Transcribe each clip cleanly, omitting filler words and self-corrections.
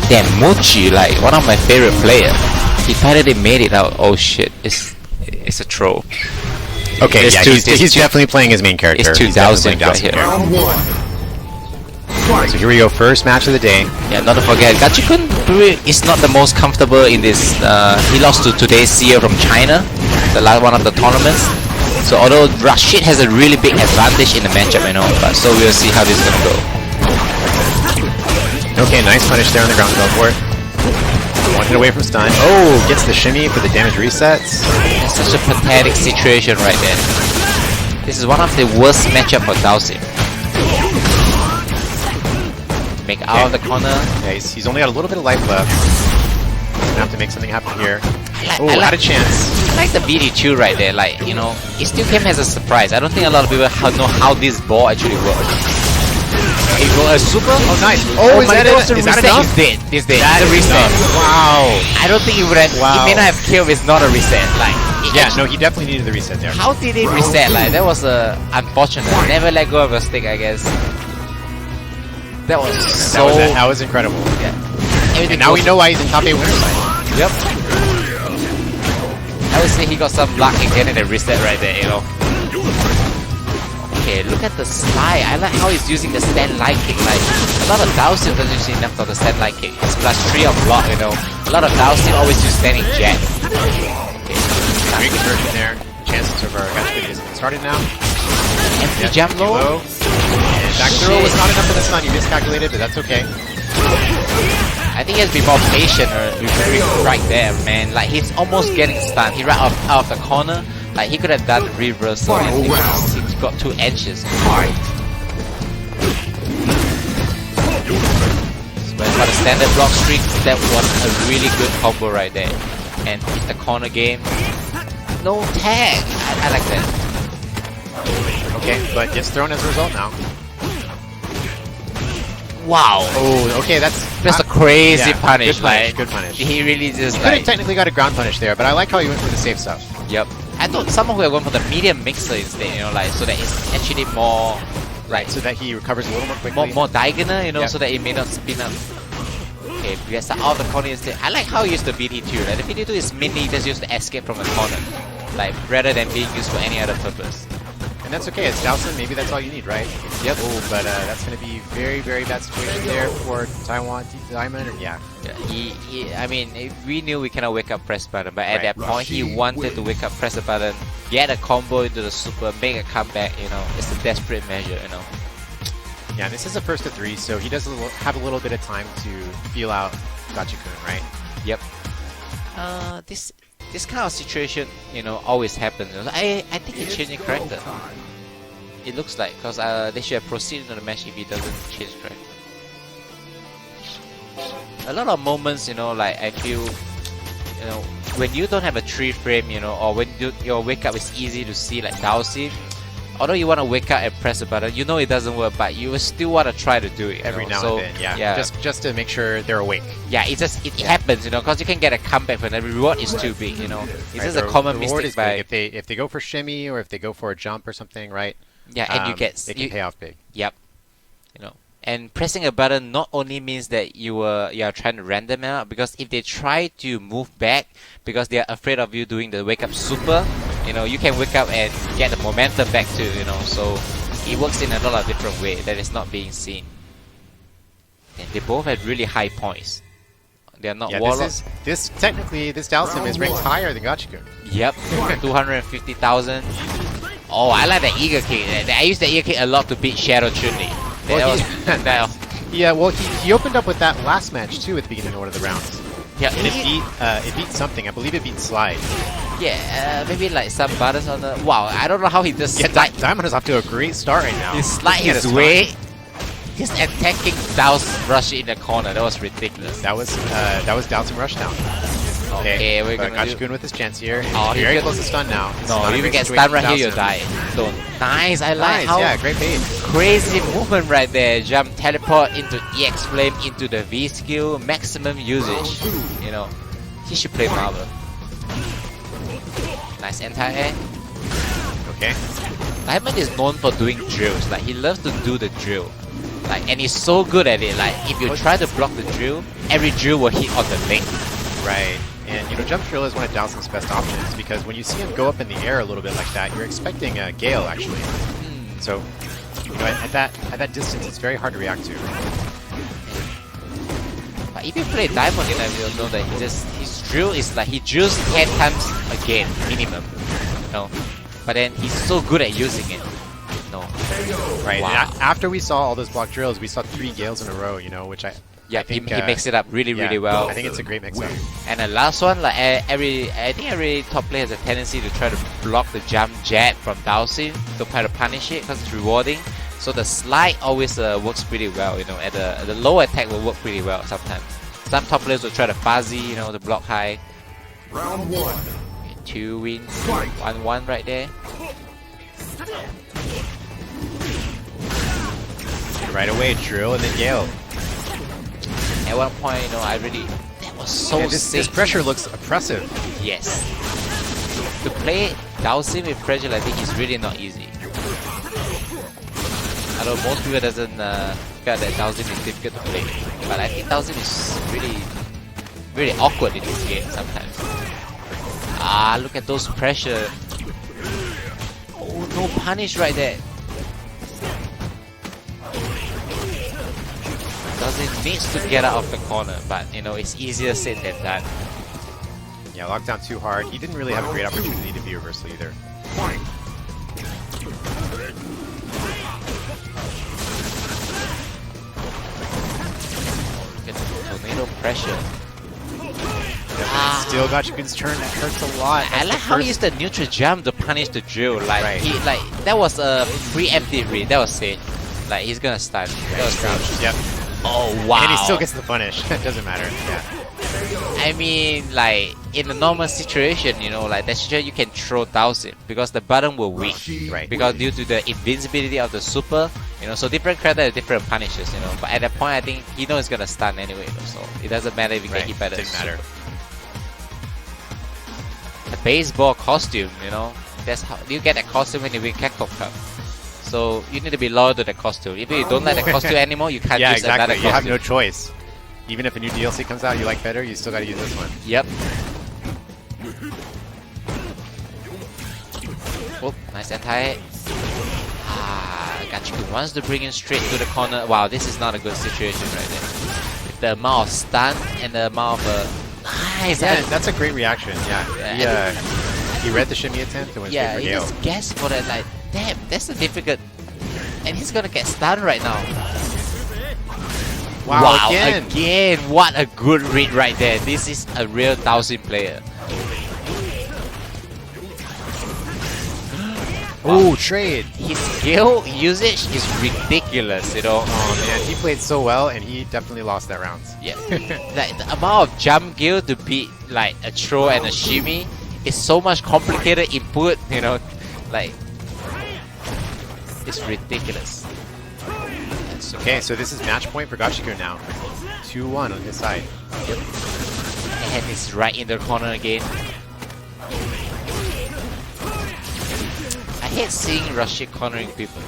Damn, Mochi, like one of my favorite players. He finally made it out. Oh shit, it's a troll. Okay, yeah, he's definitely playing his main character. It's 2000 right here. So here we go, first match of the day. Yeah, not to forget, Gachi Kun is not the most comfortable in this. He lost to today's CEO from China, the last one of the tournaments. So although Rashid has a really big advantage in the matchup, you know, but so we'll see how this is gonna go. Okay, nice punish there on the ground teleport. One hit away from stun. Oh, gets the shimmy for the damage resets. It's such a pathetic situation right there. This is one of the worst matchup for Dalsim. Make out of the corner. Yeah, he's only got a little bit of life left. Gonna have to make something happen here. Oh, had a chance. I like the BD2 right there. Like, you know, it still came as a surprise. I don't think a lot of people know how this ball actually works. He got a super. Oh, nice. Oh, is that enough? He's dead. That's a reset. Wow. I don't think it would have. It may not have killed. It's not a reset. Like. Yeah, no, he definitely needed the reset there. How did it reset? Like that was unfortunate. Never let go of a stick, I guess. That was so. That was incredible. Yeah. And now we know why he's in top 8 winner side. Yep. I would say he got some luck in getting the reset right there. You know. Okay, look at the slide. I like how he's using the stand light kick. Like a lot of Dalsim doesn't use enough of the stand light kick. It's +3 on block, you know. A lot of Dalsim always use standing jet. Great conversion there. Chances of our Gachi is started now. Empty jump low. And back throw was not enough for the stun. You miscalculated, but that's okay. I think he has to be more patient right there, man. Like he's almost getting stunned. He right out of the corner. Like he could have done reversal and he got 2 edges. But for the standard block streak, that was a really good combo right there. And in the corner game, no tag. I like that. Okay, but gets thrown as a result now. Wow. Oh, okay, that's a crazy punish. Good punish, like, good punish. He really just could have technically got a ground punish there, but I like how he went for the safe stuff. Yep. I thought someone would have gone for the medium mixer instead, you know, like so that it's actually more right, so that he recovers a little more quickly. More diagonal, you know, so that it may not spin up. Okay, we get out of the corner instead. I like how he used the BT2. Like the BT2 is mainly just used to escape from the corner, like rather than being used for any other purpose. And that's okay, it's Dalsim, maybe that's all you need, right? Yep. Oh, but that's going to be very, very bad situation there for Taiwan Diamond. I mean, we knew we cannot wake up press button, but at that point he wanted to wake up press the button, get a combo into the super, make a comeback, you know. It's a desperate measure, you know. Yeah, this is a first to 3, so he does have a little bit of time to feel out Gachi Kun, right? Yep. This kind of situation, you know, always happens. I think he's changing character. It looks like, because they should have proceeded to the match if he doesn't change character. A lot of moments, you know, like I feel, you know, when you don't have a 3 frame, you know, or when your wake up is easy to see, like Dalsim. Although you want to wake up and press a button, you know it doesn't work, but you still want to try to do it every now and then. Yeah. Just to make sure they're awake. Yeah, it happens, you know, because you can get a comeback when the reward is too big, you know. It's just a common mistake by if they go for shimmy or if they go for a jump or something, right? Yeah, and it can pay off big. Yep. You know, and pressing a button not only means that you are trying to random out, because if they try to move back because they are afraid of you doing the wake up super, you know, you can wake up and get the momentum back too, you know, so it works in a lot of different ways that is not being seen. And they both had really high points. They are not warlocks. Technically, this Dalsim is ranked higher than Gachi Kun. Yep, 250,000. Oh, I like the eager kick. I use the eager kick a lot to beat Shadow Chun-Li. Yeah, well, he opened up with that last match too at the beginning of one of the rounds. Yeah, and it beat something. I believe it beat Slide. Yeah, maybe like some buttons on the. Wow, I don't know how he just. Yeah, Diamond is off to a great start right now. He slide his way, just attacking Dalsim Rush in the corner. That was ridiculous. That was Dalsim Rush down. Okay, we're gonna Gachi Kun with his chance here. Oh, he's very close to stun now. No, if you get stunned right here, you die. So nice, I like how great bait. Crazy movement right there. Jump, teleport into EX Flame into the V skill, maximum usage. You know, he should play Marvel. Nice anti-air. Okay. Diamond is known for doing drills. Like he loves to do the drill. Like, and he's so good at it. Like, if you try to block the drill, every drill will hit on the leg. Right. And, you know, jump drill is one of Dowson's best options because when you see him go up in the air a little bit like that, you're expecting a gale, actually. So, you know, at that distance, it's very hard to react to. But if you play Diamond, you'll know that his drill is like, he drills 10 times a game, minimum. No. But then he's so good at using it. No. Right. Wow. And after we saw all those block drills, we saw 3 gales in a row, you know, which I think, he makes it up really well. I think it's a great mix-up. And the last one, like I think every top player has a tendency to try to block the jump jab from Dowsing to try to punish it because it's rewarding. So the slide always works pretty well, you know. At the low attack will work pretty well sometimes. Some top players will try to fuzzy, you know, to block high. Round 1. 2 wins, 1-1 right there. Right away, drill and then gale. At one point, you know, that was so sick. This pressure looks oppressive. Yes. To play Dowsing with pressure like this is really not easy. Although most people doesn't feel that Dowsing is difficult to play. But I think Dowsing is really awkward in this game sometimes. Ah, look at those pressure. Oh, no punish right there. Dowsing needs to get out of the corner, but you know, it's easier said than done. Yeah, locked down too hard. He didn't really have a great opportunity to be reversal either. Look at the tornado pressure. Still Gachikun's turn. That hurts a lot. I like how he used the neutral jump to punish the drill. Like that was a preemptive read. That was safe. Like he's gonna stun. That was crouched. Yep. Oh wow. And he still gets the punish. It doesn't matter. Yeah. I mean, like in a normal situation, you know, like that situation you can throw Dowsing because the button will weak, Right. because due to the invincibility of the super, you know, so different characters have different punishes, you know. But at that point, I think he knows it's gonna stun anyway, you know, so it doesn't matter if you get hit by the Didn't matter. The baseball costume, you know, that's how you get that costume when you win Capcom Cup. So you need to be loyal to the costume. If you don't like the costume anymore, you can't use another costume. You have no choice. Even if a new DLC comes out you like better, you still gotta use this one. Yep. Oh, nice anti. Ah, Gachiku wants to bring him straight to the corner. Wow, this is not a good situation right there. With the amount of stun and the amount of nice. Yeah, that's a great reaction. Yeah. He read the shimmy attempt and went straight for he Gale. just guessed for that. Like, damn, that's a difficult. And he's gonna get stunned right now. Wow, again, what a good read right there. This is a real Dowsing player. Oh, trade. His skill usage is ridiculous, you know. Oh man, he played so well and he definitely lost that round. Yeah. Like the amount of jump skill to beat like a throw and a shimmy is so much complicated input, you know. Like, it's ridiculous. Okay, so this is match point for Gachiku now. 2-1 on his side. Yep. And he's right in the corner again. I hate seeing Rashid cornering people.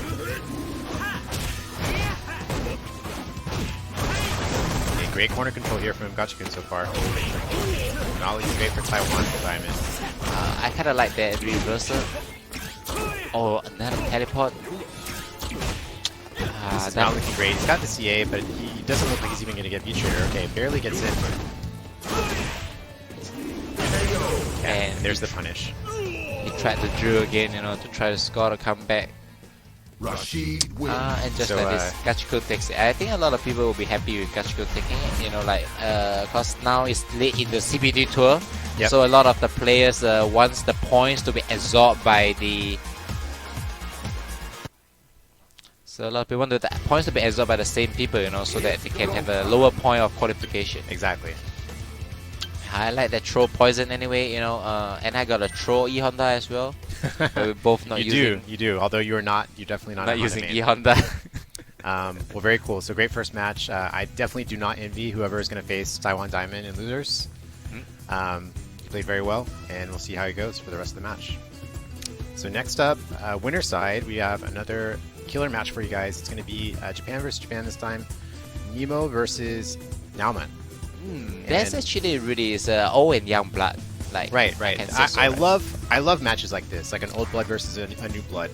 Okay, great corner control here from Gachiku so far. Not looking great for Taiwan Diamond. I kinda like that reversal. Oh, another teleport. This is not looking great. He's got the CA, but he doesn't look like he's even going to get V-Trigger. Okay, barely gets in. And there's the punish. He tried to drill again, you know, to try to score to come back. Rashid wins. And just So, like this, Gachiku takes it. I think a lot of people will be happy with Gachiku taking it, you know, like, cause now it's late in the CPT tour. Yep. So a lot of the players wants the points to be absorbed by the... So a lot of people want the points to be absorbed by the same people, you know, so that they can have a lower point of qualification. Exactly. I like that throw poison anyway, you know, and I got a throw E-Honda as well. But we're both not using... You do. Although you're definitely not using main. E-Honda. Well, very cool. So great first match. I definitely do not envy whoever is going to face Taiwan Diamond in losers. He played very well, and we'll see how he goes for the rest of the match. So next up, winner side, we have another killer match for you guys. It's going to be Japan versus Japan this time. Nemo versus Nauman. That's actually really is old and young blood. Like Right. I love. love matches like this, like an old blood versus a new blood.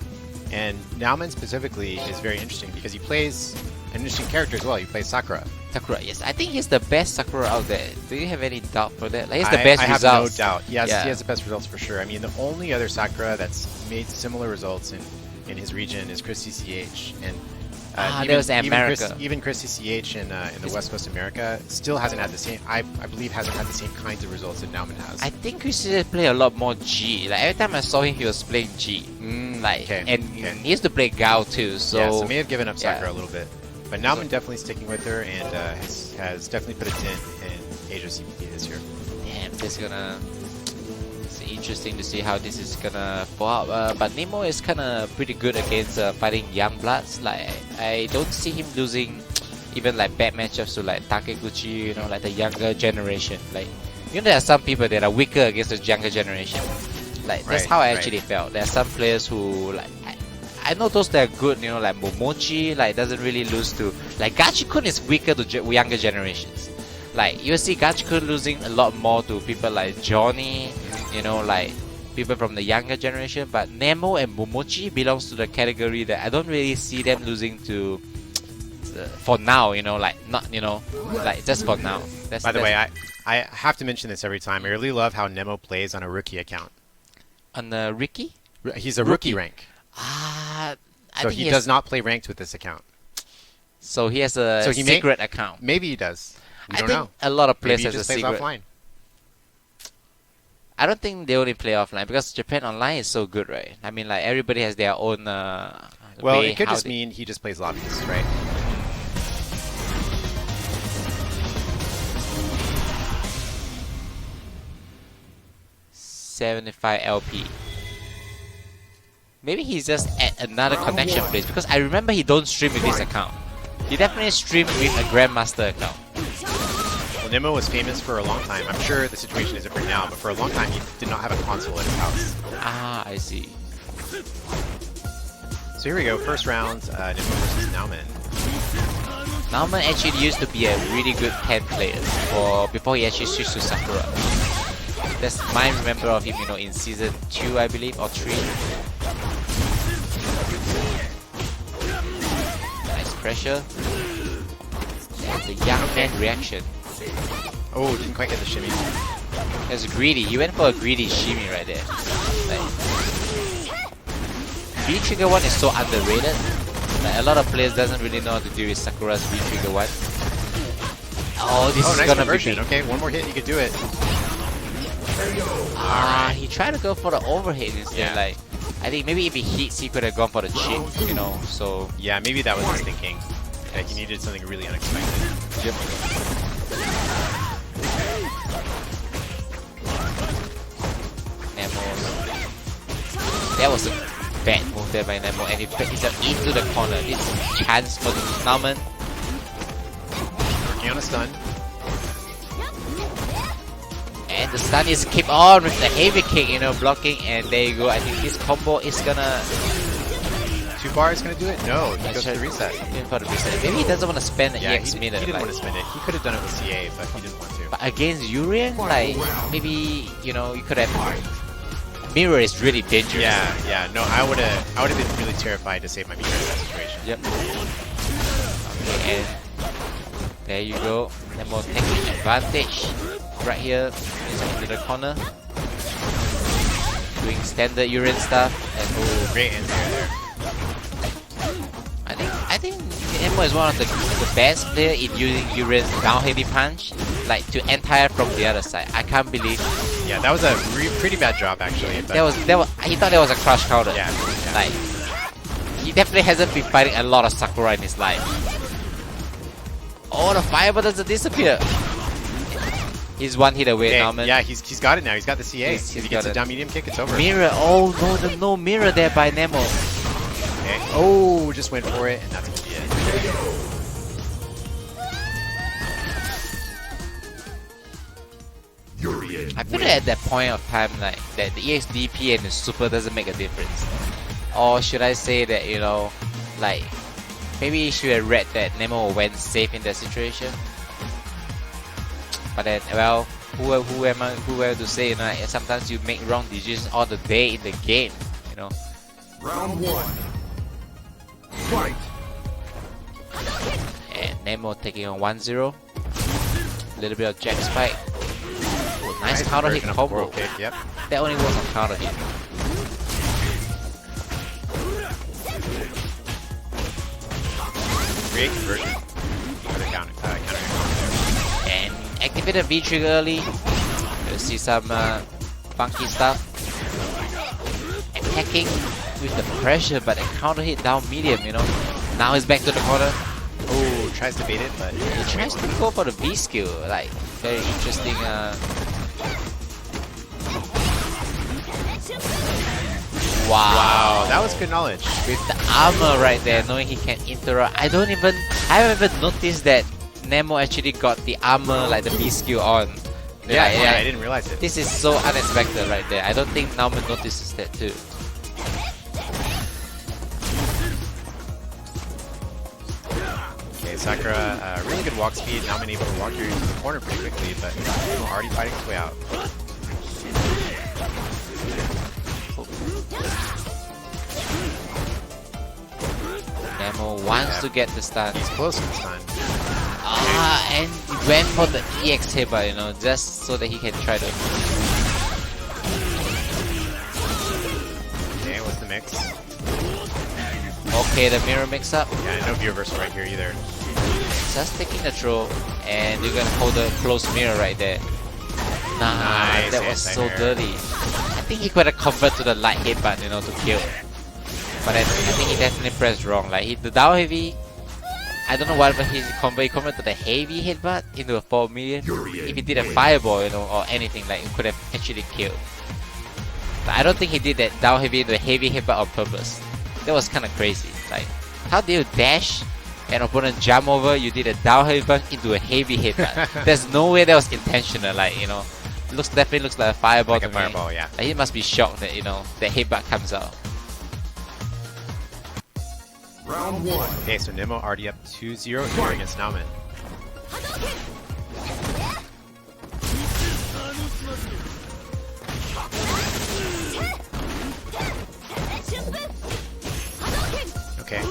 And Nauman specifically is very interesting because he plays an interesting character as well. He plays Sakura. Sakura, yes. I think he's the best Sakura out there. Do you have any doubt for that? Like, he's the I best have results. no doubt. Yes, Yeah. he has the best results for sure. I mean, the only other Sakura that's made similar results in his region is Christy CH. And there was America. Even Christy CH in the West Coast America still hasn't had the same, I believe, hasn't had the same kinds of results that Nauman has. I think Christian play a lot more G. Like every time I saw him, he was playing G. And he used to play Gao too. So yeah, so may have given up Sakura yeah. a little bit. But Nauman definitely sticking with her and has definitely put a dent in Asia CPT this year. damn, this gonna. It's interesting to see how this is gonna fall out. But Nemo is kind of pretty good against fighting young bloods. Like I don't see him losing even like bad matchups to like Takiguchi. You know, like the younger generation. Like there are some people that are weaker against the younger generation. Like that's how I actually felt. There are some players who like. I know those that are good, like Momochi, like doesn't really lose to like Gachi-kun is weaker to younger generations. Like you see Gachi-kun losing a lot more to people like Johnny, like people from the younger generation. But Nemo and Momochi belongs to the category that I don't really see them losing to. For now, like not, like just for now. By the way, I have to mention this every time. I really love how Nemo plays on a rookie account. On the Ricky? He's a rookie rank. So he does not play ranked with this account. So he has a secret account. Maybe he does. I think a lot of players has a secret. Offline. I don't think they only play offline because Japan Online is so good, right? I mean, like everybody has their own. Well, it could just mean he just plays lobbies, right? $75 LP. Maybe he's just at another connection place because I remember he don't stream with this account. He definitely streamed with a Grandmaster account. Well, Nemo was famous for a long time. I'm sure the situation is different now, but for a long time he did not have a console at his house. I see. So here we go, first round, Nemo versus Nauman. Nauman actually used to be a really good 10 player before he actually switched to Sakura. That's my remember of him, in season 2, I believe, or 3. Nice pressure. And the young man reaction. Oh, didn't quite get the shimmy. That's greedy. He went for a greedy shimmy right there. Like, V-Trigger 1 is so underrated. Like, a lot of players doesn't really know how to deal with Sakura's V-Trigger 1. Oh, this is nice gonna conversion. be... Okay, one more hit, you could do it. He tried to go for the overhead instead. Yeah. Like, I think maybe if he hits, he could have gone for the chip, so... Yeah, maybe that was his thinking. Like, he needed something really unexpected. Yep. Nemo. That was a bad move there by Nemo, and he put himself into the corner. This chance for the Nauman. Working on a stun. And the stun is keep on with the heavy kick, blocking, and there you go. I think this combo is gonna... 2 bar is gonna do it? No, he goes for the reset. For the reset. Maybe he doesn't want to spend the EX he meter. didn't want to spend it. He could have done it with CA, but he didn't want to. But against Yulian, like, maybe, you could have... Mirror is really dangerous. Yeah. No, I would have been really terrified to save my mirror in that situation. Yep. Okay, and there you go. Nemo taking advantage right here into the corner. Doing standard Urin stuff. And Great anti-air there. I think Nemo is one of the best player in using Urin's down heavy punch, like to anti-air from the other side. I can't believe. Yeah, that was a pretty bad job actually. But that was he thought that was a crush counter. Yeah. Like he definitely hasn't been fighting a lot of Sakura in his life. Oh, the fire buttons disappear. He's one hit away now, man. Yeah, he's got it now. He's got the CA. If he gets a down medium kick, it's over. Mirror. Oh no, there's no mirror there by Nemo. Okay. Oh, just went for it, and that's gonna be it. Yulian I feel that at that point of time, like that the EXDP and the Super doesn't make a difference. Or should I say that Like, maybe he should have read that Nemo went safe in that situation. But then, well, who am I to say, you know, like, sometimes you make wrong decisions all the day in the game, you know. Round 1. Fight. And Nemo taking on 1-0. A little bit of jack spike. Oh, nice counter hit combo. Kick, yep. That only works on counter hit. Great conversion. Counter hit. And activate the V trigger early. You'll see some funky stuff. Attacking with the pressure, but a counter hit down medium, you know. Now he's back to the corner. Oh, tries to bait it, but He tries to go for the V skill. Like, very interesting. wow, that was good knowledge. With the armor right there, knowing he can interrupt. I haven't even noticed that Nemo actually got the armor, like the V skill on. Yeah, Like, yeah, I didn't realize it. This is so unexpected right there. I don't think Nauman notices that too. Okay, Sakura, really good walk speed. Now I'm able to walk through the corner pretty quickly, but Nemo already fighting his way out. Nemo wants to get the stun. He's close to the stun. And he went for the EX headbutt, you know, just so that he can try to. Okay, what's the mix? Okay, the mirror mix up. Yeah, no view reversal right here either. Just taking the throw, and you're gonna hold the close mirror right there. Nah, Nice, that was so anti-air. dirty. I think he could have converted to the light headbutt, you know, to kill. But then, I think he definitely pressed wrong. Like, the down heavy, I don't know whatever he converted to the heavy headbutt into a 4 million. If he did a fireball, you know, or anything, like, it could have actually killed. But I don't think he did that down heavy into a heavy headbutt on purpose. That was kind of crazy. Like, how do you dash an opponent jump over? You did a down headbutt into a heavy headbutt. There's no way that was intentional. Like, you know, definitely looks like a fireball. Like a to fireball, me. yeah. Like, he must be shocked that, you know, the headbutt comes out. Round 1. Okay, so Nemo already up 2-0 here against Nauman. Okay.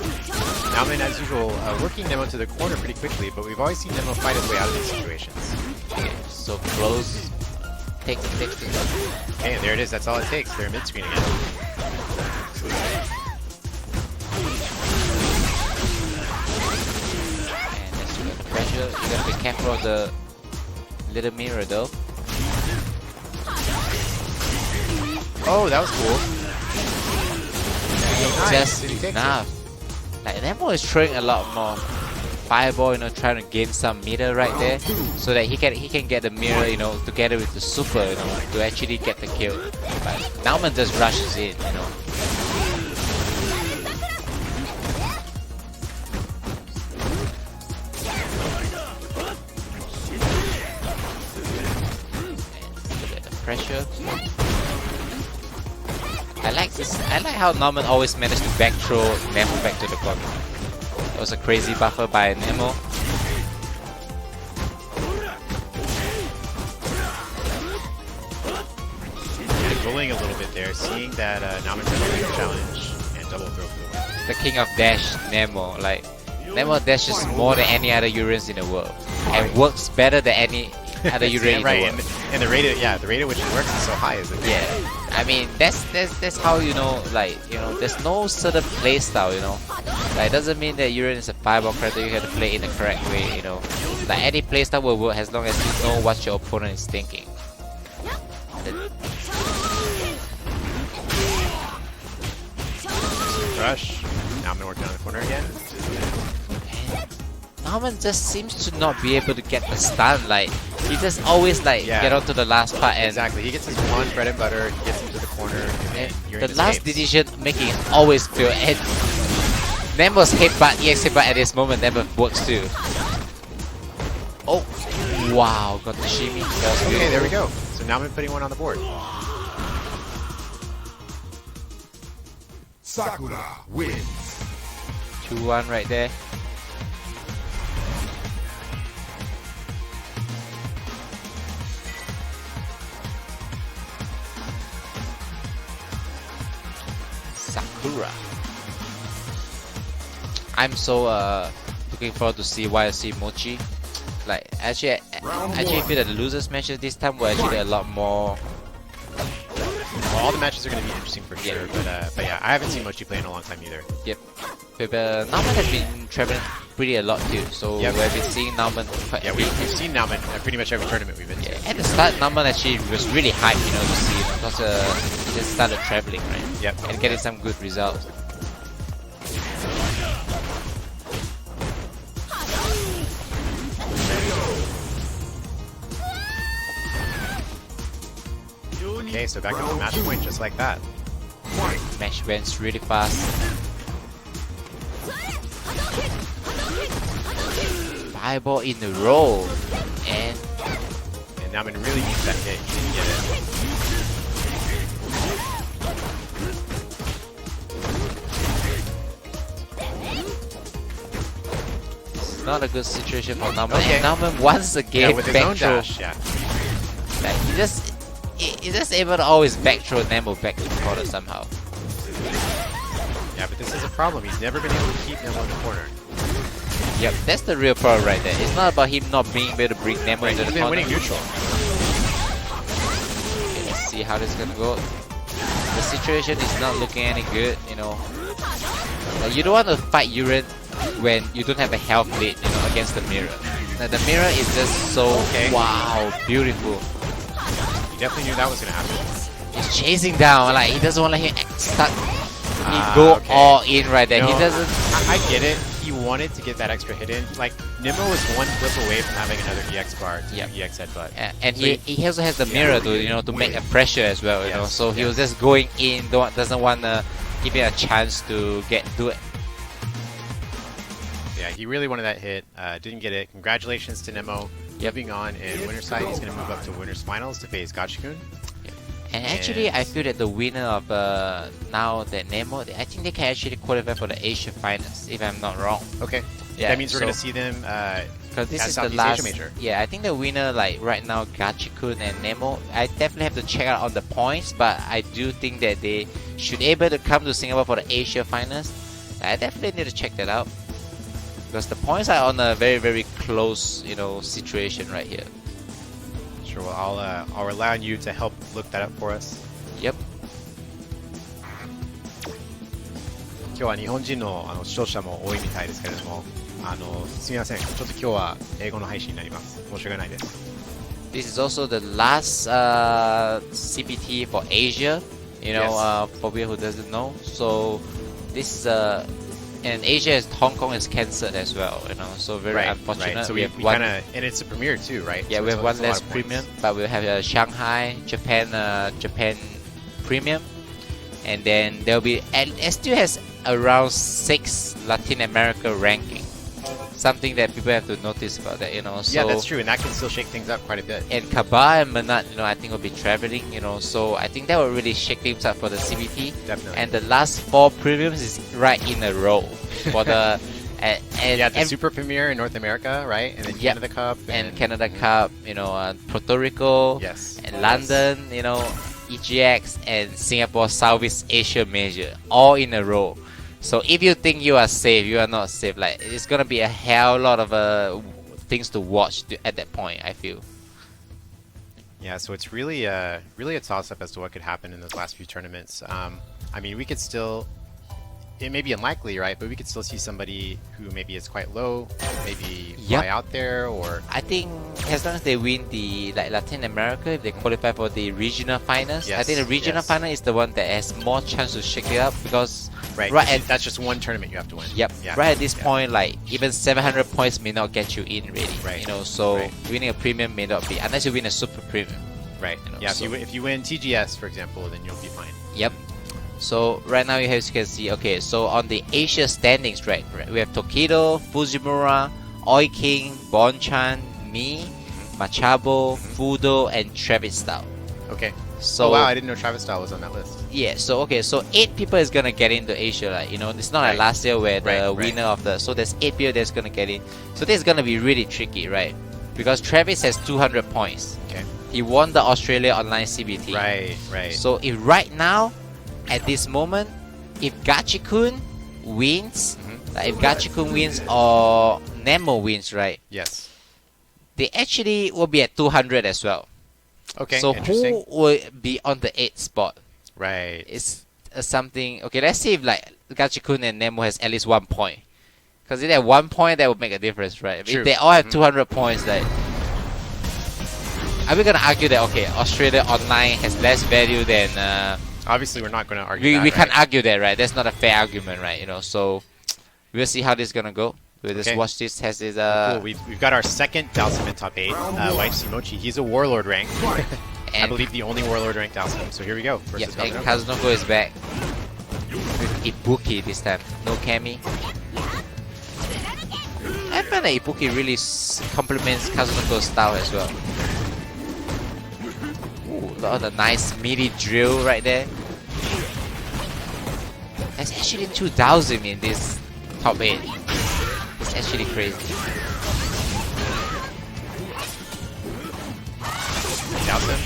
Nauman, as usual, working Nemo to the corner pretty quickly, but we've always seen Nemo fight his way out of these situations. Okay, so close. Takes it. Okay, and there it is. That's all it takes. They're mid-screen again. And let's get the pressure. You gotta be careful of the little mirror though. Oh, that was cool. Nice. Just Did he take enough. Like, Nemo is throwing a lot more fireball, you know, trying to gain some meter right there, so that he can get the mirror, you know, together with the super, you know, to actually get the kill. But Nauman just rushes in, you know. And look at the pressure. I like this. I like how Nauman always managed to back throw Nemo back to the corner. That was a crazy buffer by Nemo. And bullying a little bit there, seeing that Nauman's a challenge and double throw for the win. The king of dash, Nemo. Like, Nemo dashes more than any other Urians in the world, and works better than any other Urian in right, the world. and the rate at which it works is so high, isn't it? Yeah, I mean that's how, you know, like, you know, there's no certain play style, you know. Like, it doesn't mean that Urian is a fireball character. You have to play it in the correct way, you know. Like, any play style will work as long as you know what your opponent is thinking. Rush. Nauman working on the corner again. Nauman just seems to not be able to get the stun. Like, he just always get onto the last part, and Exactly. He gets his one bread and butter, he gets into the corner, and you're the in last escapes. decision making always fail. And Nemo's headbutt, EX headbutt at this moment never works too. Oh, wow, got the shimmy. That was Okay, beautiful. there we go. So Nauman putting one on the board. Sakura wins. 2-1 right there. Sakura. I'm so looking forward to see YHC Mochi. Like actually, I feel that the losers matches this time were actually a lot more. Well, all the matches are going to be interesting for sure, but yeah, I haven't seen Mochi play in a long time either. Yep. But Nauman has been traveling pretty a lot too, so Yep. we've been seeing Nauman quite Yeah, we've seen Nauman at pretty much every tournament we've been to. yeah, at the start, Nauman actually was really hyped, you know, to see him because he just started traveling, right? Yep. And getting some good results. Okay, so back up to match point just like that. Match went really fast. Fireball in a row, and Nauman really needs that hit. He didn't get it. it's not a good situation for Nauman. Okay. And Nauman once again Yeah, with his back own throw. dash, yeah. Like, he's just able to always back throw Nemo back to the corner somehow. Yeah, but this is a problem. He's never been able to keep Nemo in the corner. Yep, that's the real problem right there. It's not about him not being able to bring Nemo Right, into he's the been corner. winning neutral. Okay, let's see how this is gonna go. The situation is not looking any good, you know. Like, you don't want to fight Yuren when you don't have a health lead, you know, against the mirror. Now, the mirror is just so wow, beautiful. You definitely knew that was going to happen. He's chasing down, like he doesn't want to let him start. He Ah, go okay. all in right there. No, He doesn't. I get it. He wanted to get that extra hit in. Like, Nemo was one flip away from having another EX bar to Yep. EX headbutt. And So he also has the mirror to, you know, to make a pressure as well, you know. Yes, So he was yes. just going in, doesn't want to give it a chance to do it. Yeah, he really wanted that hit. Didn't get it. Congratulations to Nemo. Yep. Moving on in winner's side, he's going to move up to winner's finals to face Gachi Kun. And actually, I feel that the winner of now the Nemo, I think they can actually qualify for the Asia finals, if I'm not wrong. Okay. Yeah, That means we're going to so- see them Because this at is the Southeast last. Asia major. Yeah, I think the winner, like right now, Gachikun and Nemo. I definitely have to check out on the points, but I do think that they should able to come to Singapore for the Asia finals. I definitely need to check that out because the points are on a very very close, you know, situation right here. Sure, well, I'll rely on you to help look that up for us. Yep. 今日は日本人の視聴者も多いみたいですけれども、すみません。ちょっと今日は英語の配信になります。申し訳ないです。This is also the last CPT for Asia. You know, Yes. for people who doesn't know. So this and Asia is Hong Kong is cancelled as well. You know, so very unfortunate. Right. So we we have one. kind of, and it's a premiere too, right? Yeah, So we it's have a- one it's a lot less of points. premium, but we have Shanghai, Japan premium, and then there'll be and it still has around 6 Latin America ranking. Something that people have to notice about that, you know. So Yeah, that's true, and that can still shake things up quite a bit. and Kaba and Manat, you know, I think will be traveling, you know. So I think that will really shake things up for the CBT. Definitely. And the last 4 premiums is right in a row for the and yeah, the and- Super Premiere in North America, right? And then Yep. Canada Cup and Canada Cup, you know, Puerto Rico, Yes. and London, you know, EGX, and Singapore Southeast Asia Major, all in a row. So if you think you are safe, you are not safe. Like it's gonna be a hell lot of things to watch at that point. I feel. Yeah, so it's really a toss-up as to what could happen in those last few tournaments. I mean, we could still, it may be unlikely, right? But we could still see somebody who maybe is quite low, maybe Yep. fly out there, or I think as long as they win the Latin America, if they qualify for the regional finals, I Yes, think the regional yes. final is the one that has more chance to shake it up because right? right 'cause at that's just one tournament you have to win. Yep. Yeah. Right at this Yeah. point, like even 700 points may not get you in really. Right. You know, so Right. winning a premium may not be unless you win a super premium. Right. You know, Yeah. so- If you win TGS, for example, then you'll be fine. Yep. So right now you can see, okay, so on the Asia standings, right, we have Tokido, Fujimura, Oi King, Bonchan, me, Machabo, Fudo, and Travis Style. Okay. So Oh wow, I didn't know Travis Style was on that list. yeah, so okay, so 8 people is gonna get into Asia, like you know, it's not like Right. last year where the Right, right. winner of the, so there's 8 people that's gonna get in. So this is gonna be really tricky, right? Because Travis has 200 points. Okay. He won the Australia Online CBT. Right. So if right now, at this moment, if Gachi-kun wins, like if Gachi-kun wins or Nemo wins, right? Yes. They actually will be at 200 as well. Okay. So Interesting. who will be on the 8th spot? Right. It's something. Okay, let's see if like Gachi-kun and Nemo has at least 1 point. Because if they have 1 point, that would make a difference, right? True. If they all have 200 points, like, are we gonna argue that okay, Australia Online has less value than? Obviously, we're not going to argue. We that, can't right? argue that, right? That's not a fair argument, right? You know, so we'll see how this is gonna go. We'll just Okay. watch this. Has this Cool. We've got our second Dalsim in top 8. YHC-Mochi. He's a Warlord rank. I and believe the only Warlord rank Dalsim. So here we go. yep, Versus and Kazunoko. Kazunoko is back with Ibuki this time. No Kami. I find that Ibuki really complements Kazunoko's style as well. Ooh, look at the nice meaty drill right there. There's actually 2,000 in this top 8. It's actually crazy. Dalsim.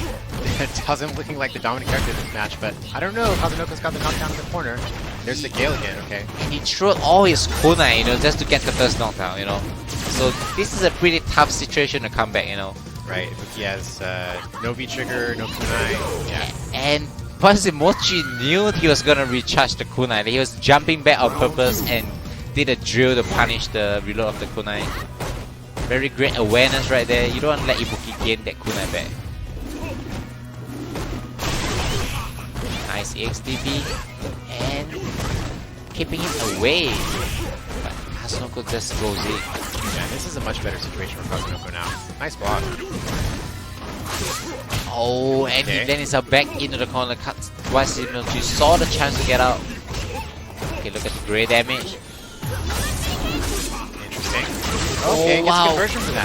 Dalsim looking like the dominant character in this match, but I don't know. Kazunoko's got the knockdown in the corner. There's the Gale again. Okay. He threw all his kunai, you know, just to get the first knockdown, you know. So this is a pretty tough situation to come back, you know. Right. He has no V trigger, no kunai. Yeah. And Mochi knew he was gonna recharge the kunai. He was jumping back on purpose and did a drill to punish the reload of the kunai. Very great awareness right there. You don't want to let Ibuki gain that kunai back. Nice EXTP and keeping him away. But Kazunoko just goes in. Yeah, this is a much better situation for Kazunoko now. Nice block. Oh, and Okay. he then is back into the corner. YHC-Mochi saw the chance to get out. Okay, look at the grey damage. Interesting. Oh, Okay, gets wow. a conversion for that.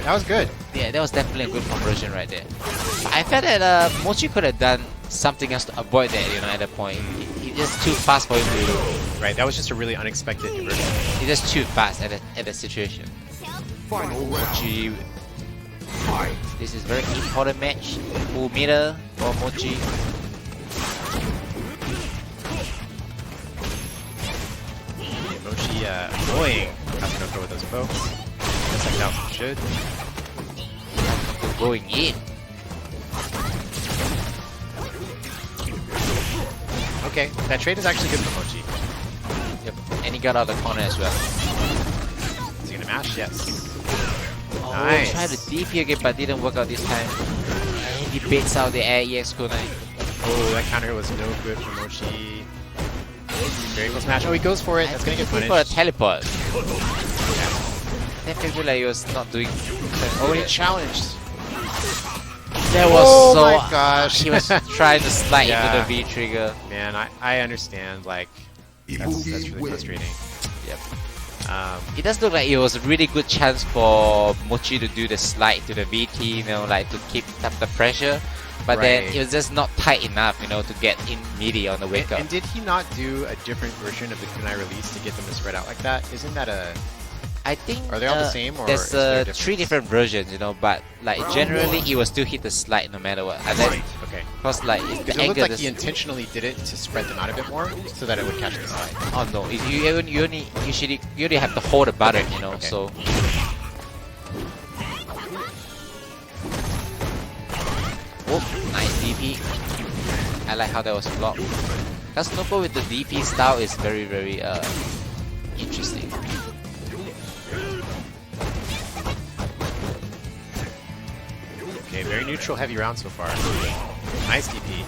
That was good. Yeah, that was definitely a good conversion right there. But I felt that Mochi could have done something else to avoid that, you know, at that point. He's just too fast for him to... Right, that was just a really unexpected conversion. He's just too fast at the situation. Final round. Mochi, Fight. this is very important match. Full meter for Mochi. Mochi annoying Kazunoko with those pokes. Just like Dalsim should. Going in. Okay, that trade is actually good for Mochi. Yep. And he got out of the corner as well. Is he gonna mash? Yes. Oh, Nice. tried to DP again, but didn't work out this time. And he baits out the air EX kunai. Oh, that counter was no good for Mochi. Very close match. Oh, he goes for it. That's gonna get For a punished. teleport. That felt like he was not doing. Oh, he challenged. That was Oh so. my gosh. He was trying to slide Yeah. into the V trigger. Man, I understand. Like, that's really wins. frustrating. Yep. Um, It does look like it was a really good chance for Mochi to do the slide to the VT, you know, like to keep up the pressure. But then Right. it was just not tight enough, you know, to get in meaty on the wake up. and did he not do a different version of the kunai release to get them to spread out like that? Isn't that a... I think Are they all the same, or there's is there a 3 difference? different versions, you know, but like generally it will still hit the slide no matter what. Right. Okay. Because like if Because the it angle looked like he intentionally did it to spread them out a bit more, so that it would catch the side. oh no, you only have to hold the button, you know, Okay. so. Oh, nice DP. I like how that was blocked. Kazunoko with the DP style is very, very interesting. Okay, very neutral heavy round so far. Nice DP.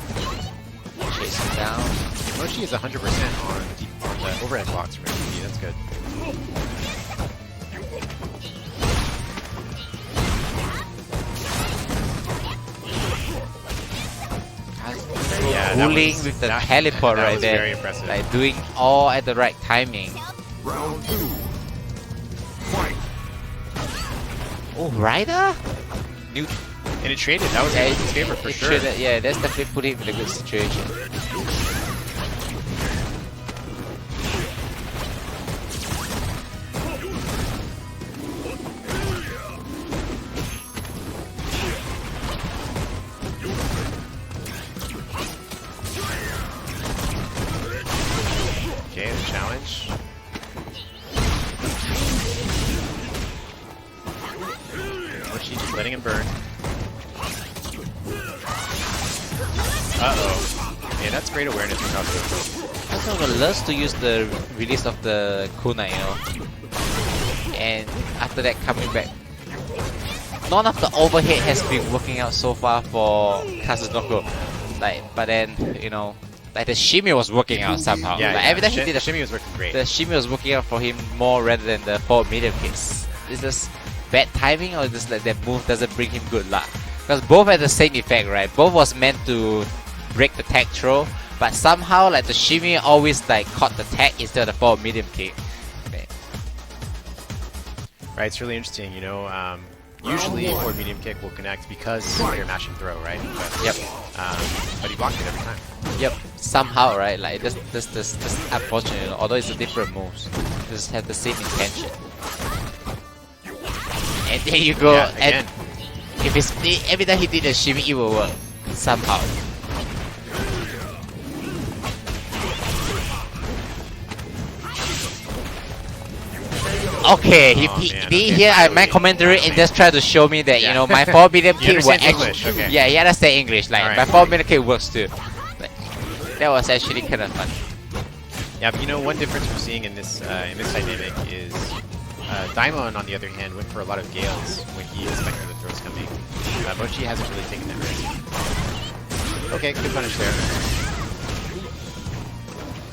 Chase him down. Mochi is 100% on the overhead blocks for DP. That's good. Yeah, that Pulling was- with the that- teleport that right was there. very impressive. Like doing all at the right timing. Round 2. Fight. Oh, Rider? New And it traded. That was in his favor for it sure. traded, yeah, that's definitely put him in a good situation. Okay, the challenge. She's just letting him burn. Uh-oh. Yeah, that's great awareness from Kazuno. Kazuno loves to use the release of the kunai, you know. And after that, coming back. None of the overhead has been working out so far for Kazunoko. Like, but then, you know, like the shimmy was working out somehow. Yeah, like, yeah. every time he did the shimmy was working great. the shimmy was working out for him more rather than the forward medium kicks. Is this bad timing or just like that move doesn't bring him good luck? Because both had the same effect, right? Both was meant to break the tag throw, but somehow like the shimmy always like caught the tag instead of the forward medium kick. Okay. Right, it's really interesting, you know. Usually forward medium kick will connect because of your mash and throw, right? But, Yep. But he blocked it every time. Yep. Somehow, right? Like this unfortunate. You know, although it's a different moves, just have the same intention. And there you go. Yeah, and again. if it's every time he did a shimmy, it will work somehow. Okay, Oh, he man, did okay, hear finally. my commentary and just try to show me that Yeah. you know my forward medium He kick will understands actually. English, okay. Yeah, he understands English. Like Alright. my forward medium kick works too. Like, that was actually kind of fun. Yeah, but you know, one difference we're seeing in this dynamic is Daimon, on the other hand, went for a lot of gales when he expected the throws coming. Mochi hasn't really taken that risk. Okay, good punish there.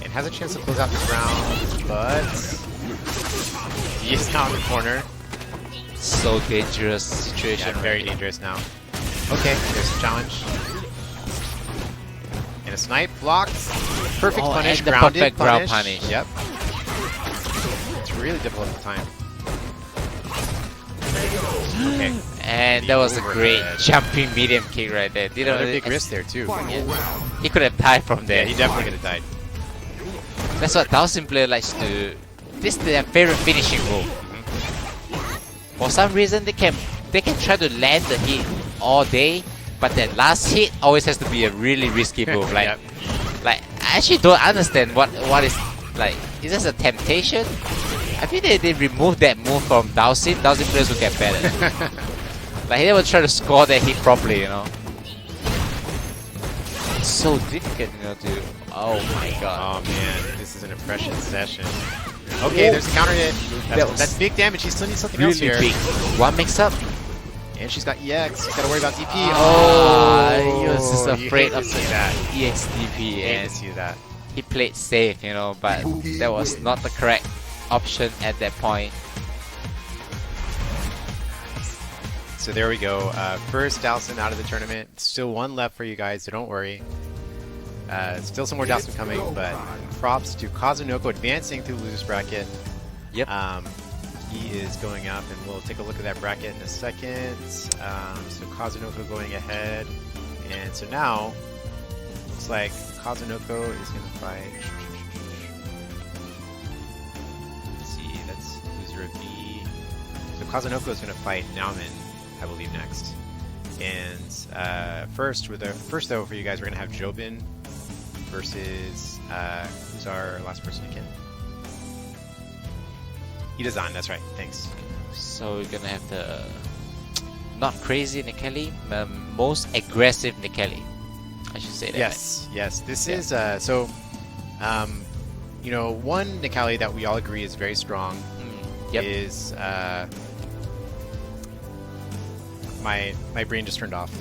And has a chance to close out this round, but he is now in the corner. So dangerous situation. Yeah, very dangerous now. Okay, there's a challenge. And a snipe blocked. Perfect Oh, punish, and the grounded perfect ground punish. Yep. It's really difficult at the time. Okay. And that was a great Overhead. jumping medium kick right there. Didn't Another really- big risk there too. Final round. He could have died from Yeah, there. he definitely could have died. That's what Daosin player likes to do. This is their favorite finishing move. For some reason, they can try to land the hit all day, but that last hit always has to be a really risky move. Like, Yep. like I actually don't understand what is like. Is this a temptation? I think they removed that move from Daosin. Daosin players will get better. Like he never try to score that hit properly, you know. It's so difficult, you know, to. Oh my god. Oh man, this is an impression session. Okay, there's a counter hit. That's big damage. He still needs something else Really here. big. One mix up. And she's got EX. She's got to worry about DP. Ah, he was just you afraid hate of to see that. EXDP You hate and to see that. he played safe, you know, but that was not the correct option at that point. So there we go. First Dalsin out of the tournament. Still one left for you guys, so don't worry. Still some more Dalsin coming, but props to Kazunoko advancing through the losers bracket. Yep. He is going up, and we'll take a look at that bracket in a second. So Kazunoko going ahead, and so now looks like Kazunoko is going to fight. Let's see, that's loser V. So Kazunoko is going to fight Nauman, I believe, next. And first though for you guys, we're going to have Jobin versus who's our last person again? Itazan, that's right. Thanks. So we're gonna have the not crazy Nikeli, most aggressive Nikeli. I should say that. Yes, yes. This Yeah. is you know, one Nikali that we all agree is very strong Yep. is my brain just turned off.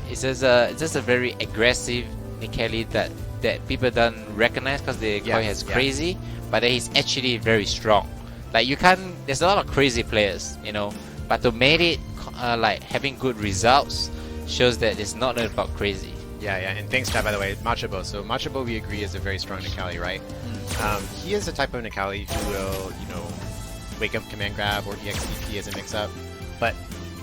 It's just a very aggressive Nikeli that people don't recognize because they call it as yeah. crazy, but then he's actually very strong. Like you can't. There's a lot of crazy players, you know, but to make it like having good results shows that it's not about crazy. Yeah, yeah. And thanks, Chad, by the way, Machabo. So Machabo, we agree, is a very strong Nikali, right? He is a type of Nikali who will, you know, wake up command grab or EXDP as a mix-up, but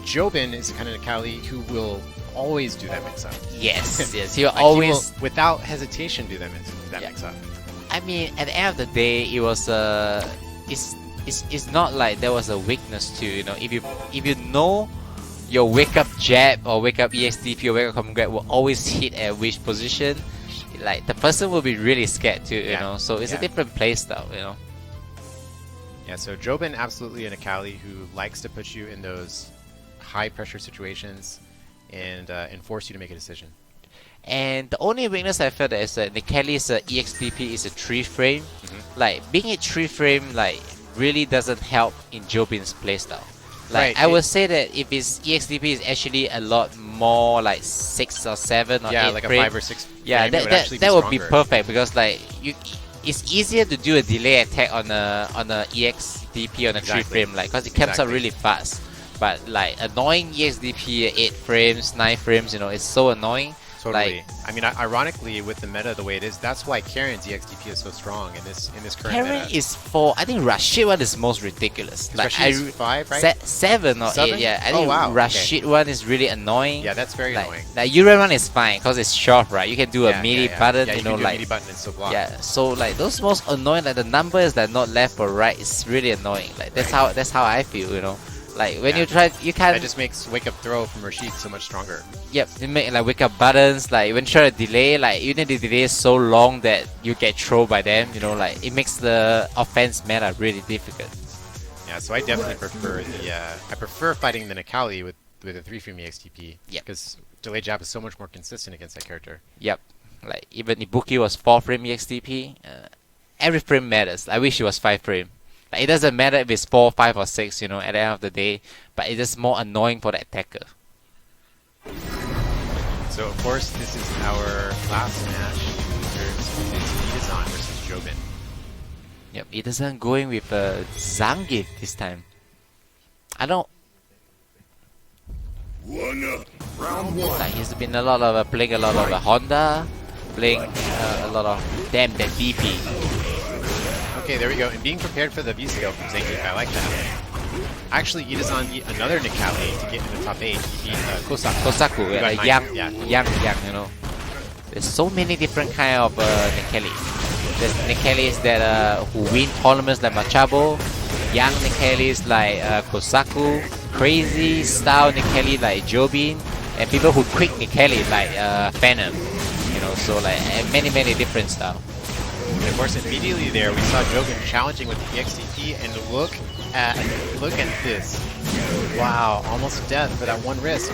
Jobin is the kind of Nikali who will always do that mix-up. Yes, yes. He'll Like, always. he will, without hesitation, do that Yeah. mix-up. I mean, at the end of the day, it was it's not like there was a weakness to, you know, if you know your wake up jab or wake up EXDP or wake up common grab will always hit at which position, like the person will be really scared too, you know. So it's a different play style, you know. Yeah, so Jobin absolutely an Akali who likes to put you in those high pressure situations and force you to make a decision. And the only weakness I felt is that Nikali's EXDP is a 3-frame. Like being a 3-frame like really doesn't help in Jobin's playstyle. Like I would say that if his EXDP is actually a lot more like 6 or 7 or 8 like frame, a 5 or 6. yeah, frame, that would be stronger. perfect because like it's easier to do a delay attack on a EXDP on a 3-frame, like because it comes out really fast. But like annoying EXDP at 8 frames, 9 frames, you know, it's so annoying. Totally. Like, I mean, ironically, with the meta the way it is, that's why Karen's EXDP is so strong in this current Karen meta. is 4. I think Rashid one is most ridiculous. Like Rashid's 5, right? 7 or 7? 8. Yeah, I Oh, think wow, Rashid one is really annoying. Yeah, that's very annoying. Like Yuran one is fine because it's short, right? You can do a melee button, Yeah, you know, can do like a melee button and still block. yeah. So like those most annoying, like the numbers that not left or right is really annoying. Like that's how I feel, you know. Like when you try, you can't. That just makes wake up throw from Rashid so much stronger. Yep, you make like wake up buttons. Like when you try to delay, like even the delay is so long that you get thrown by them. You know, like it makes the offense meta really difficult. Yeah, so I definitely prefer I prefer fighting the Nikali with a 3-frame EXTP. Yep. Because delay jab is so much more consistent against that character. Yep, like even Ibuki was 4-frame EXTP. Every frame matters. I wish it was 5-frame. Like, it doesn't matter if it's 4, 5, or 6. You know, at the end of the day, but it's just more annoying for the attacker. So of course this is our last match. It's Itazan versus Jobin. Yep, it isn't going with Zangief this time. I don't. Round 1. Like he's been a lot of playing a lot of Honda, playing a lot of that DP. Okay, there we go. And being prepared for the V skill from Zangief, I like that. Actually, Itazan beat another Nikali to get in the top 8. He beat Kosaku, got nine. Yang, Yeah. Yang, you know. There's so many different kind of Nikali. There's Nikalis that who win tournaments like Machabo, young Nikalis like Kosaku, crazy style Nikali like Jobin, and people who quick Nikali like Phantom. You know, so like many different style. And of course, immediately there we saw Jobin challenging with the EXTP, and look at this. Wow, almost death for that one risk.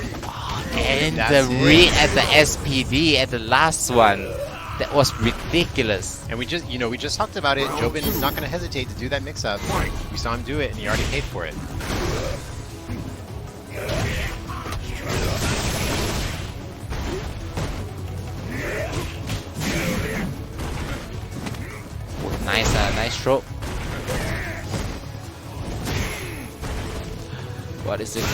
And That's the it. read at the SPD at the last one, that was ridiculous. And we just talked about it. Jobin is not going to hesitate to do that mix-up. We saw him do it, and he already paid for it. Nice stroke. What is it?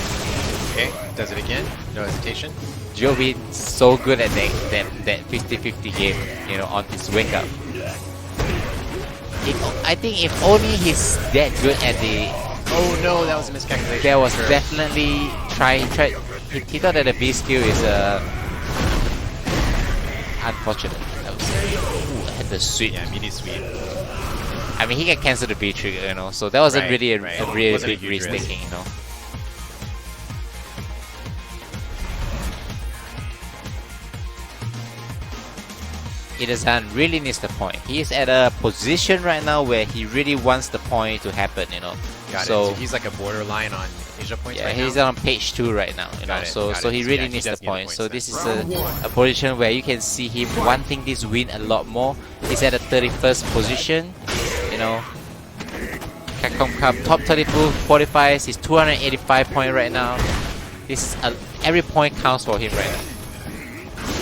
Okay, does it again. No hesitation. Jobin so good at that 50-50 game, you know, on his wake up. I think if only he's that good at the. Oh no, that was a miscalculation. There was Sure. definitely he thought that the V skill is unfortunate. I would say. Ooh, had the sweep. Yeah, meaty sweep. I mean, he can cancel the B trigger, you know, so that wasn't Right, really a right. really Wasn't a big huge risk risk. taking, you know. Itazan really needs the point. He is at a position right now where he really wants the point to happen, you know. Got so, it. So he's like a borderline on Asia points yeah, right he's now. on page 2 right now, you know. Got it, So got so it. he So really yeah, he needs the does need the point. points So then. this is a position where you can see him wanting this win a lot more. He's at the 31st position, you know. Capcom Cup top 32 qualifies. He's 285 point right now. This every point counts for him right now.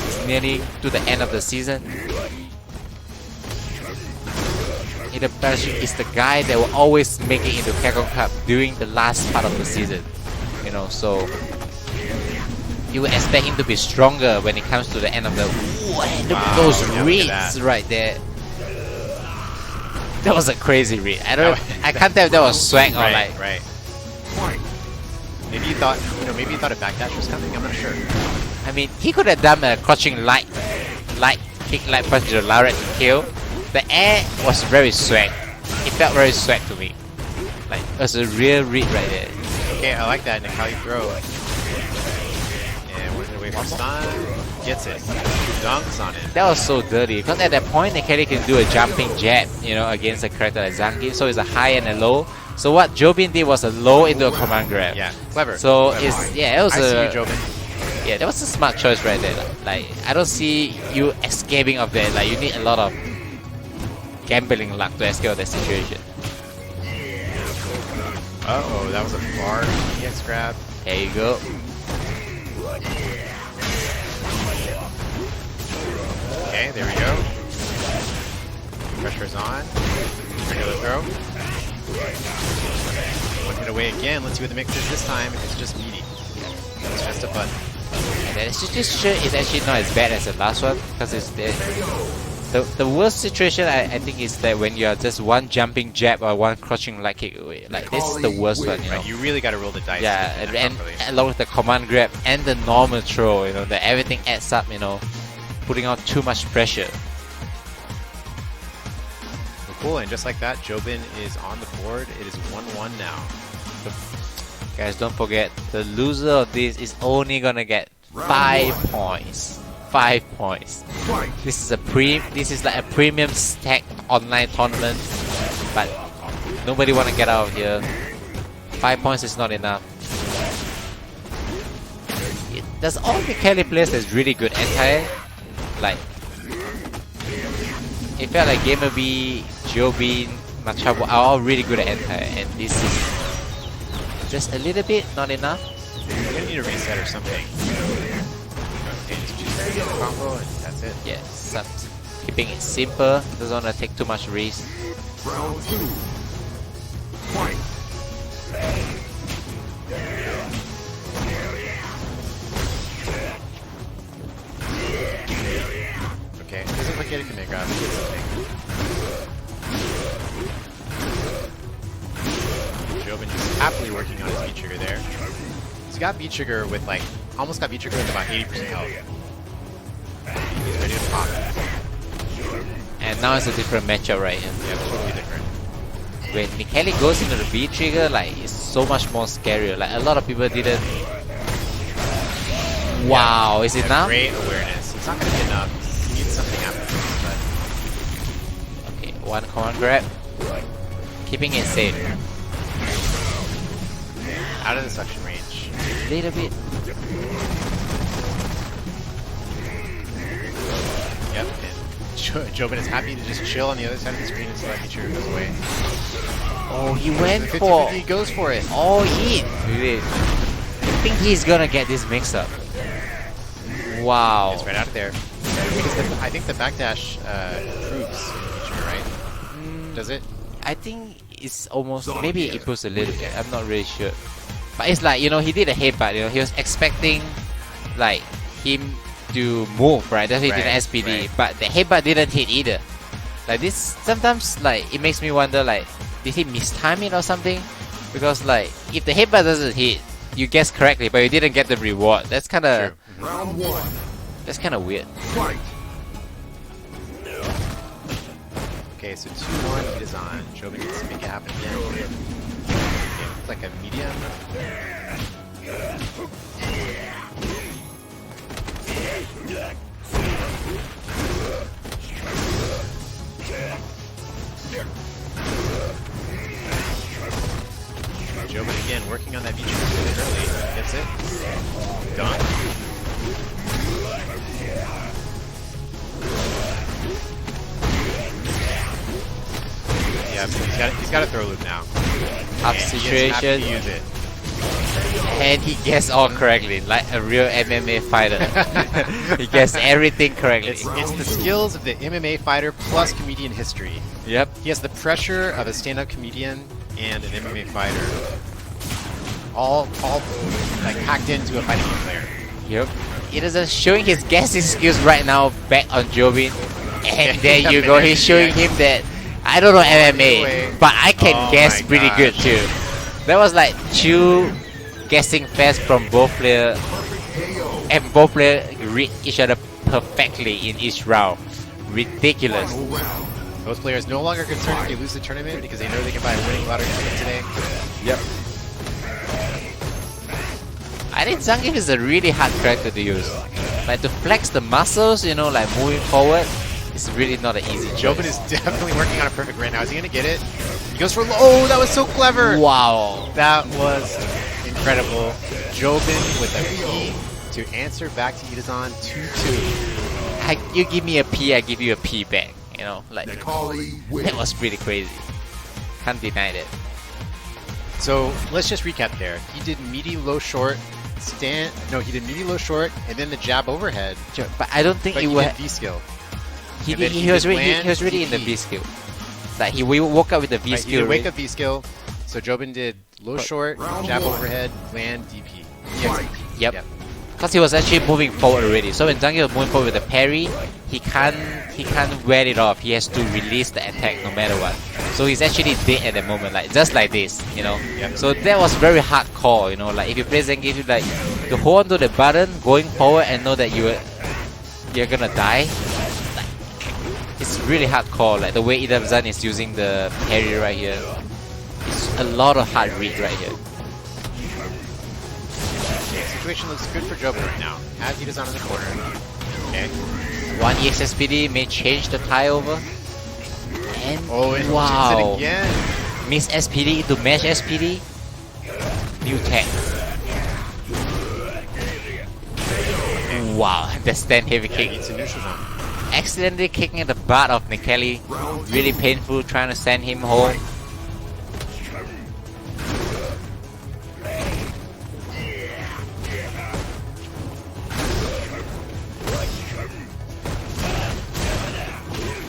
It's nearly to the end of the season. Itabashi is the guy that will always make it into Capcom Cup during the last part of the season. You know, so you would expect him to be stronger when it comes to the end of the. Ooh, and look at those yeah, look at reads that. right there. That was a crazy read. I can't tell if that was swag or like. Right. Maybe maybe you thought a backdash was coming. I'm not sure. I mean, he could have done a crouching light kick, light punch to Lauret to kill. The air was very swag. It felt very swag to me. Like, it was a real read right there. Okay, I like that. Nikali throw. And working away from stun. Gets it. Dunks on it. That was so dirty, because at that point, Nikali can do a jumping jab, against a character like Zangief, so it's a high and a low. So what Jobin did was a low into a command grab. Yeah, clever. So clever. it was I see you, Jobin. Yeah, that was a smart choice right there. Like, I don't see you escaping of that. Like, you need a lot of gambling luck to escape of that situation. Uh-oh, that was a bar EX grab. There you go. Okay, there we go. Pressure's on. Regular throw. One hit away again. Let's see what the mix is this time. It's just meaty. It's just a button. And then situation is actually not as bad as the last one, because it's the worst situation I think is that when you are just one jumping jab or one crouching light kick away. Like, this is the worst one, Right, you really got to roll the dice. Yeah, and along with the command grab and the normal throw, that everything adds up, putting out too much pressure. Cool, and just like that, Jobin is on the board. It is 1-1 now. Guys, don't forget, the loser of this is only gonna get 5 points. 5 points. This is like a premium stack online tournament, but nobody wanna get out of here. 5 points is not enough. There's all the Kelly players that's really good anti. Like, it felt like Gamer B, Jobin, Machabo are all really good at anti, and this is just a little bit not enough. You're gonna need a reset or something. Okay, just choose the combo and that's it. Yes, keeping it simple, doesn't want to take too much risk. Round 2. Fight. Okay, doesn't look like it can make grab. Jobin just happily working on his beat trigger there. He's got beat trigger with almost got beat trigger with about 80% health. He's ready to pop. And now it's a different matchup, right? Yeah, totally different. When Nikali goes into the B trigger, like, it's so much more scarier. Like, a lot of people didn't. Wow, is it enough? Great awareness. It's not gonna be enough. He needs something after this, Okay, one command grab. Keeping it safe. but out of the suction range. Little bit. Yep, and Jobin is happy to just chill on the other side of the screen until that feature goes away. Oh, he went The for 50-50 goes for it. all in. Really. I think he's gonna get this mix up. Wow. It's right out of there. I think the backdash improves feature, right? Does it? I think it's almost, maybe it improves a little bit. I'm not really sure. But it's like, he did a headbutt, he was expecting like him to move, right? That's why he did an SPD. Right. But the headbutt didn't hit either. Like this, sometimes like it makes me wonder, like, did he mistime it or something? Because like, if the headbutt doesn't hit, you guessed correctly, but you didn't get the reward. That's kind of Round 1. That's kind of weird. Fight. Okay, so 2-1 it is on. Jobin needs to make it happen again. Okay, looks like a medium. Jobin again working on that beach really early. Gets it. Done. Yeah, he's got a throw loop now. Tough And situation. He is happy to use it. And he guessed all correctly, like a real MMA fighter. He guessed everything correctly. It's the skills of the MMA fighter plus comedian history. Yep. He has the pressure of a stand-up comedian and an MMA fighter, all like packed into a fighting game player. Yep. It is showing his guessing skills right now back on Jobin. And there you go, he's showing him that I don't know MMA, but I can Oh guess my pretty gosh. good too. That was like two guessing fast from both players, and both players read each other perfectly in each round. Ridiculous. Those players no longer concerned if they lose the tournament because they know they can buy a winning lottery ticket today. Yep. I think Zangief is a really hard character to use. Like to flex the muscles, you know, like moving forward, it's really not an easy job. Jobin is definitely working on a perfect right now. Is he gonna get it? He goes for oh, that was so clever. Wow. That was incredible. Jobin with a P to answer back to Itazan 2-2. You give me a P, I give you a P back. You know, like Necalli wins. that was pretty crazy. Can't deny it. So let's just recap there. He did meaty low short, stand. No, he did meaty low short, and then the jab overhead. But I don't think But it he was. did V skill. He, And then he, he was did really, he land was really in the DP. V skill. Like he woke up with the V Right, he skill. did wake up V skill. So Jobin did low short, jab overhead, land DP. EXP. Yep. Because he was actually moving forward already. So when Zangief was moving forward with the parry, he can't wear it off. He has to release the attack no matter what. So he's actually dead at the moment, like just like this, you know. Yep. So that was very hard call, you know. Like if you play Zangief, you like to hold on to the button, going forward, and know that you're gonna die. Like, it's really hard call. Like the way Itazan is using the parry right here, it's a lot of hard read right here. Okay, situation looks good for Jobin right now. Has Itazan in the corner. Okay. One EXSPD may change the tie over. And Oh, and wow. it again. Miss SPD into Mesh SPD. New tech. Wow, the stand heavy Yeah, kick. it's a neutral zone. Accidentally kicking at the butt of Necalli. Really painful trying to send him home.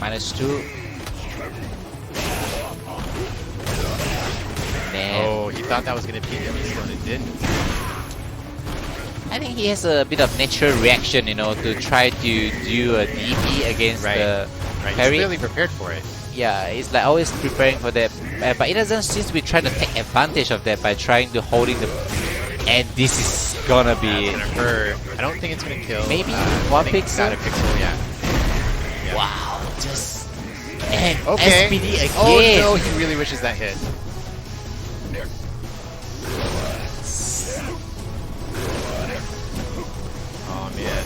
-2. Man. Oh, he thought that was going to beat him, and it didn't. I think he has a bit of natural reaction, you know, to try to do a DP against the Right, he's parry. clearly prepared for it. Yeah, he's like always preparing for that. But it doesn't seem to be trying to take advantage of that by trying to holding the... And this is gonna be... That's gonna hurt. I don't think it's gonna kill. Maybe I one think it's pixel? got a pixel, yeah. Wow, just... And Okay. SPD again! Oh no, he really wishes that hit. Oh man.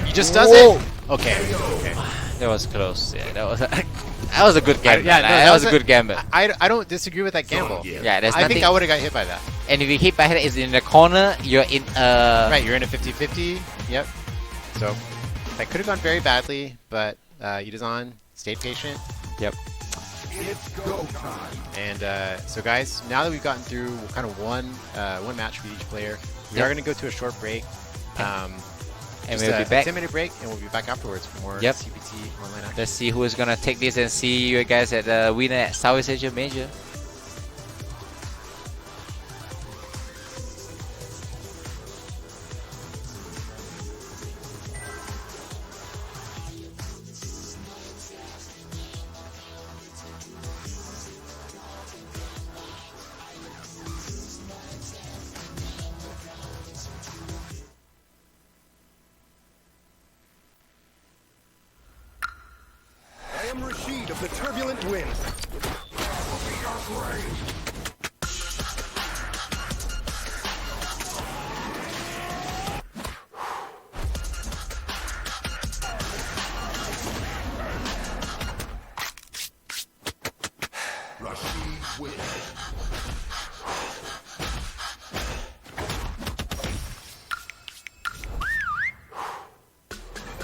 He just does Whoa. it? Okay. Okay. That was close, yeah, that was... that was a good gamble. Yeah, no, that was a good gamble. I don't disagree with that gamble. Yeah, there's I nothing... think I would have got hit by that. And if you hit by head, it's in the corner, you're in Right, you're in a 50-50. Yep. So that could have gone very badly, but Itazan stayed patient. Yep. It's go time. And so guys, now that we've gotten through kind of one match for each player, we Yep. are going to go to a short break. And Just we'll a be back. 10-minute break, and we'll be back afterwards for more Yep. CPT online action. Let's see who is gonna take this and see you guys at the winner at Southeast Asia Major. I am Rashid of the Turbulent Wind. Rashid wins.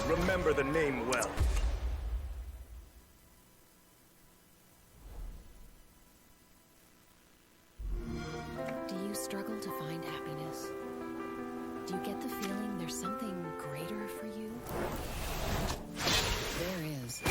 Remember the name well. Do you struggle to find happiness? Do you get the feeling there's something greater for you? There is.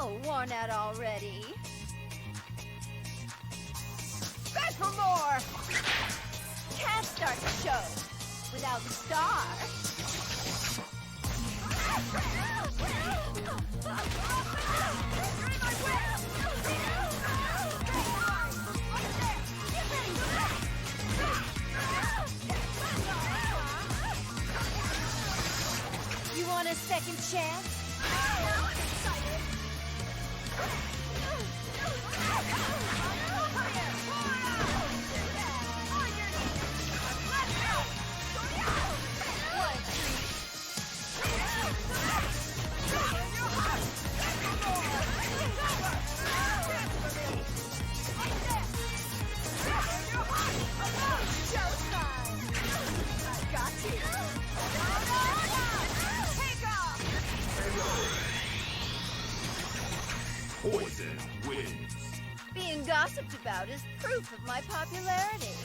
so worn out already. Beg for more! Can't start the show without the star. You want a second chance? I'm excited. What a Showtime! I got you. Take off! Poison wins. Being gossiped about is proof of my popularity.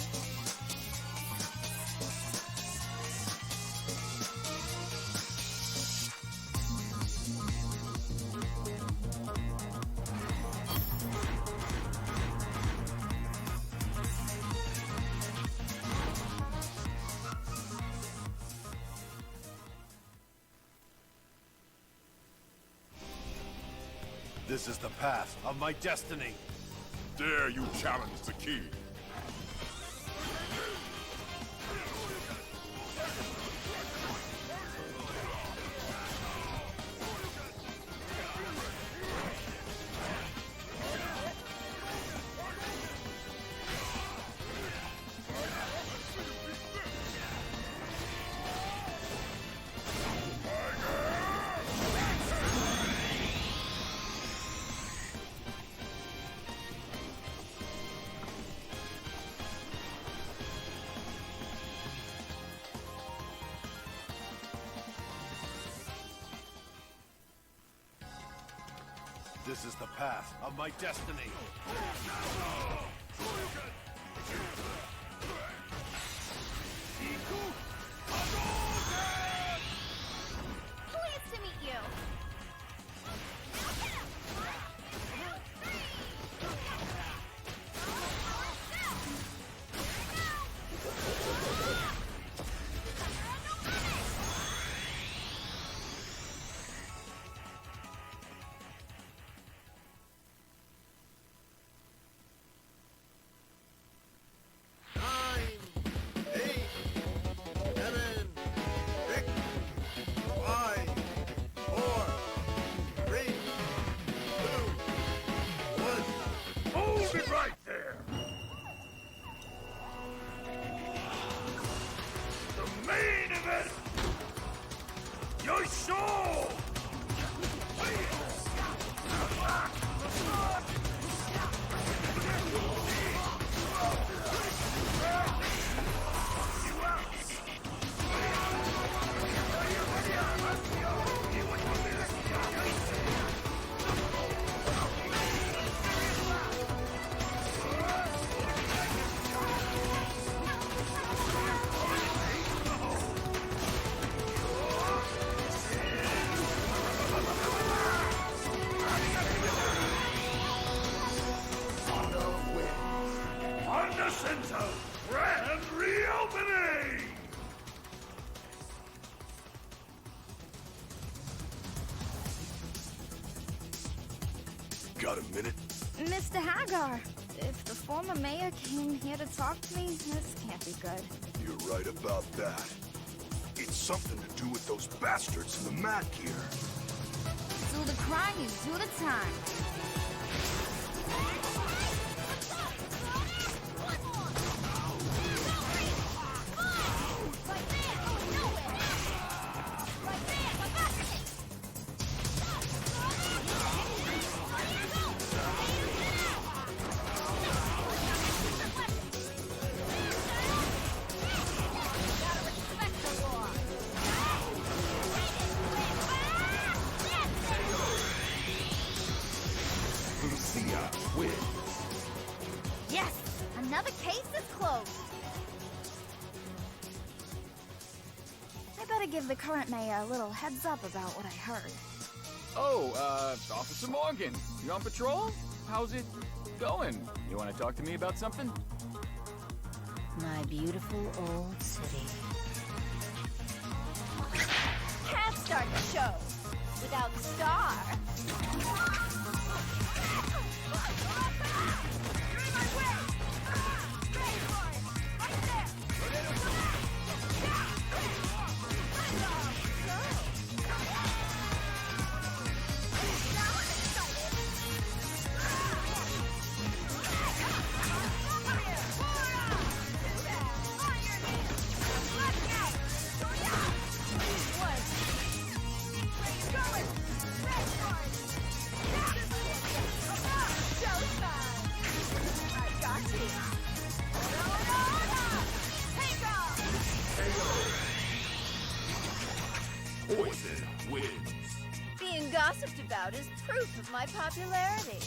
This is the path of my destiny. Dare you challenge the king? This is the path of my destiny. Pleased to meet you. Hold it right there! The main event! Your show! Honda Center Grand Reopening! Got a minute? Mr. Hagar, if the former mayor came here to talk to me, this can't be good. You're right about that. It's something to do with those bastards in the mat gear. Do the crying, do the time. Lucia wins. give the current mayor a little heads up about what I heard. Oh, Officer Morgan, you on patrol? How's it going? You want to talk to me about something? My beautiful old city. Can't start the show without the star. You're in my way! Wait for it! Right there! Now I'm excited! Come here! Hurrah! Do that! On your knees! Let's go! One. Where you going? Red card! Showtime! I got you! Take off! Poison wins. Being gossiped about is proof of my popularity.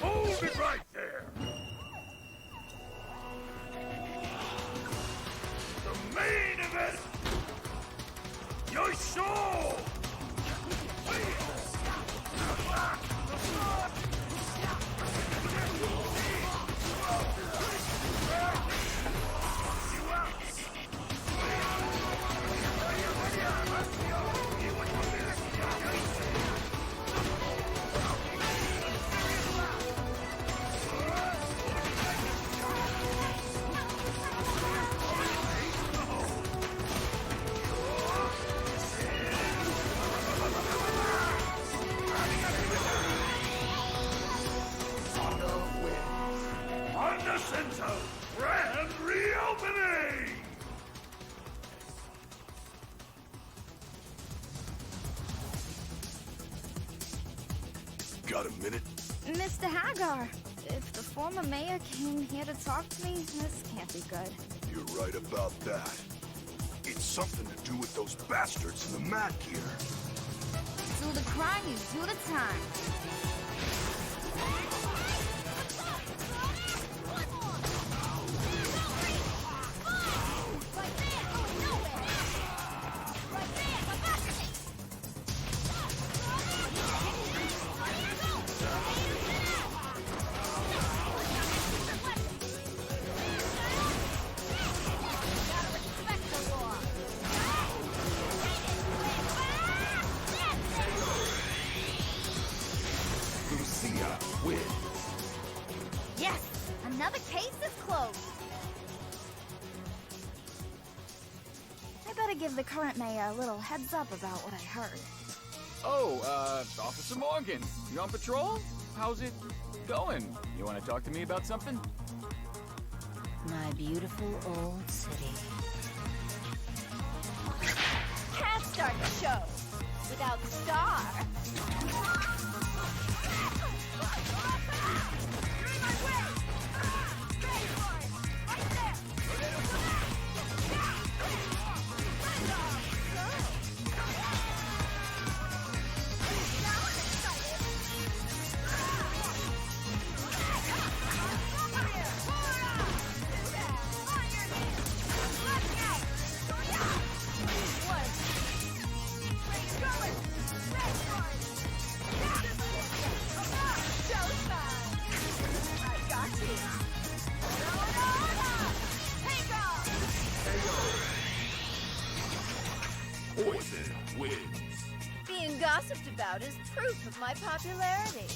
Hold it right there. The main event. Your show. Honda Center Grand Reopening! Got a minute? Mr. Hagar, if the former mayor came here to talk to me, this can't be good. You're right about that. It's something to do with those bastards in the mat gear. Do the crime, you do the time. Lucia wins. Yes! Another case is closed. I better give the current mayor a little heads up about what I heard. Oh, Officer Morgan, you on patrol? How's it going? You want to talk to me about something? My beautiful old city. Can't start the show without the star. You're in my way! Wait for it! Right there! Now I'm excited! Come here! Hurrah! Do that! On your knees! Let's go! One. Where you going? Red card! Showtime! I got you! Take off! Poison wins. Being gossiped about is proof of my popularity.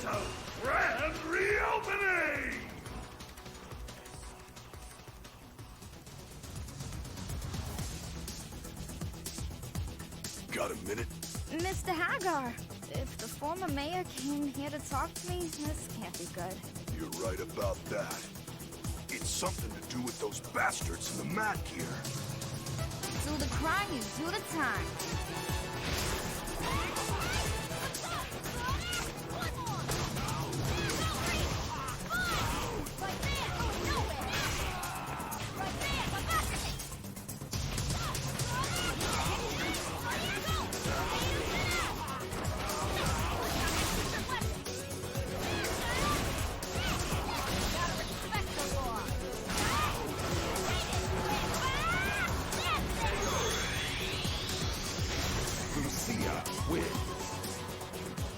center grand reopening! Got a minute? Mr. Hagar, if the former mayor came here to talk to me, this can't be good. You're right about that. It's something to do with those bastards in the mat gear. Do the crime, you do the time.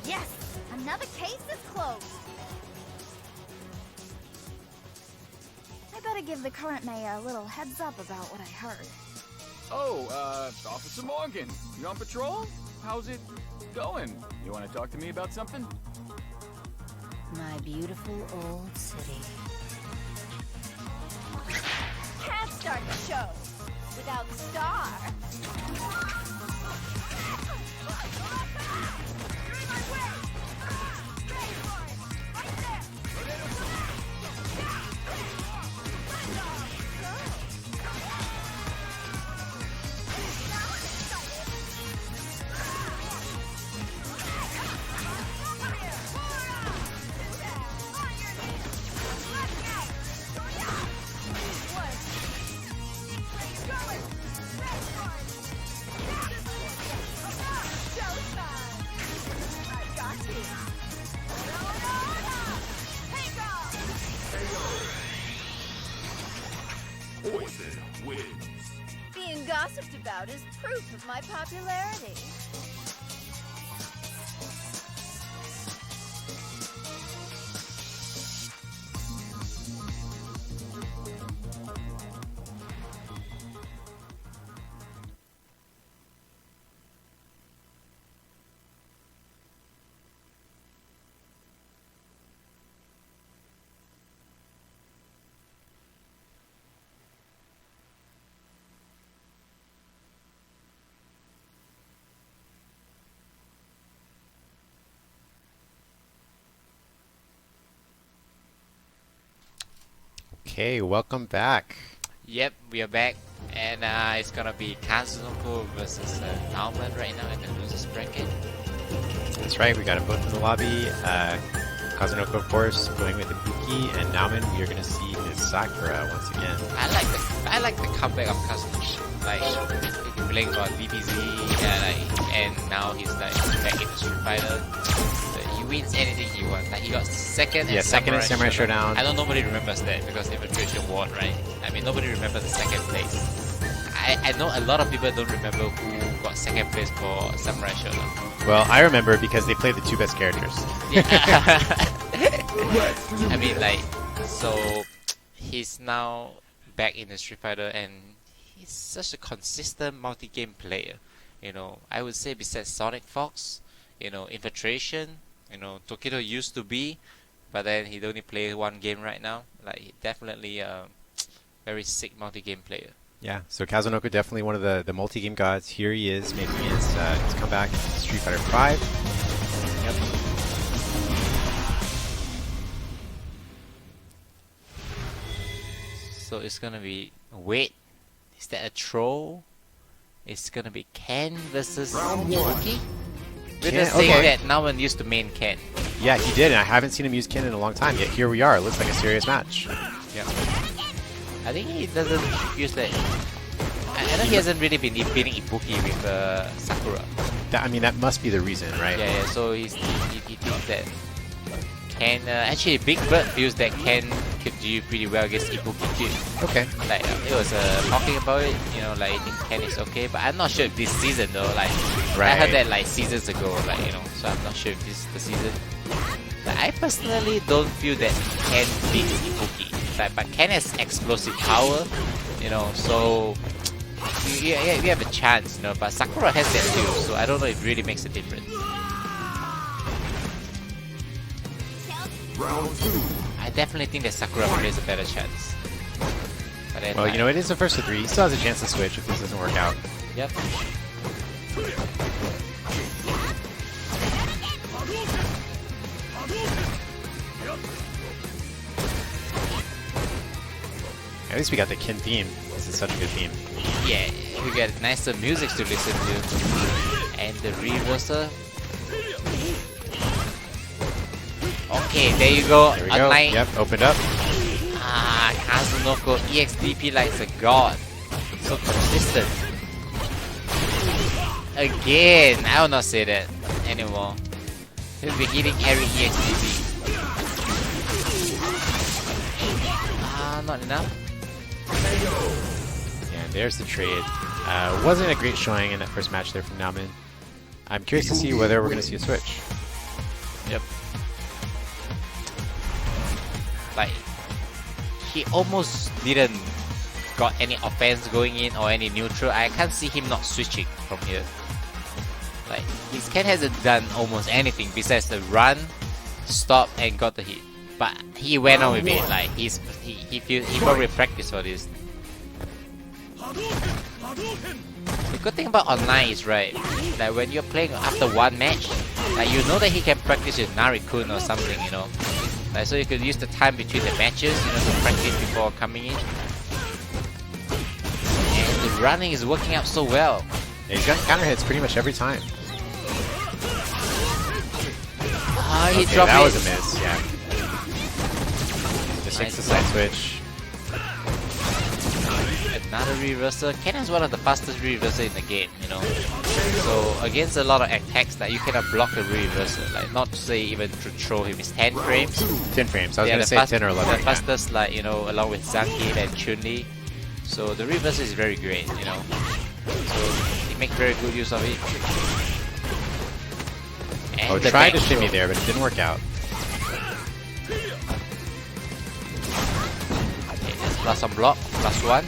Yes, another case is closed. I better give the current mayor a little heads up about what I heard. Oh, Officer Morgan, you on patrol? How's it going? You want to talk to me about something? My beautiful old city. Can't start the show without Star. Poison wins. Being gossiped about is proof of my popularity. Okay, welcome back. Yep, we are back, and it's gonna be Kazunoko versus Naoman right now in the losers bracket. That's right, we got them both in the lobby. Kazunoko, of course, going with Ibuki, and Nauman, we are going to see his Sakura once again. I like the comeback of Kazunoko. Like playing on DBZ, and now he's like back in the Street Fighter. So he wins anything he wants. Like he got second. Yeah, second in Samurai Showdown. I know nobody remembers that because infiltration won, right? I mean, nobody remembers the second place. I know a lot of people don't remember who got second place for Samurai Showdown. Well, I remember because they played the two best characters. Yeah. I mean, like, so he's now back in the Street Fighter, and he's such a consistent multi-game player. You know, I would say besides Sonic Fox, you know, Infiltration, you know, Tokido used to be, but then he only plays one game right now. Like, definitely a very sick multi-game player. Yeah, so Kazunoko definitely one of the multi-game gods. Here he is making his comeback in Street Fighter 5. Yep. So it's gonna be, wait, is that a troll? It's gonna be Ken versus Ibuki? We're just saying that Nauman used to main Ken. Yeah, he did, and I haven't seen him use Ken in a long time, yet here we are. It looks like a serious match. Yeah. I think he doesn't use that. I know he hasn't really been beating Ibuki with Sakura. I mean, that must be the reason, right? Yeah, yeah. So he thinks that Ken. Actually, Big Bird feels that Ken could do pretty well against Ibuki too. Okay. Like it was talking about it, you know, like I think Ken is okay, but I'm not sure if this season though. Like I heard that like seasons ago, like you know, so I'm not sure if this is the season. Like, I personally don't feel that Ken beats Ibuki. Like, but Ken has explosive power, you know, so you have a chance, you know. But Sakura has that too, so I don't know if it really makes a difference. Round 2. I definitely think that Sakura plays a better chance. But then, Well, you know, it is the first of 3. He still has a chance to switch if this doesn't work out. Yep. At least we got the Kin theme. This is such a good theme. Yeah, we get nicer music to listen to. And the reverser. Okay, there you go. There we go. Online. Yep, opened up. Ah, Kazunoko EXDP like a god. So consistent. Again, I will not say that anymore. He'll be hitting every EXDP. Ah, not enough. Yeah, and there's the trade. Wasn't a great showing in that first match there from Nauman. I'm curious to see whether we're going to see a switch. Yep. Like, he almost didn't got any offense going in or any neutral. I can't see him not switching from here. Like, his cat hasn't done almost anything besides the run, stop, and got the hit. But he went on with it. Like, he probably practiced for this. The good thing about online is, right, that when you're playing after one match, like, you know that he can practice with Narikun or something, you know. Like, so you could use the time between the matches, you know, to practice before coming in. And the running is working out so well. Yeah, he's got counter hits pretty much every time. Ah, he Okay, dropped that it. was a miss, yeah. Just takes the side switch. Another reverser. Ken is one of the fastest reverser in the game, you know. So against a lot of attacks, like, you cannot block a reverser. Like, not to say even to throw him is 10 frames. 10 frames. I was Yeah, going to say 10 or 11. The fastest, like, you know, along with Zangief and Chun-Li. So the reverser is very great, you know. So he makes very good use of it. And Oh, the tried to back shimmy throw. there, but it didn't work out. Okay, let's plus some block. Plus one.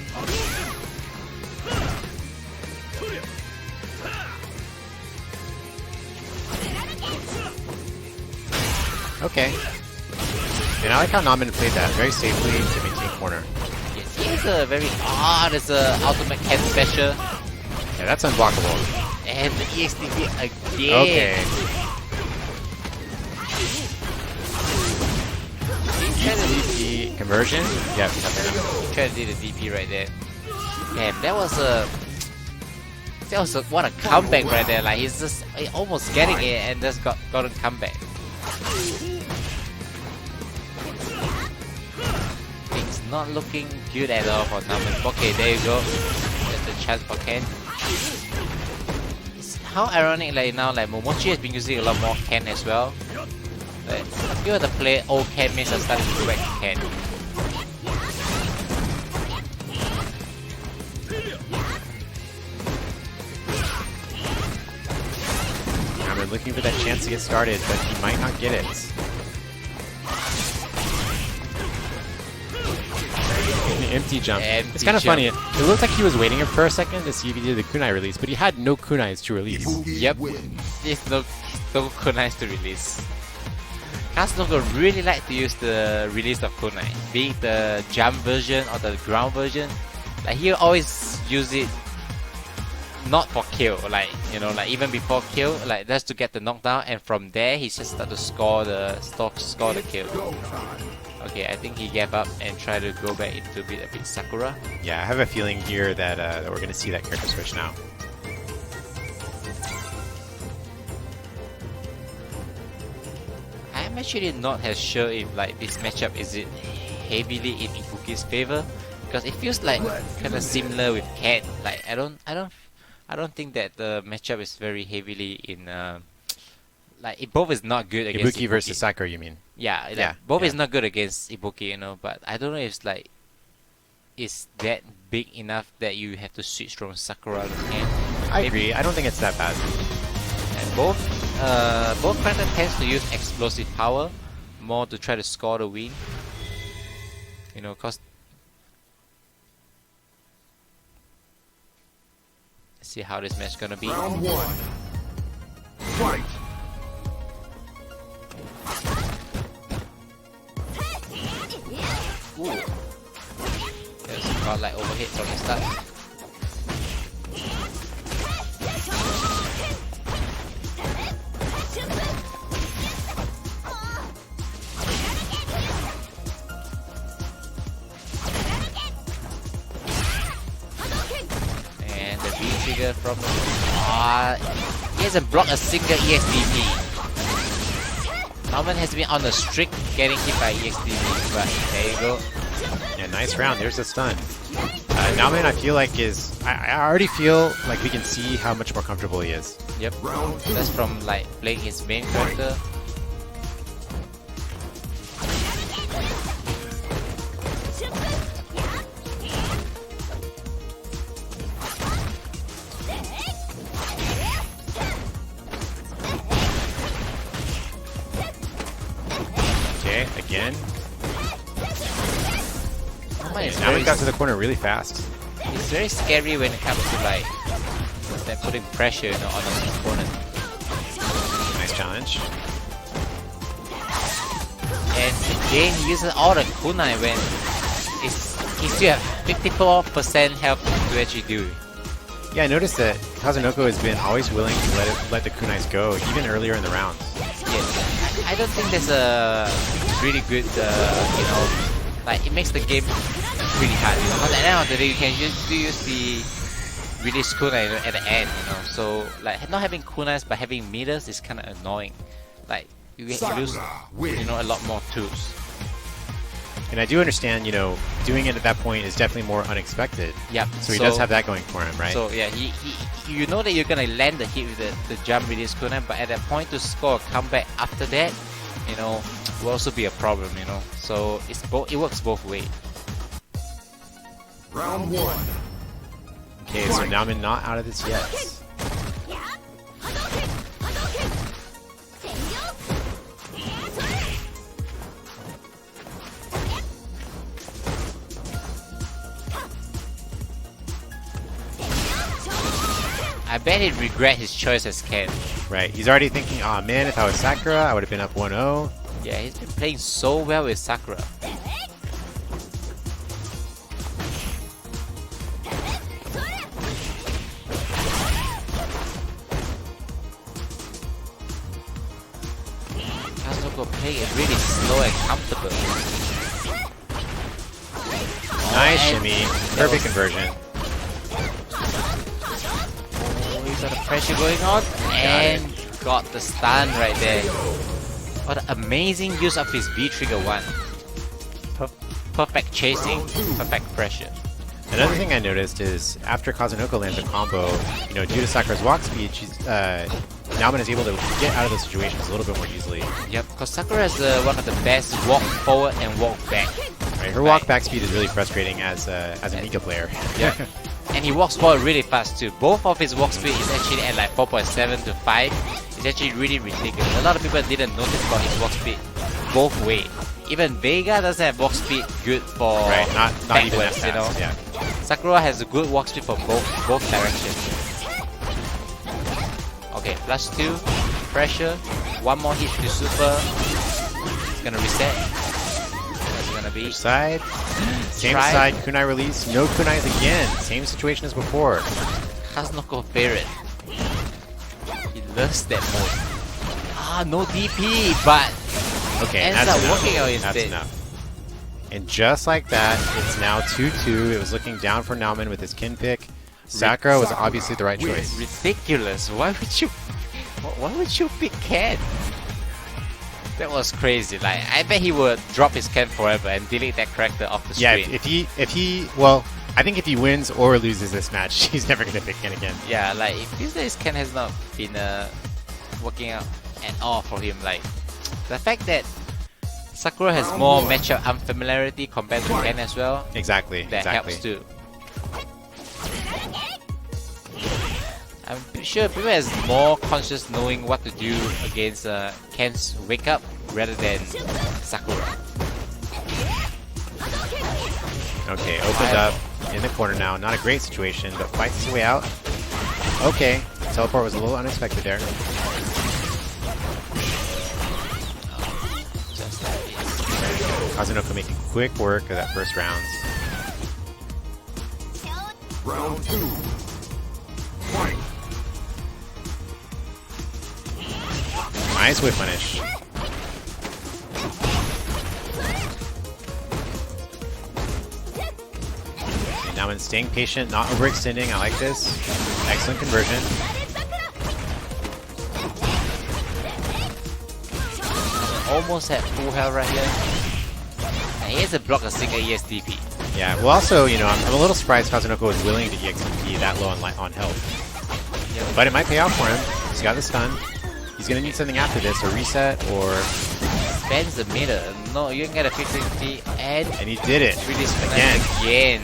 Okay. And I like how Nauman played that very safely to maintain corner. Yes, he has a very... Ah, there's a ultimate Ken special. Yeah, that's unblockable. And the EXDP again. Okay. DP conversion? Yep. Trying to do the DP right there. Damn, that was a what a comeback right there. Like, he's just almost getting it and just got a comeback. Things not looking good at all for Naman. Okay, there you go. There's a chance for Ken. It's how ironic, like, now, like, Momochi has been using a lot more Ken as well. Like, a few of the play old Ken mates are starting to go back to Ken. Nauman looking for that chance to get started, but he might not get it. An empty jump. Empty It's kind of jump. funny. It looked like he was waiting for a second to see if he did the kunai release, but he had no kunais to release. Yep. There's no kunais to release. Kazunoko really like to use the release of kunai, be it the jump version or the ground version. Like, he always use it not for kill, like, you know, like, even before kill, like, just to get the knockdown, and from there he just start to score the kill. Okay, I think he gave up and tried to go back into a bit Sakura. Yeah, I have a feeling here that, that we're going to see that character switch now. I'm actually not as sure if, like, this matchup is it heavily in Ibuki's favor, because it feels like kind of similar with Cat. Like, I don't think that the matchup is very heavily in like, it both is not good against Ibuki versus Sakura, you mean? Yeah, like, Yeah, both yeah. is not good against Ibuki, you know. But I don't know if it's like, is that big enough that you have to switch from Sakura to Ken. I agree. I don't think it's that bad. And both characters tends to use explosive power more to try to score the win. You know, cause let's see how this match gonna be. Round 1. Fight. got like overhit from the start. And the V trigger from he hasn't blocked a single EXDP. Naoman has been on a streak getting hit by EXDP, but there you go. Yeah, nice round. There's a stun. Naoman, I feel like I already feel like we can see how much more comfortable he is. Yep, that's from like playing his main character. Okay, again. It's Now he got to the corner really fast. It's very scary when it comes to like putting pressure, on an opponent. Nice challenge. And again, he uses all the kunai when he still have 54% health to actually do. Yeah, I noticed that Kazunoko has been always willing to let the kunais go, even earlier in the rounds. Yes, I don't think there's a really good, like it makes the game really hard. Because at the end of the day, you can use the release kunai at the end, So like not having kunais but having meters is kind of annoying. Like you lose, a lot more tools. And I do understand, doing it at that point is definitely more unexpected. Yep. So he does have that going for him, right? So yeah, you know that you're gonna land the hit with the jump release kunai, but at that point to score a comeback after that, will also be a problem, So it works both ways. Round one. Okay, so Naoman not out of this yet. I bet he'd regret his choice as Ken. Right, he's already thinking, oh man, if I was Sakura, I would have been up 1-0. Yeah, he's been playing so well with Sakura. Kazunoko playing it really slow and comfortable. Nice shimmy, perfect conversion. He's got the pressure going on and got the stun right there. What an amazing use of his V trigger one. Perfect chasing, perfect pressure. Another thing I noticed is after Kazunoko lands a combo, due to Sakura's walk speed, Naoman is able to get out of those situations a little bit more easily. Yep, because Sakura is one of the best walk forward and walk back. Right, her walk back speed is really frustrating as a Mika player. Yeah. And he walks forward really fast too. Both of his walk speed is actually at like 4.7 to 5. It's actually really ridiculous. A lot of people didn't notice about his walk speed both ways. Even Vega doesn't have walk speed good for not even that backwards, fast, yeah. Sakura has a good walk speed for both directions. Okay, +2, pressure, one more hit to super. It's gonna reset. What's it gonna be? Which side? Same Try. side, kunai release, no kunais again. Same situation as before. Kazunoko favorite. He loves that mode. No DP, but Okay, ends that's up enough. working out That's instead. enough. And just like that, it's now 2-2. It was looking down for Naoman with his kin pick. Sakura was obviously the right choice. Ridiculous. Why would you pick Ken? That was crazy. Like, I bet he would drop his Ken forever and delete that character off the Yeah, screen. if he well, I think if he wins or loses this match, he's never gonna pick Ken again. Yeah, like if these days Ken has not been working out at all for him. Like the fact that Sakura has more matchup unfamiliarity compared to Ken as well. Exactly. That helps too. I'm pretty sure people has more conscious knowing what to do against Ken's wake up rather than Sakura. Okay, opened up in the corner now. Not a great situation, but fights his way out. Okay, teleport was a little unexpected there. Just like this. Kazunoko making quick work of that first round. Round 2. Fight. Nice whip punish. And now in staying patient, not overextending. I like this. Excellent conversion. Almost at full health right here. And he has to block a single ESDP. Yeah, well also, you know, I'm a little surprised Kaずのこwas willing to EXP that low on health. But it might pay off for him. He's got the stun. He's gonna need something after this, a reset or... Spends the meter. No, you can get a 50-50 and And he did it. really spend Again. again.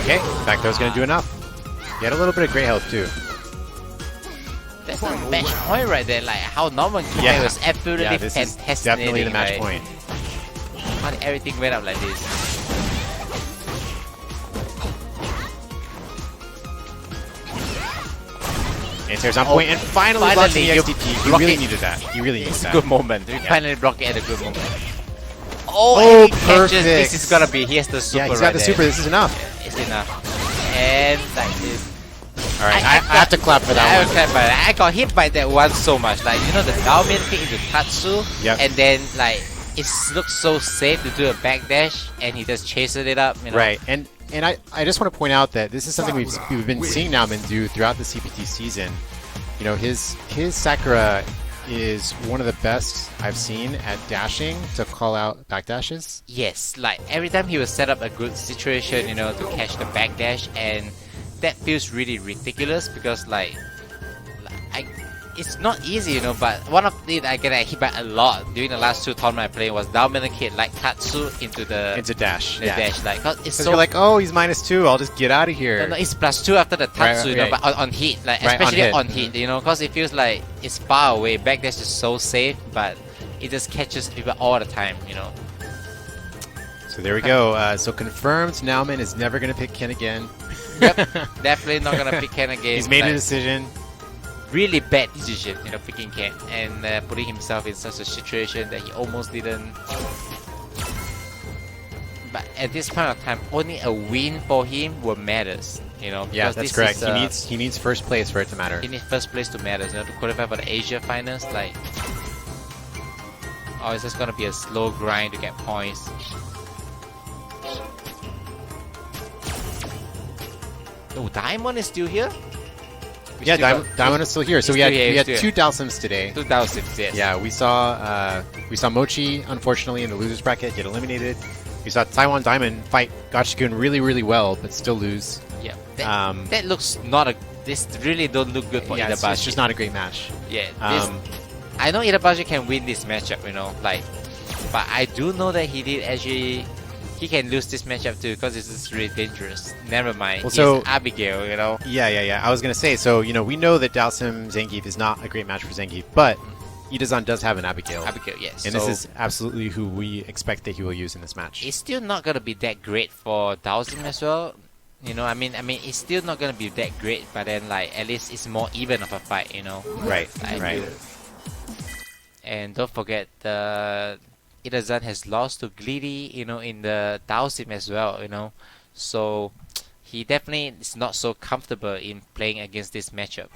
Okay, back throw's gonna do enough. He had a little bit of great health too. That's the match point right there. Like how Norman came Yeah. was absolutely Yeah, this is fantastic. definitely the match point. How did everything went up like this? And tears on point, and finally blocks the you XDP. He block really it. needed that. He really needed It's a that. good moment. We Yeah. finally block it at a good moment. Oh, and he catches. perfect. This is gonna be. He has the super Yeah, he's right got the there. super. This is enough. It's enough. And like this. All right, I have to clap for I that will one. clap by that. I got hit by that one so much. Like, you know, the down kick into Tatsu. Yep. And then, like, it looks so safe to do a backdash. And he just chases it up, you know. Right, and I just want to point out that this is something we've been seeing Nauman do throughout the CPT season. You know, his Sakura is one of the best I've seen at dashing to call out backdashes. Yes, like, every time he will set up a good situation, you know, to catch the backdash. And that feels really ridiculous because, like it's not easy, you know, but one of the I get hit by a lot during the last two tournaments I played was down kid like Tatsu into the dash. the dash, like, cause it's so you're like, oh, he's -2. I'll just get out of here. no, it's +2 after the Tatsu, you know, right. but on hit, like Right, especially on on hit, you know, cause it feels like it's far away. Backdash is so safe, but it just catches people all the time, you know. So there we go. So confirmed, Nauman is never gonna pick Ken again. Yep, definitely not gonna pick Ken again. He's made a like, decision. really bad decision, you know, picking Ken and putting himself in such a situation that he almost didn't. But at this point of time, only a win for him will matters, you know. Yeah, because that's this correct. is, He needs first place for it to matter. he needs first place to matter, you know, to qualify for the Asia finals. Like, oh, it's just gonna be a slow grind to get points. Oh, Diamond is still here? We Yeah, still Diamond is still here. So we still had here, we had still 2 Dalsims today. 2000, yes. Yeah, we saw Mochi unfortunately in the losers bracket get eliminated. We saw Taiwan Diamond fight Gachikun really well, but still lose. Yeah. Um, That looks not a. This really don't look good for Yeah, it's Itabashi. just not a great match. Yeah. This, I know Itabashi can win this matchup, you know, like, but I do know that he did actually. He can lose this matchup too because this is really dangerous. Never mind. Well, He's so- Abigail, you know. Yeah. I was gonna say, so you know, we know that Dalsim Zangief is not a great match for Zangief, but Itazan does have an Abigail. Abigail, yes. And so this is absolutely who we expect that he will use in this match. it's still not gonna be that great for Dowsim as well. You know, I mean, it's still not gonna be that great, but then like at least it's more even of a fight, you know. Right, I right. feel. And don't forget, Itazan has lost to Glidi, you know, in the Dowsim as well, you know. So he definitely is not so comfortable in playing against this matchup.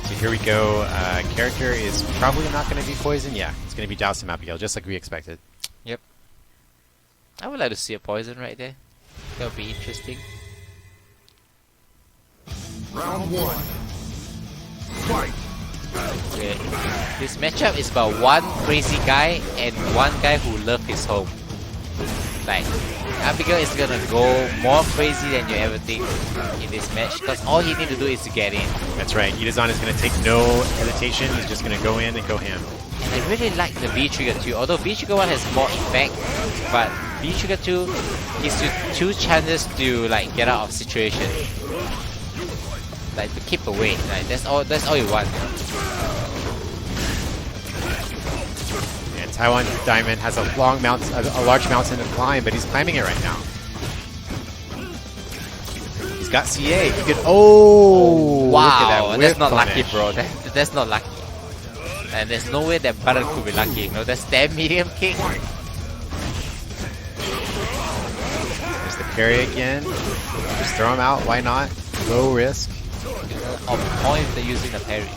So here we go. Character is probably not going to be Poison. Yeah, it's going to be Dalsim Abigail, just like we expected. Yep. I would like to see a poison right there. That would be interesting. Round 1. Fight. Okay. This matchup is about one crazy guy and one guy who loves his home. Like, Abigail is gonna go more crazy than you ever think in this match because all he needs to do is to get in. That's right. Itazan is going to take no hesitation. He's just going to go in and go ham. And I really like the V-Trigger 2, although V-Trigger 1 has more effect, but V-Trigger 2 gives you 2 chances to like get out of situation. Like to keep away. Like that's all you want. And Taiwan Diamond has a large mountain to climb, but he's climbing it right now. He's got CA. He could. Oh! Wow, look at that that's whip not lucky, punish. bro. That's not lucky. And there's no way that button could be lucky. You know, that's that medium kick. Parry again. Just throw him out. Why not? Low risk. On point, they're using the parry.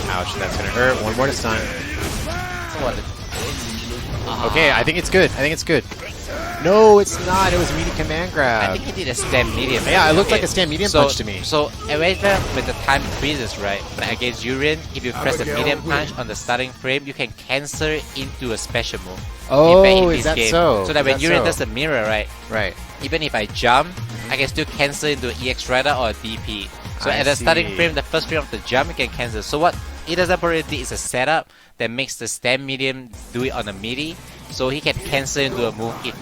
Ouch, that's gonna hurt. One more to stun. So what? Okay, I think it's good. I think it's good. No, it's not. It was meaty command I grab. think he did a stand medium. Yeah, it looked like a stand medium punch to me. So when the time freezes, right? Like against Yulian, if you press a medium punch on the starting frame, you can cancel it into a special move. Oh, in is this that game. so? So that when That's Yulian so. does the mirror, right? Right. Even if I jump, I can still cancel into EX Rider or a DP. So I at the starting see. frame, the first frame of the jump, you can cancel. So what Itazapuri did is a setup that makes the stand medium do it on a midi, so he can cancel into a move if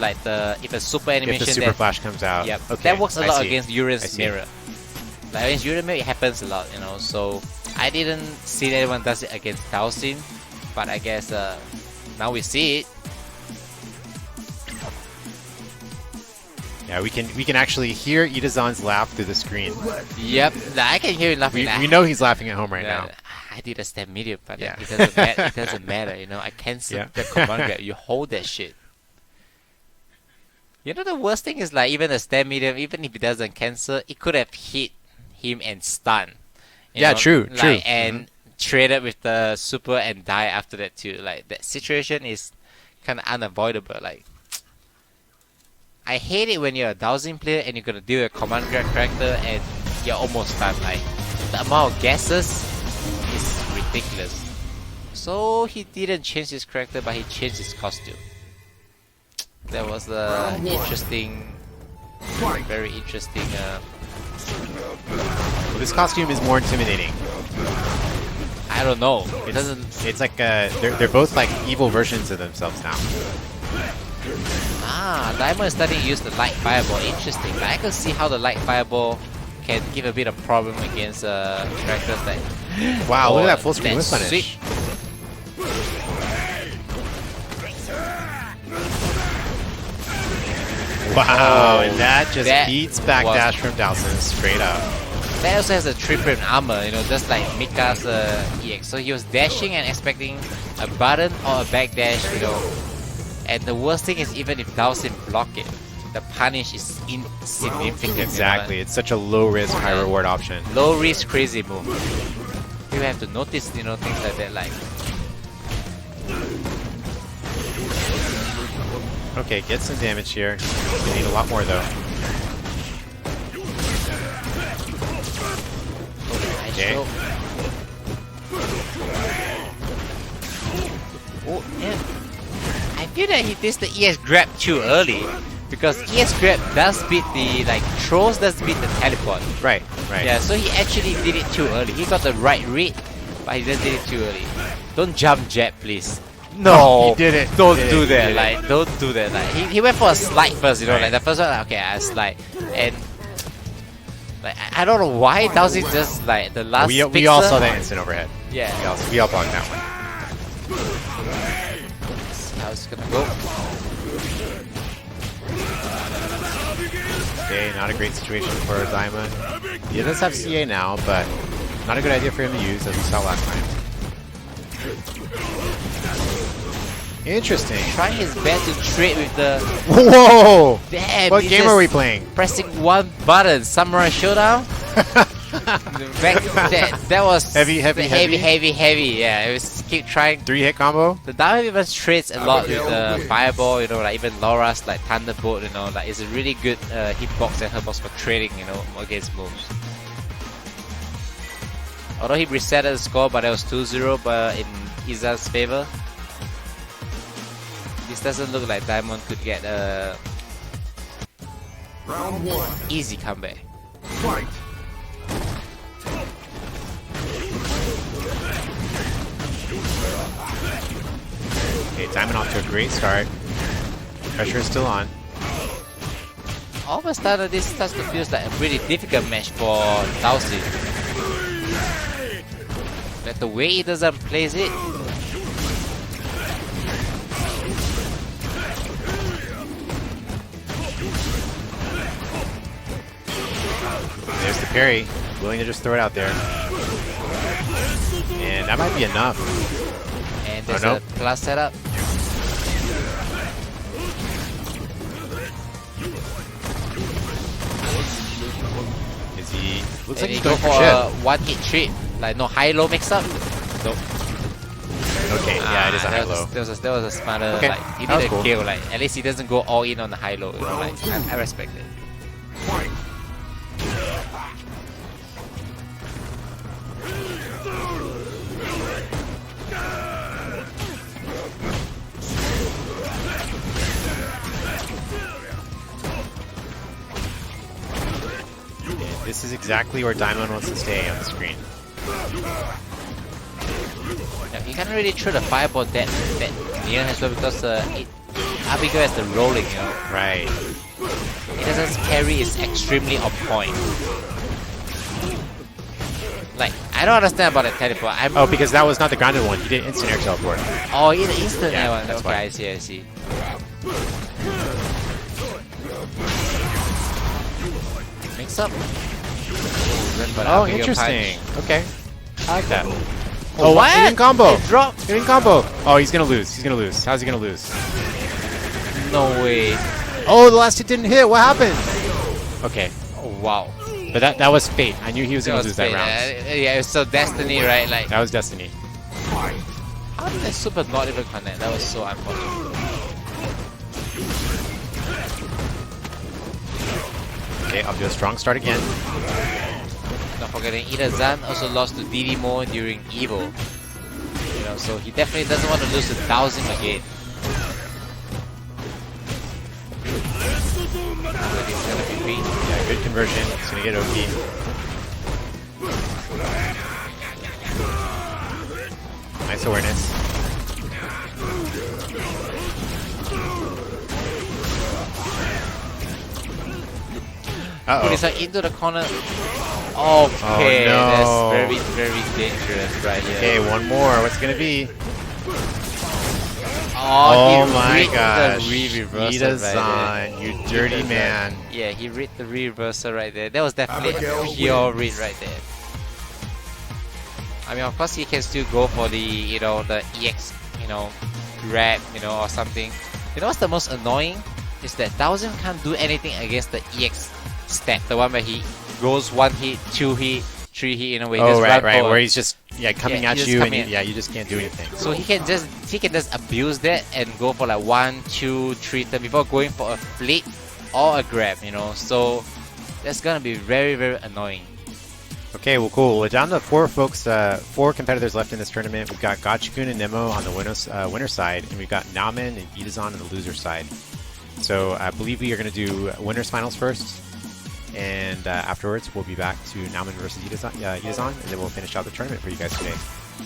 a super animation If the super flash comes out. Yep. Okay, That works a I lot see. against I Urian's see. mirror. Like against Urian's mirror, it happens a lot, you know. So I didn't see anyone does it against Dalsin, but I guess now we see it. Yeah, we can actually hear Itazan's laugh through the screen. Yep, like, I can hear him laughing. We know he's laughing at home right Yeah, now. I did a step medium, but Yeah. it doesn't matter. It doesn't matter, you know. I cancel Yeah. the command grab. You hold that shit. You know the worst thing is like even a step medium, even if it doesn't cancel, it could have hit him and stun. You Yeah, know? true, Like, true. And traded with the super and die after that too. Like that situation is kind of unavoidable. Like I hate it when you're a dowsing player and you're gonna deal with a command grab character and you're almost done. Like the amount of guesses is ridiculous. So he didn't change his character, but he changed his costume. That was the interesting, very interesting. Well, this costume is more intimidating. I don't know. It doesn't. It's like they're both like evil versions of themselves now. Ah, Diamond is starting to use the light fireball. Interesting. But I can see how the light fireball can give a bit of problem against characters that. Wow, look at that full that screen whip punish. sweep. Wow, Oh, and that just that beats backdash from Dalsin straight up. That also has a 3-frame armor, you know, just like Mika's EX. So he was dashing and expecting a button or a backdash, you know. And the worst thing is even if Dalsin block it, the punish is insignificant. Exactly, it's such a low risk, high reward option. You know? Low risk, crazy move. You have to notice, you know, things like that. Like, Okay, get some damage here. We need a lot more though. Okay. Oh, yeah. I feel that he did the ES grab too early. Because ES grab does beat the, like, throws does beat the teleport. Right, right. Yeah, so he actually did it too early. He got the right read, but he just did it too early. Don't jump jab, please. No, He did it. Don't He did do it. that. He did it. Like, don't do that. Like, he went for a slide first, you know. Right. Like the first one, okay, I slide, and like I don't know why Dowsy just like the last. We all pixel- saw that instant overhead. Yeah. We all blocked that one. See how it's gonna go. Okay, not a great situation for Diamond. He does have CA now, but not a good idea for him to use, as we saw last time. Interesting. Trying his best to trade with the. Whoa! Damn, What he game just are we playing? Pressing one button, Samurai Showdown. that was Heavy. Yeah, it was keep trying. 3-hit combo? The Diamond even trades a lot with the Fireball, you know, like even Laura's like Thunderbolt, you know, like it's a really good hitbox and hitbox for trading, you know, against moves. Although he reset the score, but it was 2-0, but in Iza's favor. This doesn't look like Diamond could get a Round one. easy comeback. Fight. Okay, Diamond off to a great start. Pressure is still on. All of a sudden, this starts to feel like a pretty difficult match for Dowsy. But the way he doesn't place it, There's the parry. Willing to just throw it out there. And that might be enough. and there's no. a plus setup. Is he? Looks like And he's he going go for for a ship. one-hit trip, like no high-low mix-up. Nope. Okay, yeah, it is a high low. That was a smarter. Okay, Like he that was did a cool. kill. Like at least he doesn't go all in on the high-low. You know, like I respect it. This is exactly where Daimon wants to stay on the screen. Yeah, you can't really throw the fireball that near as well because Abigail has the rolling, you know. Right. Innocent's parry is extremely on point. Like, I don't understand about the teleport. Oh, because that was not the grounded one. He did instant air teleport. Oh, in the instant Yeah, air one. that's Okay, why. I see. Mix up. Oh, interesting. Okay. I like that. Oh, what? He didn't combo. It dropped. He didn't combo. Oh, he's gonna lose. He's gonna lose. How's he gonna lose? No way. Oh, the last hit didn't hit. What happened? Okay. Oh, wow. But that was fate. I knew he was That gonna was lose that fate. round. Yeah, it's so destiny, right? Like, That was destiny. how did that super not even connect? That was so unfortunate. Okay, I'll do a strong start again. Not forgetting, Ida Zan also lost to Didimo during Evo. You know, so he definitely doesn't want to lose to Thousand again. He's gonna be weak. Yeah, good conversion. He's gonna get OP. Nice awareness. Put his Uh-oh. into the corner. Okay, no. that's very, very dangerous right here. Okay, one more. What's it gonna be? Oh, he my read gosh. the re-reversal Ida right Zan, there. you dirty Ida Zan. man. Yeah, he read the reversal right there. That was definitely Abigail a pure wins. read right there. I mean, of course, he can still go for the, you know, the EX, you know, grab, you know, or something. You know what's the most annoying? Is that Thousand can't do anything against the EX stack, the one where he goes 1 hit, 2 hit, 3 hit in a way. Oh, just right, run right. forward. Where he's just coming Yeah, at he just you, come and in. you just can't do anything. So he can just abuse that and go for like 1, 2, 3 turn before going for a flick or a grab, you know. So that's gonna be very, very annoying. Okay, well, cool. We're down to 4 folks, 4 competitors left in this tournament. We've got Gachikun and Nemo on the winner side, and we've got Nauman and Idazan on the loser side. So I believe we are going to do winners finals first, and afterwards we'll be back to Nauman versus Idazan, and then we'll finish out the tournament for you guys today.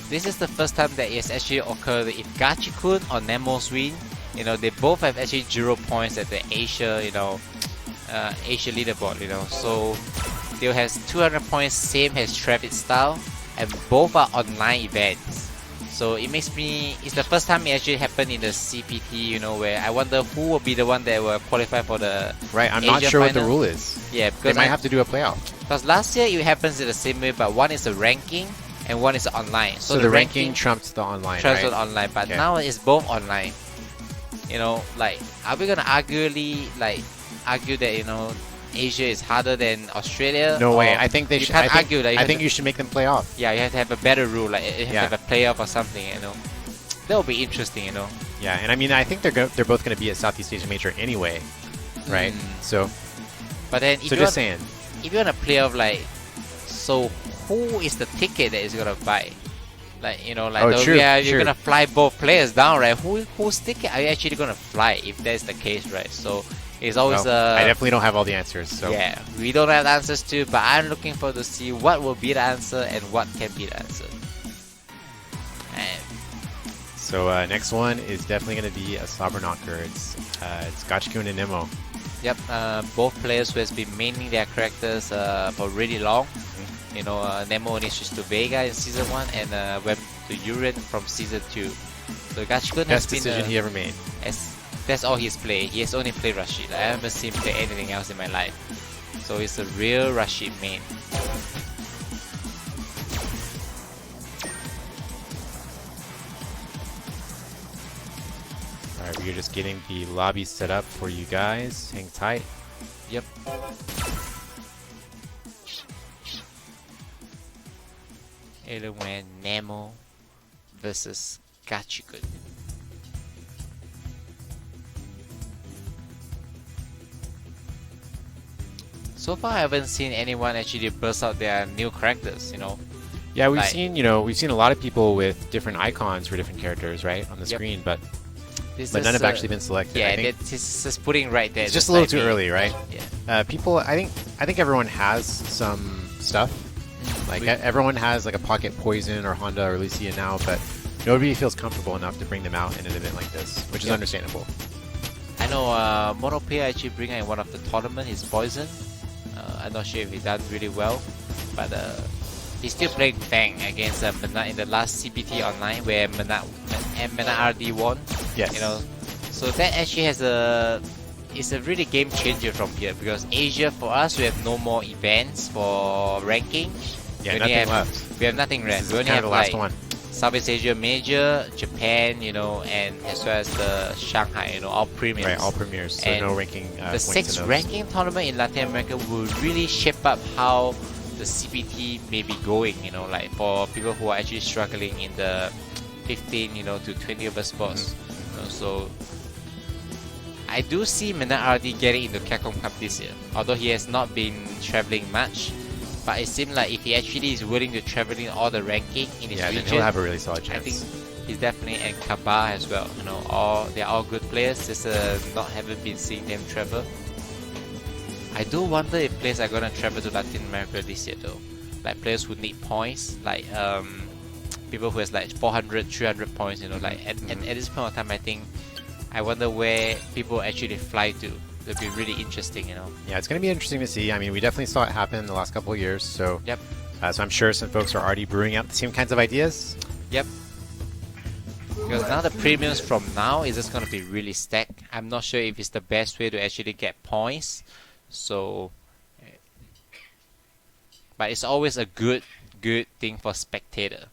This is the first time that it's actually occurred. If Gachikun or Nemo's win, you know, they both have actually 0 points at the Asia, you know, Asia leaderboard, you know. So Theo has 200 points, same as Travis style, and both are online events. So it makes me, it's the first time it actually happened in the CPT, you know, where I wonder who will be the one that will qualify for the Right, I'm not Asia sure what the final. rule is. Yeah, They because might have to do a playoff. because last year it happens in the same way, but one is a ranking and one is online. So the ranking trumps the online, transferred right? online, but Okay. now it's both online. You know, like, are we gonna argue that, you know, Asia is harder than Australia? No Or way. I think they you should. can't I think, argue that. I think you should make them play off. Yeah, you have to have a better rule, like you have Yeah. to have a playoff or something. You know, that would be interesting. You know. Yeah, and I mean, I think they're both going to be at Southeast Asia Major anyway, right? So But then, if just you want, saying. if you want to play off, like, so who is the ticket that is gonna buy? Like, you know, like, Oh, true, you're true. gonna fly both players down, right? Whose ticket are you actually gonna fly if that's the case, right? So it's always Well, I definitely don't have all the answers. So yeah, we don't have answers to, but I'm looking forward to see what will be the answer and what can be the answer. And So next one is definitely going to be a slobber knocker. It's Gachikun and Nemo. yep, both players who has been maining their characters for really long. You know, Nemo only switched to Vega in season 1 and went to Yuren from season 2. So Gachikun has Best been decision he ever made. that's all he's played. He has only played Rashid. I haven't seen him play anything else in my life. So he's a real Rashid main. Alright, we're just getting the lobby set up for you guys. Hang tight. Yep. Alienware Nemo versus Gachi Kun. So far, I haven't seen anyone actually burst out their new characters, you know. Yeah, we've Like- seen, you know, we've seen a lot of people with different icons for different characters, right, on the Yep. screen, but This none is, have actually been selected. I Yeah, think this is putting right there. it's just a little like too me. early, right? Yeah. People, I think everyone has some stuff. Like We- everyone has like a Pocket Poison or Honda or Lucia now, but nobody feels comfortable enough to bring them out in an event like this, which is Yep. understandable. I know Monopia actually bring out in one of the tournament his Poison. I'm not sure if he done really well, but he's still playing Fang against Menat in the last CPT online where Menat RD won. Yes. You know, so that actually it's a really game changer from here because Asia for us we have no more events for ranking. Yeah, We only nothing have, left. We have nothing This left. is We only kind have of the last like one. Southeast Asia Major, Japan, you know, and as well as the Shanghai, you know, all premiums. Right, all premieres, so And no ranking. The points in sixth those. ranking tournament in Latin America will really shape up how the CPT may be going, you know, like for people who are actually struggling in the 15, you know, to 20 over spots. You know, so I do see Menat RD getting into Capcom Cup this year, although he has not been traveling much. But it seems like if he actually is willing to travel in all the ranking in his Yeah, then region, he'll have a really solid I chance. think he's definitely and Kaba as well. You know, they're all good players. Just haven't been seeing them travel. I do wonder if players are gonna travel to Latin America this year though. Like players who need points, like people who has like 400, 300 points. You know, like at this point of time, I wonder where people actually fly to. It'll be really interesting, you know. Yeah, it's going to be interesting to see. I mean, we definitely saw it happen in the last couple of years. So, Yep. So I'm sure some folks are already brewing out the same kinds of ideas. Yep. Because now the premiums from now is just going to be really stacked. I'm not sure if it's the best way to actually get points. So, but it's always a good thing for spectator.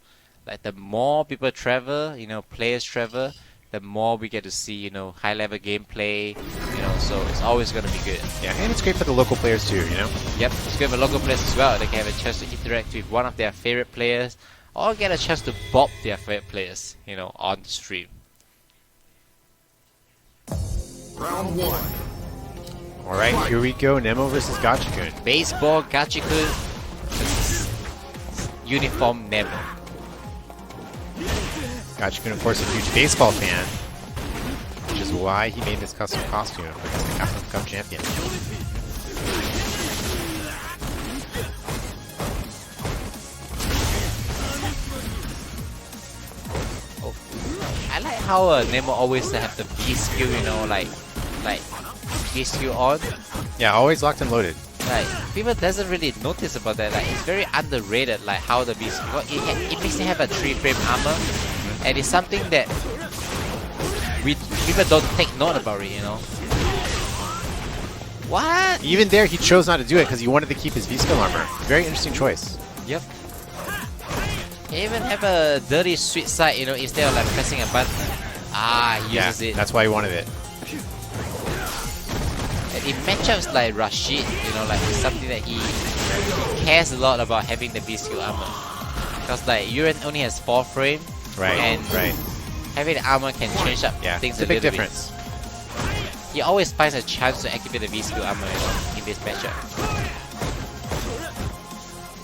Like the more people travel, you know, players travel, the more we get to see, you know, high level gameplay, you know, so it's always going to be good. Yeah, and it's great for the local players too, you know? Yep, it's good for local players as well. They can have a chance to interact with one of their favorite players or get a chance to bob their favorite players, you know, on the stream. Round one. Alright, here we go. Nemo versus Gachikun. Baseball Gachikun versus Uniform Nemo. Gachikun, of course, a huge baseball fan, which is why he made this custom costume for the Capcom Cup champion. I like how Nemo always have the B skill, you know, like B skill on. Yeah, always locked and loaded. Like people doesn't really notice about that. Like it's very underrated. Like how the B skill, it makes it have a 3-frame armor, and it's something that people don't take note about it. You know. What? Even there, he chose not to do it because he wanted to keep his V-skill armor. Very interesting choice. Yep. He even have a dirty sweet side, you know, instead of like pressing a button. He Yeah, uses it. that's why he wanted it. And in matchups like Rashid, you know, like it's something that he cares a lot about having the B-skill armor. Because like Yuren only has 4 frame, Right, and right. having the armor can change up Yeah, things it's a big little difference. bit. He always finds a chance to activate the V-skill armor, you know, in this matchup.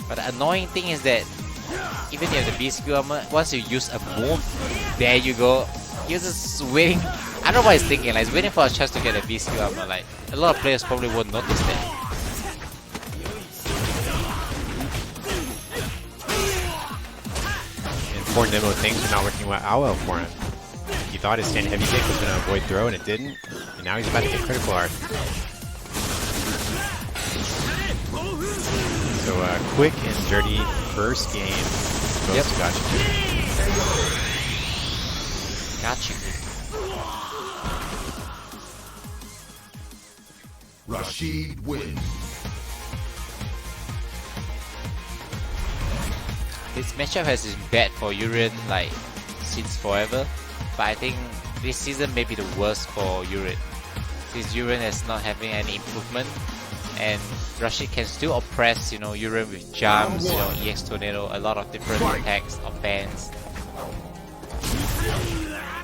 But the annoying thing is that even if you have the V-skill armor, once you use a move, there you go. You're just waiting. I don't know what he's thinking. Like, he's waiting for a chance to get a V-skill armor. Like, a lot of players probably won't notice that. And poor Nemo, things are not working out well for him. He thought his stand heavy kick was going to avoid throw, and it didn't. And now he's about to get critical art. So quick and dirty first game goes to Gachikun. Gotcha. Rashid wins. This matchup has been bad for Yuren like since forever, but I think this season may be the worst for Yuren, since Yuren is not having any improvement, and Rashid can still oppress, you know, Urian with jumps, you know, EX Tornado, a lot of different attacks or bans.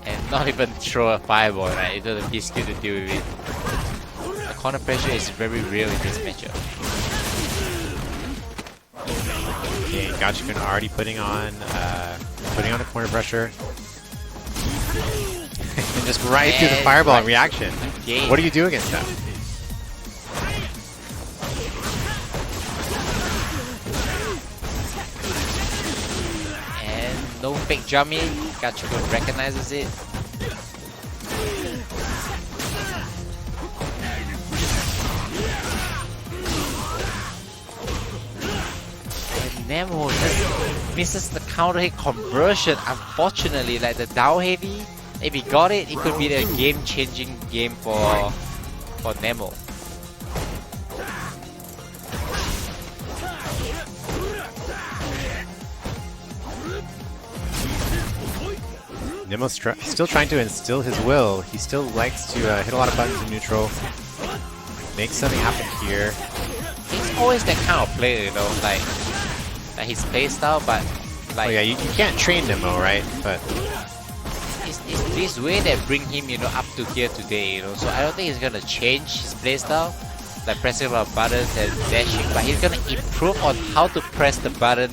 And not even throw a fireball, right? It doesn't be skill to deal with it. The corner pressure is very real in this matchup. Okay, Gachi Kun already putting on the corner pressure. And just right through the fireball in reaction. Again. What do you do against that? And no fake jumping. Gachi Kun recognizes it. Nemo just misses the counter hit conversion. Unfortunately, like the down heavy, if he got it, it could be a game-changing game for Nemo. Nemo's still trying to instill his will. He still likes to hit a lot of buttons in neutral, make something happen here. He's always that kind of player, you know, like his playstyle, but like Oh yeah, you can't train Nemo, right? But it's this way that bring him, you know, up to here today, you know. So I don't think he's gonna change his playstyle, like pressing a lot of buttons and dashing, but he's gonna improve on how to press the button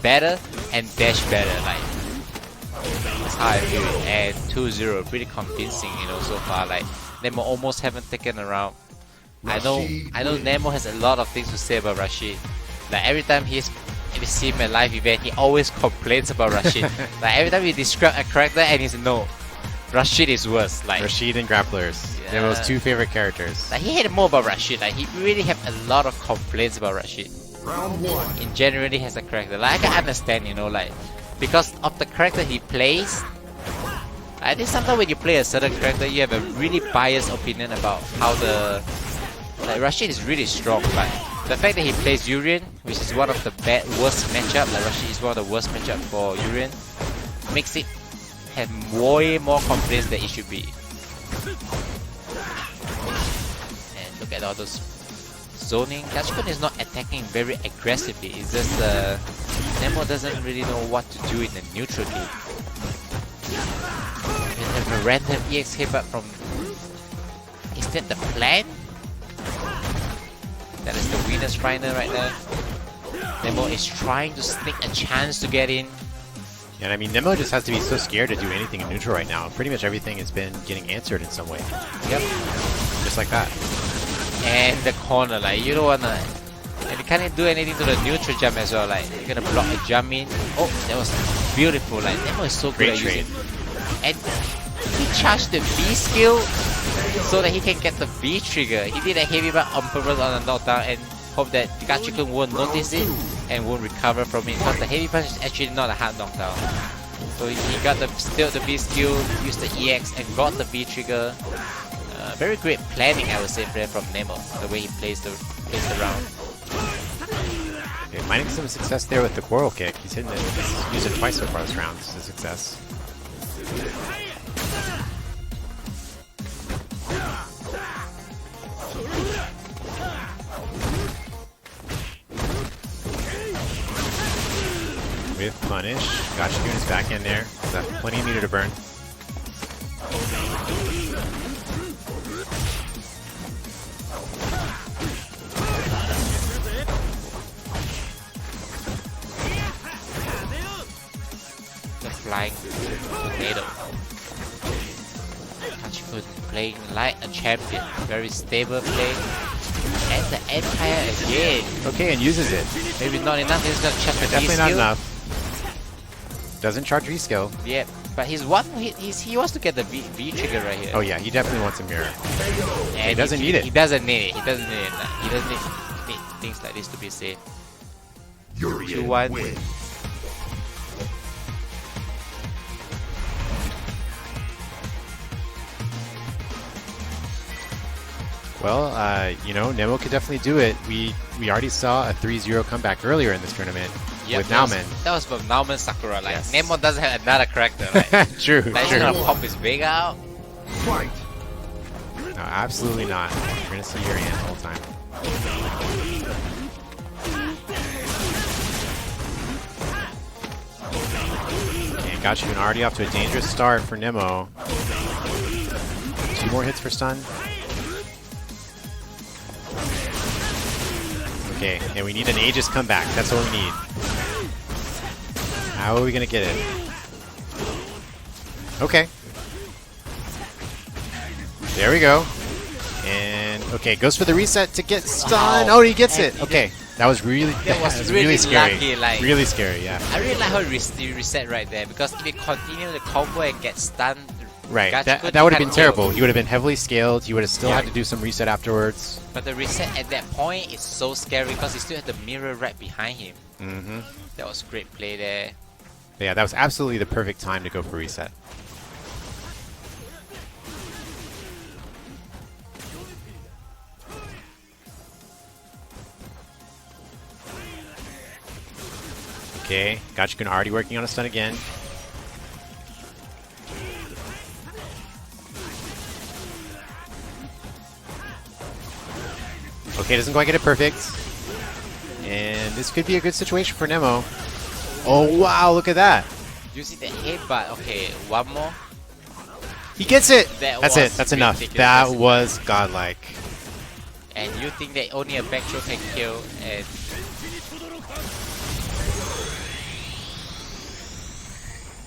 better and dash better. Like that's how I feel it. And 2-0, pretty convincing, you know, so far. Like Nemo almost haven't taken a round. I know Nemo has a lot of things to say about Rashid. Like every time if you see him at live event, he always complains about Rashid. Like every time he describe a character and he says no, Rashid is worse. Like Rashid and Grapplers, Yeah. Nemo's two favorite characters. Like he hated more about Rashid. Like he really have a lot of complaints about Rashid. Round one. In generally has a character. Like I can understand, you know, like because of the character he plays. I think sometimes when you play a certain character, you have a really biased opinion about how the Rashid is really strong. Like the fact that he plays Urian, which is one of the worst matchup, like Rashid is one of the worst matchup for Urian, makes it have way more confidence than it should be. And look at all those zoning. Gachi Kun is not attacking very aggressively. It's just Nemo doesn't really know what to do in the neutral game. And have a random EX hit from. Is that the plan? That is the Venus Finder right there. Nemo is trying to sneak a chance to get in. And I mean, Nemo just has to be so scared to do anything in neutral right now. Pretty much everything has been getting answered in some way. Yep. Just like that. And the corner, like you don't wanna. And you can't do anything to the neutral jump as well. Like you're gonna block a jump in. Oh, that was beautiful. Like Nemo is so good Great at trade. using. And he charged the V skill so that he can get the V trigger. He did a heavy bar on purpose on a knockdown and hope that Gachi Kun won't notice it and won't recover from it, because the heavy punch is actually not a hard knockdown. So he got still the V skill, used the EX and got the V trigger. Very great planning, I would say, from Nemo, the way he plays the round. Okay, finding some success there with the Quarrel Kick. He's hitting it. He's used it twice so far this round. It's a success. With punish, Gachi Kun is back in there. Got plenty of meter to burn. The flying tornado. Gachi Kun playing like a champion, very stable play. And the Empire again. Okay, and uses it. Maybe not enough. He's gonna check the Definitely V not skill. enough. Doesn't charge reskill. Yeah, but he wants to get the V trigger right here. Oh yeah, he definitely wants a mirror. And he doesn't need it. He doesn't need it. He doesn't need it. He doesn't need things like this to be safe. Urian 2-1. wins. Well, you know, Nemo could definitely do it. We already saw a 3-0 comeback earlier in this tournament with Nauman. That was from Nauman Sakura. Like Yes. Nemo doesn't have another character. Like, True, like he's true. gonna pop his Vega out. Fight. No, absolutely not. You're gonna see Yurian the whole time. Gotcha and already off to a dangerous start for Nemo. 2 more hits for stun. Okay, and we need an Aegis comeback. That's what we need. How are we gonna get it? Okay. There we go. And okay, goes for the reset to get stun. Oh, he gets it. Okay, that was really really scary. Lucky, like, really scary, yeah. I really like how he reset right there because if he continue the combo and get stunned, Right, Gachikun that would have been can't terrible. kill. He would have been heavily scaled. He would have still Yeah. had to do some reset afterwards. But the reset at that point is so scary because he still had the mirror right behind him. Mm-hmm. That was great play there. Yeah, that was absolutely the perfect time to go for reset. Okay, Gachikun already working on a stun again. Okay, doesn't quite get it perfect. And this could be a good situation for Nemo. Oh wow, look at that. You see the headbutt? Okay, one more. He gets it! That That's was it, that's enough. ridiculous. That was godlike. And you think that only a back throw can kill, and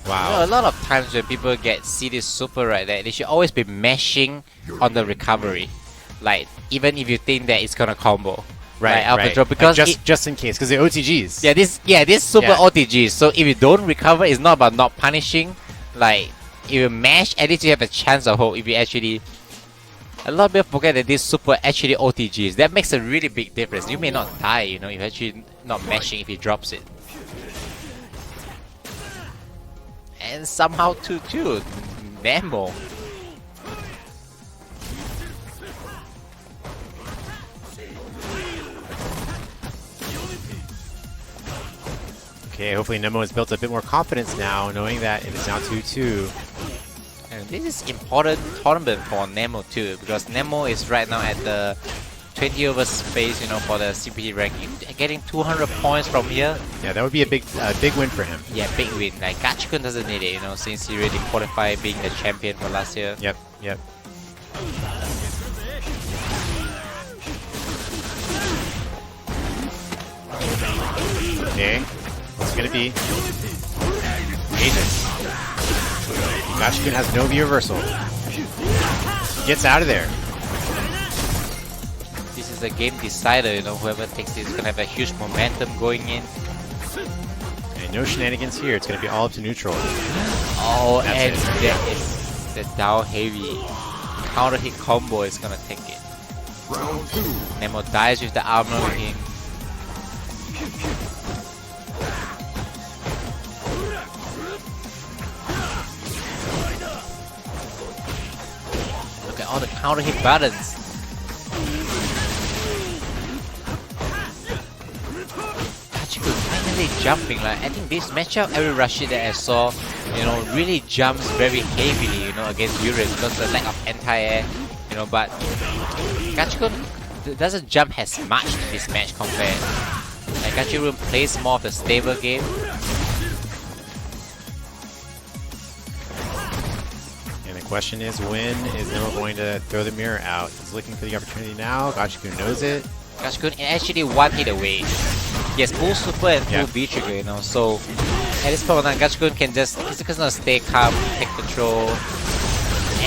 Wow. you know, a lot of times when people see this super right there, they should always be mashing on the recovery. Like, even if you think that it's gonna combo. Right, Alpha right. drop, because like just in case, because they're OTGs. Yeah, this super Yeah. OTG. So if you don't recover, it's not about not punishing. Like, if you mash, at least you have a chance of hope. If you actually, a lot of people forget that this super actually OTGs. That makes a really big difference. You may not die, you know, if you're actually not mashing if he drops it. And somehow too, Nemo. Okay, hopefully Nemo has built a bit more confidence now, knowing that it is now 2-2. And this is important tournament for Nemo too, because Nemo is right now at the 20 over space, you know, for the CPT ranking. Getting 200 points from here. Yeah, that would be a big win for him. Yeah, big win. Like, Gachikun doesn't need it, you know, since he already qualified being the champion for last year. Yep, yep. Okay, what's it gonna be? Aegis. Gachikun has no V reversal. He gets out of there. This is a game decider, you know, whoever takes this is gonna have a huge momentum going in. And no shenanigans here. It's gonna be all up to neutral. Oh, That's and it. that is the down heavy counter hit combo is gonna take it. Round 2. Nemo dies with the armor in. Look at all the counter hit buttons. Gachikun finally jumping. Like, I think this matchup, every Rashid that I saw, you know, really jumps very heavily, you know, against Yurik because of the lack of anti-air, you know, but Gachikun doesn't jump as much in this match compared. Like, Gachikun plays more of the stable game. And the question is, when is Nemo going to throw the mirror out? He's looking for the opportunity now. Gachikun knows it. Gachikun actually one hit away. He has full super and full Yeah. V trigger, you know, so at this point, Gachikun can just, he's just gonna stay calm, take control.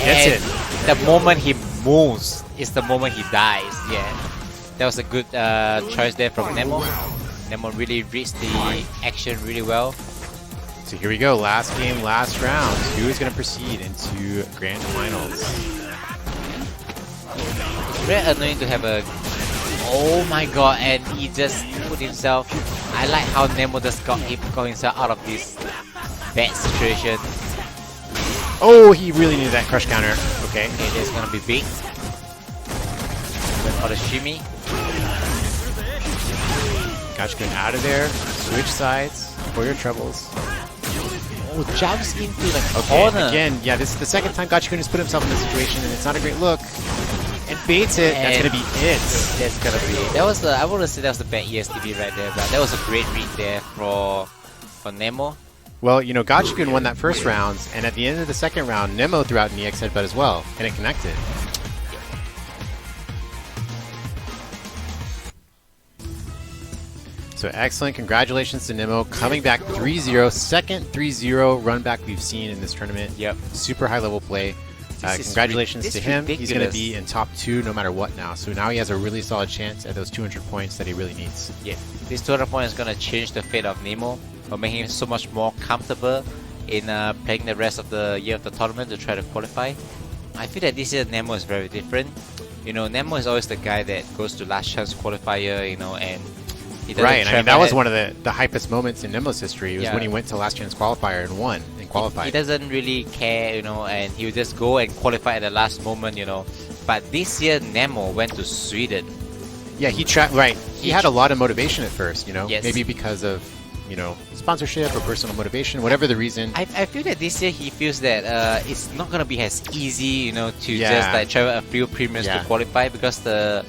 That's And it. the moment he moves is the moment he dies. Yeah, that was a good choice there from Nemo. Nemo really reads the action really well. So here we go. Last game, last round. Who is going to proceed into grand finals? It's very annoying to have a... Oh my god, and he just put himself... I like how Nemo just got himself out of this bad situation. Oh, he really needed that crush counter. Okay. Okay, that's gonna be big. Went for the shimmy. Gachikun out of there. Switch sides for your troubles. Oh, jumps into the Okay, corner. again, yeah, this is the second time Gachikun has put himself in this situation, and it's not a great look. And baits it. That's And going to be it. That's gonna be it. That was the, I wouldn't say that was the bad ESTB right there, but that was a great read there for Nemo. Well, you know, Gachi Kun won that first round, and at the end of the second round, Nemo threw out an EX headbutt as well, and it connected. So excellent. Congratulations to Nemo. Coming back 3-0. Second 3-0 run back we've seen in this tournament. Yep. Super high level play. Congratulations to him. He's going to be in top 2 no matter what now. So now he has a really solid chance at those 200 points that he really needs. Yeah. This 200 points is going to change the fate of Nemo, or make him so much more comfortable in playing the rest of the year of the tournament to try to qualify. I feel that this year Nemo is very different. You know, Nemo is always the guy that goes to last chance qualifier, you know, and he doesn't right, I mean, that travel was one of the hypest moments in Nemo's history. It was when he went to last chance qualifier and won and qualified. He doesn't really care, you know, and he would just go and qualify at the last moment, you know. But this year Nemo went to Sweden. Yeah, he had a lot of motivation at first, you know, Yes. maybe because of, you know, sponsorship or personal motivation, whatever the reason. I feel that this year he feels that it's not gonna be as easy, you know, to just like travel a few premiums to qualify, because the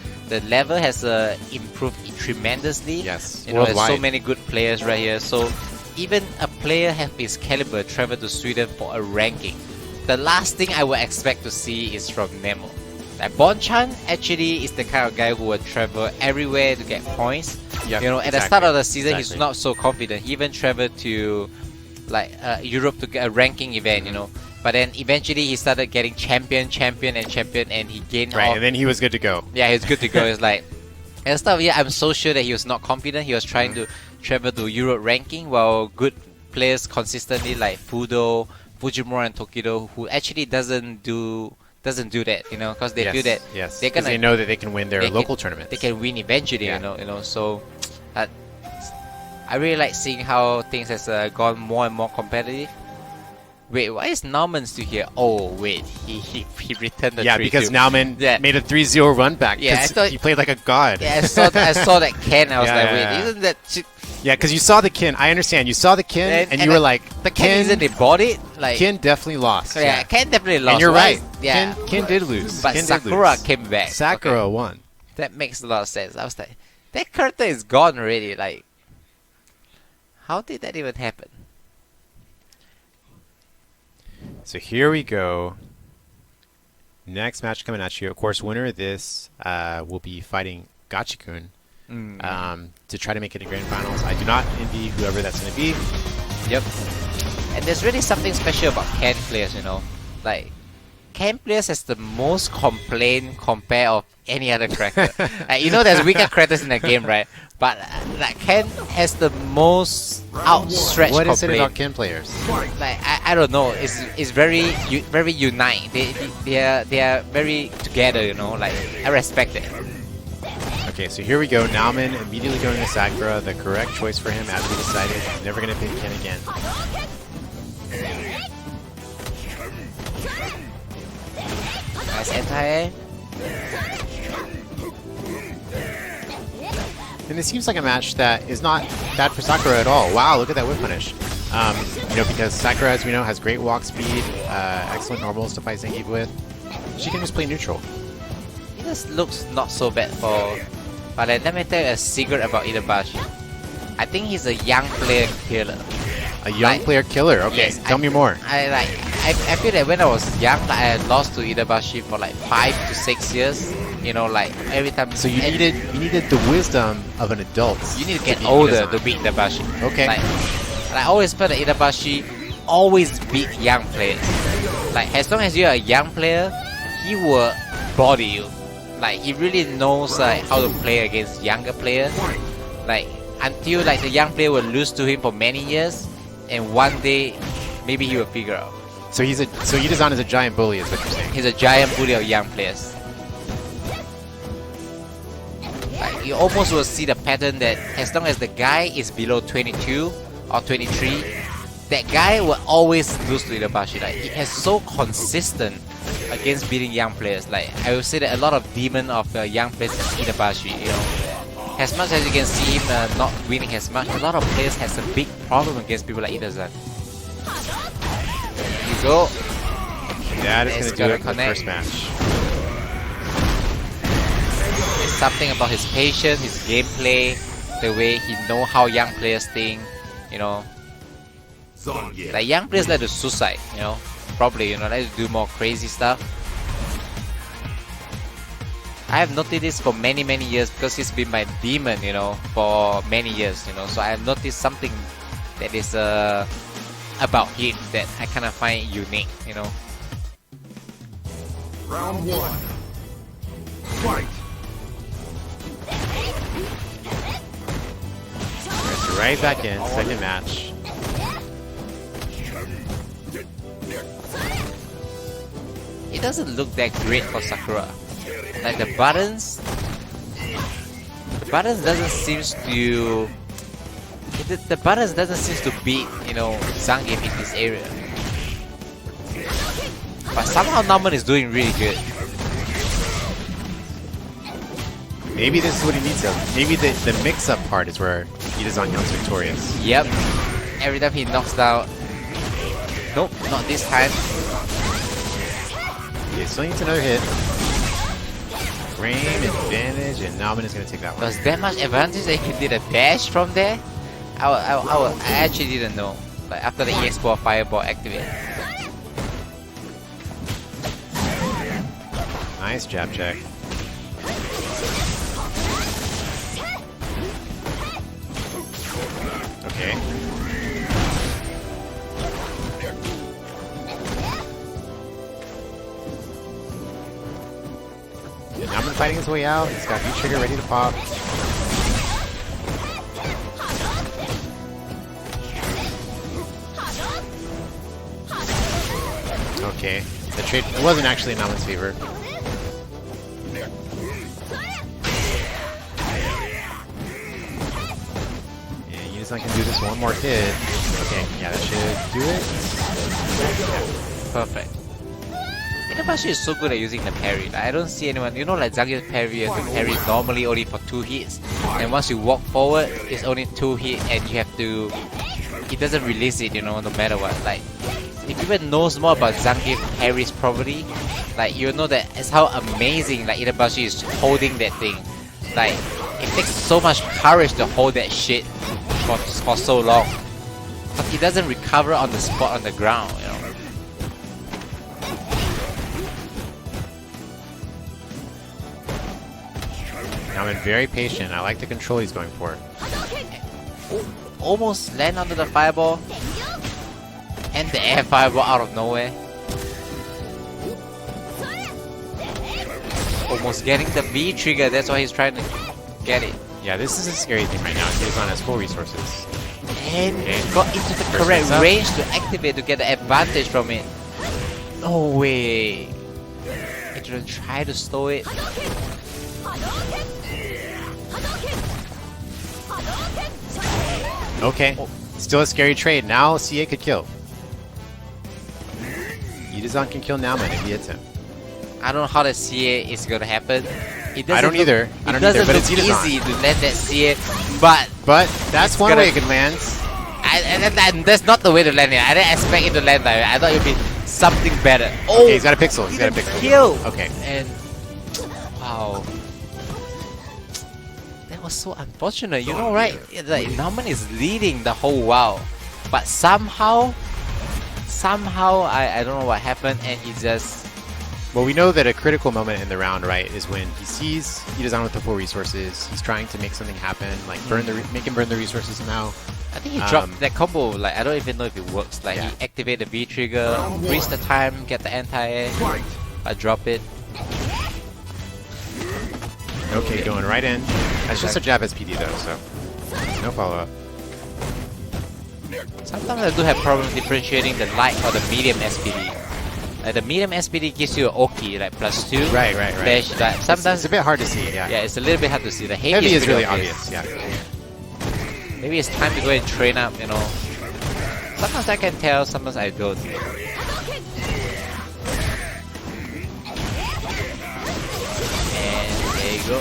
level has improved tremendously. Yes, you know, there's so worldwide. many good players right here. So even a player of his caliber travel to Sweden for a ranking, the last thing I would expect to see is from Nemo. Like Bonchan actually is the kind of guy who would travel everywhere to get points. Yep, You know, at the start of the season, he's not so confident. He even traveled to like Europe to get a ranking event, you know. But then eventually he started getting champion, and he gained. Right, and then he was good to go. Yeah, he was good to go. It's like at the start of the year, I'm so sure that he was not confident. He was trying to travel to Europe ranking, while good players consistently like Fudo, Fujimura, and Tokido, who actually doesn't do that, you know, because they feel that they're gonna, they know that they can win their local tournaments. They can win eventually, you know. So I really like seeing how things has gone more and more competitive. Wait, why is Nauman still here? Oh wait, he returned the 3-2. Yeah, because Nauman made a 3-0 run back. Yeah, I thought he played like a god. Yeah, I saw that Ken. I was like, wait, isn't that? Yeah, because you saw the Ken. I understand. You saw the Ken, and you were like, the Ken isn't they bought it? Like Ken definitely lost. Yeah, Ken definitely lost. And you're right. Yeah, Ken did lose. But Ken Sakura came back. Sakura won. That makes a lot of sense. I was like, that character is gone already. Like, how did that even happen? So here we go. Next match coming at you. Of course, winner of this will be fighting Gachi Kun to try to make it to grand finals. I do not envy whoever that's going to be. Yep. And there's really something special about Ken players, you know. Like, Ken players has the most complaint compared of any other character. You know, there's weaker characters in the game, right? But like Ken has the most outstretched What is complaint. it about Ken players? Like I don't know. It's very unite. They are very together, you know. Like I respect it. Okay, so here we go. Nauman immediately going to Sakura, the correct choice for him, as we decided. He's never going to pick Ken again. Nice anti-air. And it seems like a match that is not bad for Sakura at all. Wow, look at that whip punish. You know, because Sakura, as we know, has great walk speed, excellent normals to fight Zangief with. She can just play neutral. It just looks not so bad for. But let me tell you a secret about Itabashi. I think he's a young player killer. A young player killer. Okay, yes, tell me more. I feel that when I was young, like, I had lost to Itabashi for like 5 to 6 years. You know, like every time. So you needed the wisdom of an adult. You need to get older to beat Itabashi. Okay. Like, I always felt that Itabashi always beat young players. Like as long as you're a young player, he will body you. Like he really knows like how to play against younger players. Like until like the young player will lose to him for many years, and one day maybe he will figure out. So Itazan is a giant bully, is what you're saying. He's a giant bully of young players. Like you almost will see the pattern that as long as the guy is below 22 or 23, that guy will always lose to Itabashi. Like he is so consistent against beating young players. Like I would say that a lot of demon of young players is Itabashi. You know, as much as you can see him not winning as much, a lot of players has a big problem against people like Itazan. There you go. That is going to do it for the first match. It's something about his patience, his gameplay, the way he know how young players think. You know, Zangief. Like young players like to suicide, you know, probably, you know, like to do more crazy stuff. I have noticed this for many years because he's been my demon, you know, for many years, you know. So I have noticed something that is about him that I kind of find unique, you know. Round one. Fight. It's right back in, second match. It doesn't look that great for Sakura. Like the buttons doesn't seems to the buttons doesn't seem to beat, you know, Zangief in this area. But somehow Naman is doing really good. Maybe this is what he needs though. Maybe the mix-up part is where Itazan comes victorious. Yep. Every time he knocks down. Nope, not this time. Okay, still needs another hit. Frame advantage, and Naman is going to take that one. Was that much advantage that he did a dash from there? I actually didn't know. Like after the EX4 Fireball activated. Nice jab check. Okay. Yeah, Naman fighting his way out. He's got V-trigger ready to pop. Okay. The trade wasn't actually in Naman's favor. I can do this one more hit. Okay, yeah, that should do it. Perfect. Itabashi is so good at using the parry. Like, I don't see anyone, you know, like Zangief parry, you have to parry normally only for 2 hits. And once you walk forward, it's only 2 hits and you have to... He doesn't release it, you know, no matter what. Like, if anyone knows more about Zangief parries probably, like, you know that it's how amazing like Itabashi is holding that thing. Like, it takes so much courage to hold that shit for so long. But he doesn't recover on the spot on the ground, you know. Now I'm very patient. I like the control he's going for. Almost land under the fireball. And the air fireball out of nowhere. Almost getting the V trigger, that's why he's trying to get it. Yeah, this is a scary thing right now. Itazan has full resources. And got into the correct range to activate to get the advantage from it. No way. Itazan try to slow it. Okay, still a scary trade. Now CA could kill. Itazan can kill Naman if he hits him. I don't know how the CA is gonna happen. I don't either. I don't either, but it's Itazan. Easy to land that CA, but that's one way it can land. And that's not the way to land it. I didn't expect it to land like that. I thought it would be something better. Oh, Okay, he's got a pixel. He's got a pixel. Kill. Okay. And wow, that was so unfortunate. You know, right? Like Naman is leading the whole WoW, but somehow I don't know what happened, and he just. Well, we know that a critical moment in the round, right, is when he sees Itazan with the full resources. He's trying to make something happen, like make him burn the resources somehow. I think he dropped that combo. Like I don't even know if it works. Like he activated the V trigger, freeze the time, get the anti-air. I drop it. Okay, going right in. That's just a jab SPD though, so no follow up. Sometimes I do have problems differentiating the light or the medium SPD. Like the medium SPD gives you an Oki, like +2. Right. Dash, like, sometimes it's a bit hard to see. Yeah. Yeah, it's a little bit hard to see. The heavy is really obvious. Yeah. Maybe it's time to go and train up. You know. Sometimes I can tell. Sometimes I don't. And there you go.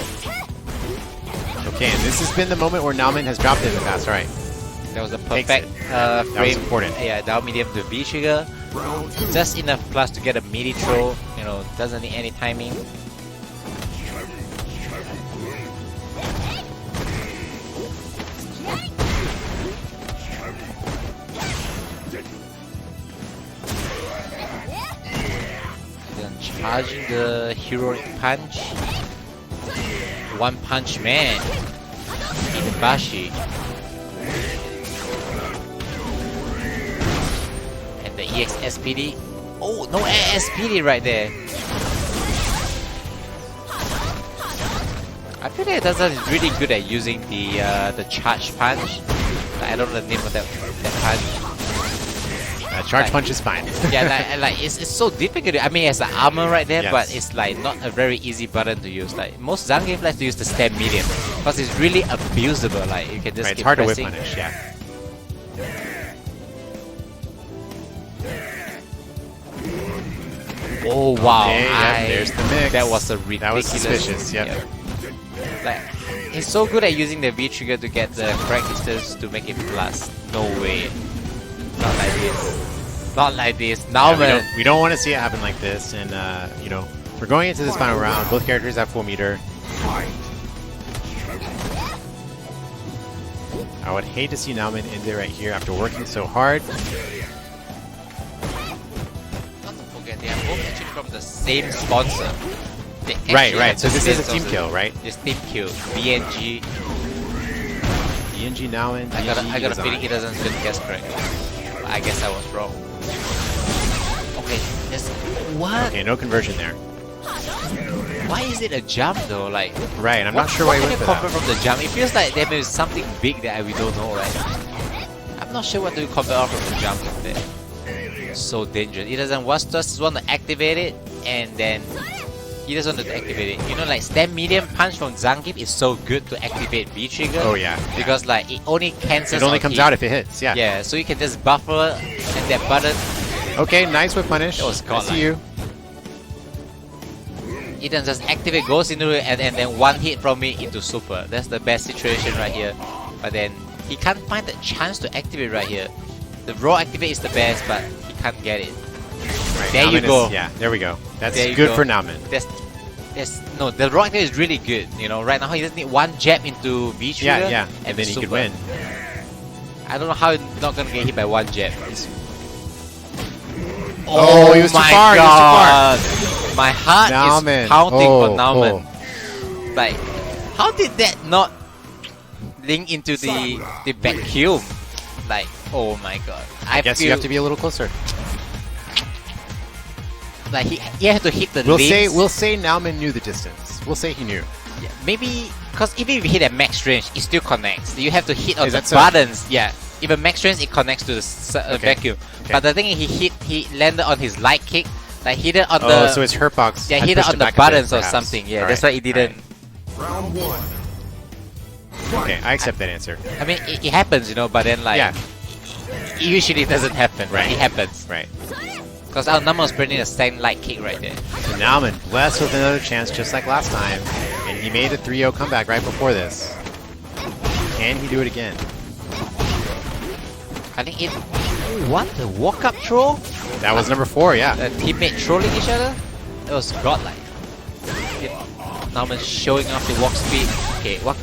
Okay, and this has been the moment where Naman has dropped it in the past. All right. That was a perfect frame. That was important. Yeah, down medium to V trigger. Just enough plus to get a midi throw. You know, doesn't need any timing. charging the heroic punch. One Punch Man. Itabashi. And the EX SPD. Oh, no SPD right there. I feel like Dazan is really good at using the charge punch. I don't know the name of that punch. Charge punch is fine. Yeah, like it's so difficult. I mean, it's an armor right there, Yes. but it's like not a very easy button to use. Like most Zangief likes to use the stem medium because it's really abusable. Like you can just Right, it's keep hard pressing. to whip punish, yeah. Oh wow! Okay, yeah, there's the mix. That was a ridiculous. That was suspicious, yep. Like he's so good at using the V trigger to get the correct distance to make it plus. No way. Not like this. Not like this. Now, Yeah, man. we don't want to see it happen like this, and you know, we're going into this final round. Both characters have full meter. I would hate to see Nauman end it right here after working so hard. Not to forget, they are both actually from the same sponsor. They Right, actually right. have So the this is a same team sponsor. kill, right? This team kill. BNG. BNG Nauman. I got a feeling he Izan. doesn't spin guess correctly. But I guess I was wrong. Okay, this what? Okay, no conversion there. Why is it a jump though? Like, Right, I'm not sure why he what went can for you convert that. from the jump? It feels like there is something big that we don't know, right? I'm not sure what to convert off from the jump there. So dangerous. He doesn't just want to activate it, and then he doesn't want to activate it. You know, like stem medium punch from Zangief is so good to activate V trigger. Oh yeah. Because like it only cancels. It only on comes hit. out if it hits. Yeah. Yeah, so you can just buffer and that button. Okay, nice whip punish. That was I godlike. see you. It then just activate, goes into it, and then one hit from me into super. That's the best situation right here. But then he can't find the chance to activate right here. The raw activate is the best, but he can't get it. Right, There you Nauman go. yeah, there we go. That's There you good go. for Nauman. No, the raw activate is really good. You know, right now he just need one jab into V trigger. Yeah, yeah. And then he super. could win. I don't know how he's not gonna get hit by one jab. Oh, he was too my far, he was too God. My heart Nauman. is pounding for Oh, Nauman. oh. Like, how did that not link into the vacuum? Like, oh my God. I guess you feel have to be a little closer. like he had to hit the We'll lanes. say Nauman knew the distance. We'll say he knew. Yeah, maybe because even if you hit at max range, it still connects. You have to hit on Is the that so? buttons. Yeah, even max range, it connects to the Okay. vacuum. Okay. But the thing is, he landed on his light kick. Like hit it on Oh, the so his hurt box. yeah, had hit it pushed on the back a bit, buttons or perhaps. something. Yeah, All that's right, why it didn't. Round one. Okay, I accept that answer. I mean, it happens, you know. But then like, Yeah. it usually doesn't happen. Right. It happens Right. because our number was bringing a stand light kick right there. So Nauman blessed with another chance just like last time. And he made a 3-0 comeback right before this. Can he do it again? I think it. What the walk up throw? That was number 4, yeah. The teammate trolling each other? It was godlike. Nauman showing off the walk speed. Okay, what?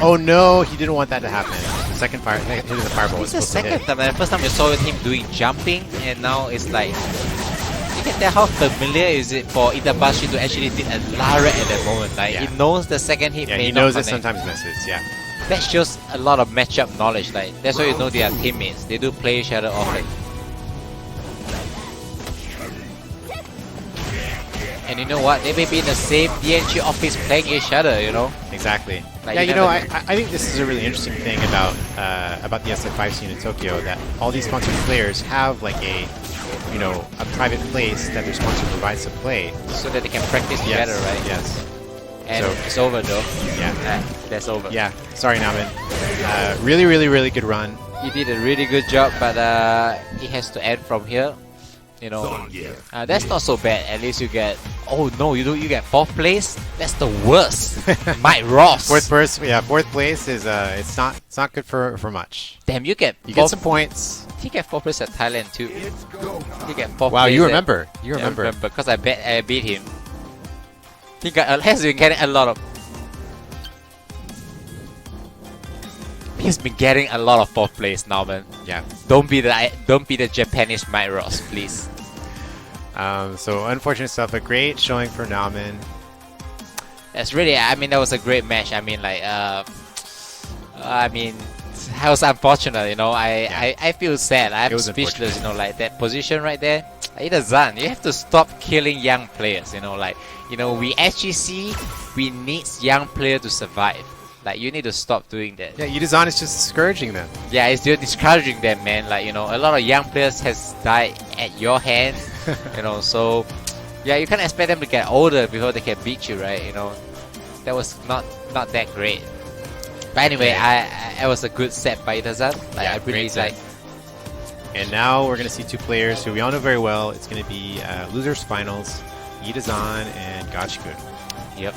Oh no, he didn't want that to happen. The second fire, hitting the fireball was It's the supposed to second hit. time. The first time we saw him doing jumping, and now it's like you can tell how familiar is it for Itabashi to actually hit a Lariat at that moment. Like Yeah. he knows the second hit Yeah, may he not knows it connect. sometimes misses, yeah. That shows a lot of matchup knowledge. Like that's why you know they are teammates. They do play each other often. And you know what? They may be in the same DNG office playing each other, you know? Exactly. Like, yeah, you you know, never I think this is a really interesting thing about the SF5 scene in Tokyo, that all these sponsored players have like a, you know, a private place that their sponsor provides to play. So that they can practice Yes, together, right? Yes. And So- it's over though. Yeah. That's over. Yeah. Sorry, Nauman. Really, really, really good run. He did a really good job, but he has to end from here. You know, Zangief. that's not so bad. At least you get. Oh no, you get 4th place. That's the worst. Mike Ross. Fourth place is it's not good for much. Damn, you get. You get 4th some points. He get 4th place at Thailand too. He get 4th Wow, place. you at- remember? You Yeah, I remember? because I beat him. He has been getting a lot of. He's been getting a lot of 4th place now, man. Yeah. Don't be the Japanese Mike Ross, please. So unfortunate stuff, but great showing for Nauman. That's really, I mean, that was a great match. I mean, like, I mean, that was unfortunate, you know. I feel sad. I'm speechless, you know, like that position right there. Ida-san, you have to stop killing young players, you know, like, you know, we HGC, we need young players to survive. Like, you need to stop doing that. Yeah, Ida-san is just discouraging them. Yeah, it's just discouraging them, man. Like, you know, a lot of young players has died at your hand, you know, so yeah, you can't expect them to get older before they can beat you, right? You know, that was not that great. But anyway, it was a good set by Ida-san. Like, Yeah, I really like. And now we're going to see two players who we all know very well. It's going to be losers finals, Ida-san and Gachikun. Yep.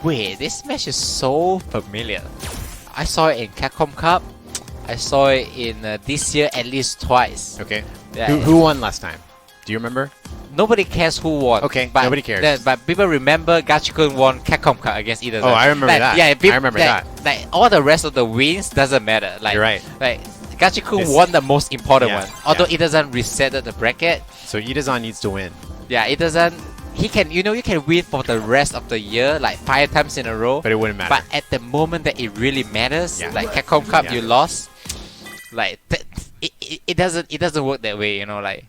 Wait, this match is so familiar. I saw it in Capcom Cup. I saw it in this year at least twice. Okay. Yeah. Who won last time? Do you remember? Nobody cares who won. Okay, but nobody cares. But people remember Gachikun won Capcom Cup against Ida-san. Oh, I remember like, that. Yeah, I remember that. Like all the rest of the wins doesn't matter. Like, You're right. Like Gachikun won the most important one. Although Ida-san resetted the bracket. So Ida-san needs to win. Yeah, Ida-san, he can, you know, you can win for the rest of the year, like 5 times in a row. But it wouldn't matter. But at the moment that it really matters, like Capcom Cup, you lost. Like it doesn't work that way, you know, like.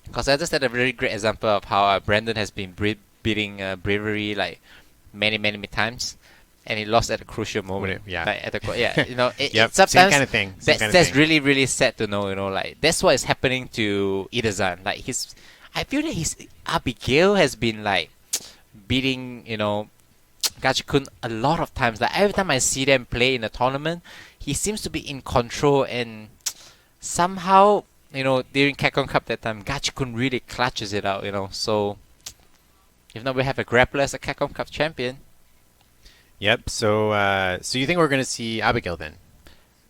Because I just had a very great example of how Brandon has been beating Bravery like many times, and he lost at a crucial moment. Like at the, you know, Yep, sometimes same kind of thing. That's really sad to know, you know, like that's what is happening to Ida-san. Like I feel that his Abigail has been like beating, you know, Gachikun a lot of times. Like every time I see them play in a tournament, he seems to be in control, and somehow, you know, during Capcom Cup that time, Gachikun really clutches it out, you know. So if not, we have a grappler as a Capcom Cup champion. Yep. So so you think we're gonna see Abigail then?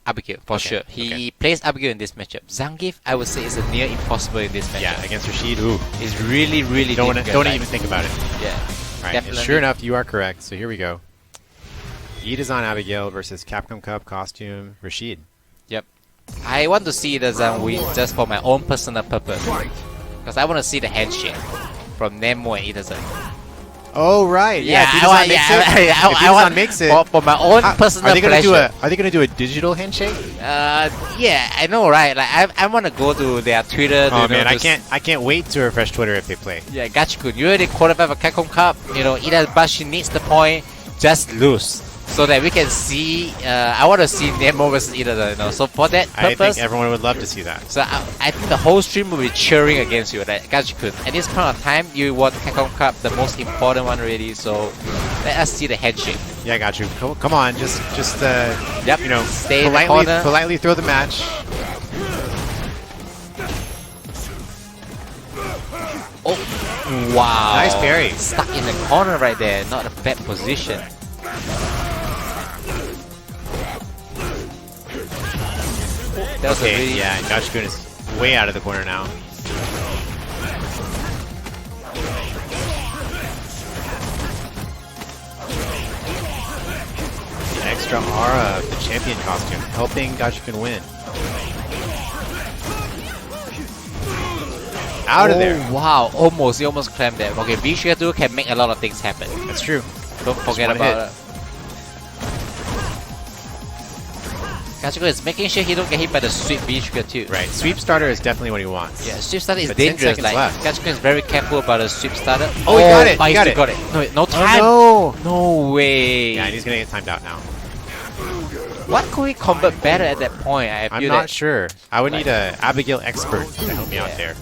Abigail, for sure. He plays Abigail in this matchup. Zangief, I would say, is a near impossible in this matchup. Yeah, against Rashid. Ooh. It's really Don't difficult. even think about it. Yeah. Right. And sure enough, you are correct. So here we go. Ida-san Abigail versus Capcom Cup costume Rashid. Yep. I want to see Ida-san win just for my own personal purpose. Because I want to see the handshake from Nemo and Ida-san. Oh right, yeah. I want makes it for my own personal pleasure. Are they gonna do a digital handshake? Yeah, I know, right? Like I want to go to their Twitter. Oh man, I can't wait to refresh Twitter if they play. Yeah, Gachikun, you already qualified for Capcom Cup. You know, Itabashi needs the point. Just lose, so that we can see. I want to see Nemo versus Ida. You know, so for that purpose, I think everyone would love to see that. So I think the whole stream will be cheering against you, like Gachikun. At this point of time, you won Capcom Cup, the most important one already. So let us see the handshake. Yeah, I got you. Come on, just you know, stay in the corner. Politely throw the match. Oh, wow! Nice parry. Stuck in the corner right there. Not a bad position. That was a really yeah, Gachikun is way out of the corner now. The extra aura of the champion costume helping Gachikun win. Out of there. Wow, almost. He almost claimed that. Okay, V-Trigger 2 can make a lot of things happen. That's true. Don't forget about it. Gachikun is making sure he don't get hit by the sweep V-Trigger 2. Right, sweep starter is definitely what he wants. Yeah, sweep starter is But 10 dangerous. seconds Like left. Gachikun is very careful about the sweep starter. Oh, he got it! He He still got it. No time. Oh, No way. yeah, and he's gonna get timed out now. What could we combat better at that point? I'm not sure. I would need a Abigail expert to help me out there.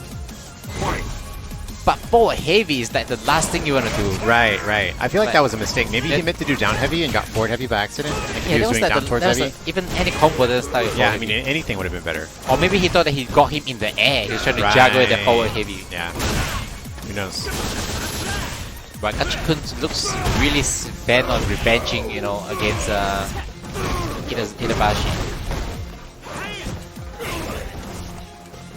But forward heavy is like the last thing you want to do. Right. I feel like Like- that was a mistake. Maybe he meant to do down heavy and got forward heavy by accident. Like he was doing down towards heavy. Even any combo that start with Yeah, forward I mean heavy. anything would have been better. Or maybe he thought that he got him in the air. He was trying to juggle the forward heavy. Yeah. Who knows? But Gachikun looks really bent on revenging, you know, against Itabashi.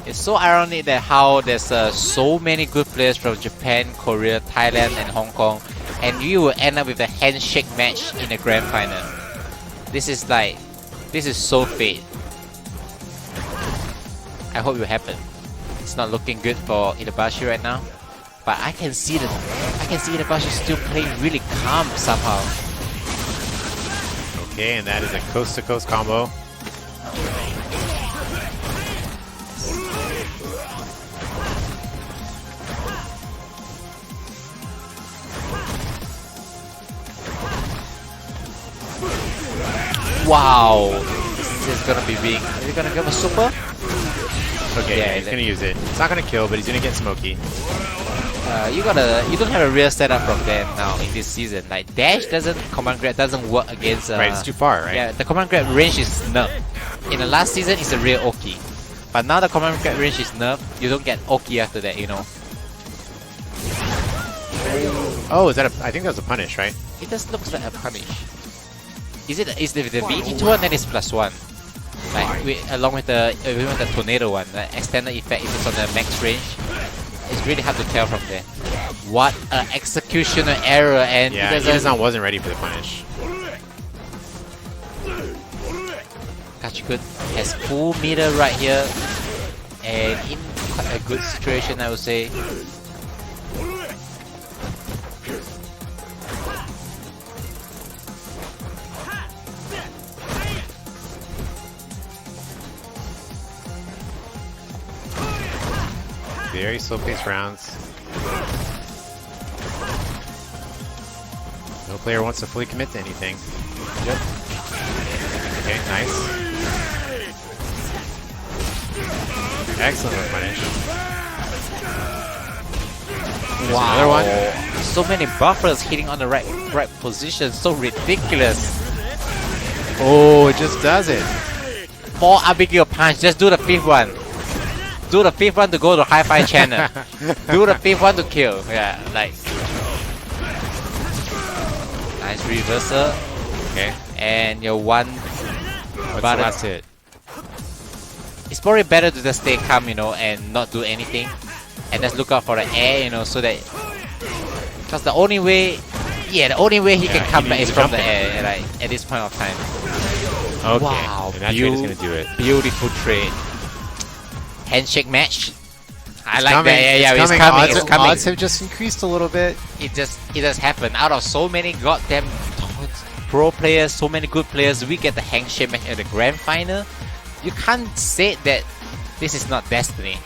It's so ironic that how there's so many good players from Japan, Korea, Thailand, and Hong Kong, and you will end up with a handshake match in the grand final. This is so fate. I hope it will happen. It's not looking good for Itabashi right now. But I can see Itabashi still playing really calm somehow. Okay, and that is a coast-to-coast combo. Wow, this is gonna be big. Is he gonna give a super? Okay, Yeah, he's gonna use it. It's not gonna kill, but he's gonna get smoky. You don't have a real setup from them now in this season. Like dash command grab doesn't work against. Right, it's too far, right? Yeah, the command grab range is nerfed. In the last season, it's a real Oki, but now the command grab range is nerfed. You don't get Oki after that, you know. Oh, is that I think that was a punish, right? It just looks like a punish. Is it? Is the VT2 one? Then it's +1. Like along with the tornado one, the extended effect if it's on the max range. It's really hard to tell from there. What an executioner error, and Yeah, Itazan wasn't ready for the punish. Gachi-kun has full meter right here, and in quite a good situation, I would say. Very slow-paced rounds. No player wants to fully commit to anything. Yep. Okay, nice. Excellent punish. There's another one. So many buffers hitting on the right position, so ridiculous. Oh, it just does it. 4 Abigail punch, just do the 5th one. Do the 5th one to go to Hi-Fi channel. Do the 5th one to kill. Yeah, like. Nice reversal. Okay. And your one. What's the But last hit? it's probably better to just stay calm, you know, and not do anything. And just look out for the air, you know, so that. Because the only way. Yeah, the only way he can come back is from the air, like, at this point of time. Okay. Wow, And that trade is going to do it. Beautiful trade. Handshake match. I It's like coming. that. Yeah, It's it's coming. coming. Odds, It's coming. odds have just increased a little bit. It just happened. Out of so many goddamn pro players, so many good players, we get the handshake match at the grand final. You can't say that this is not Destiny.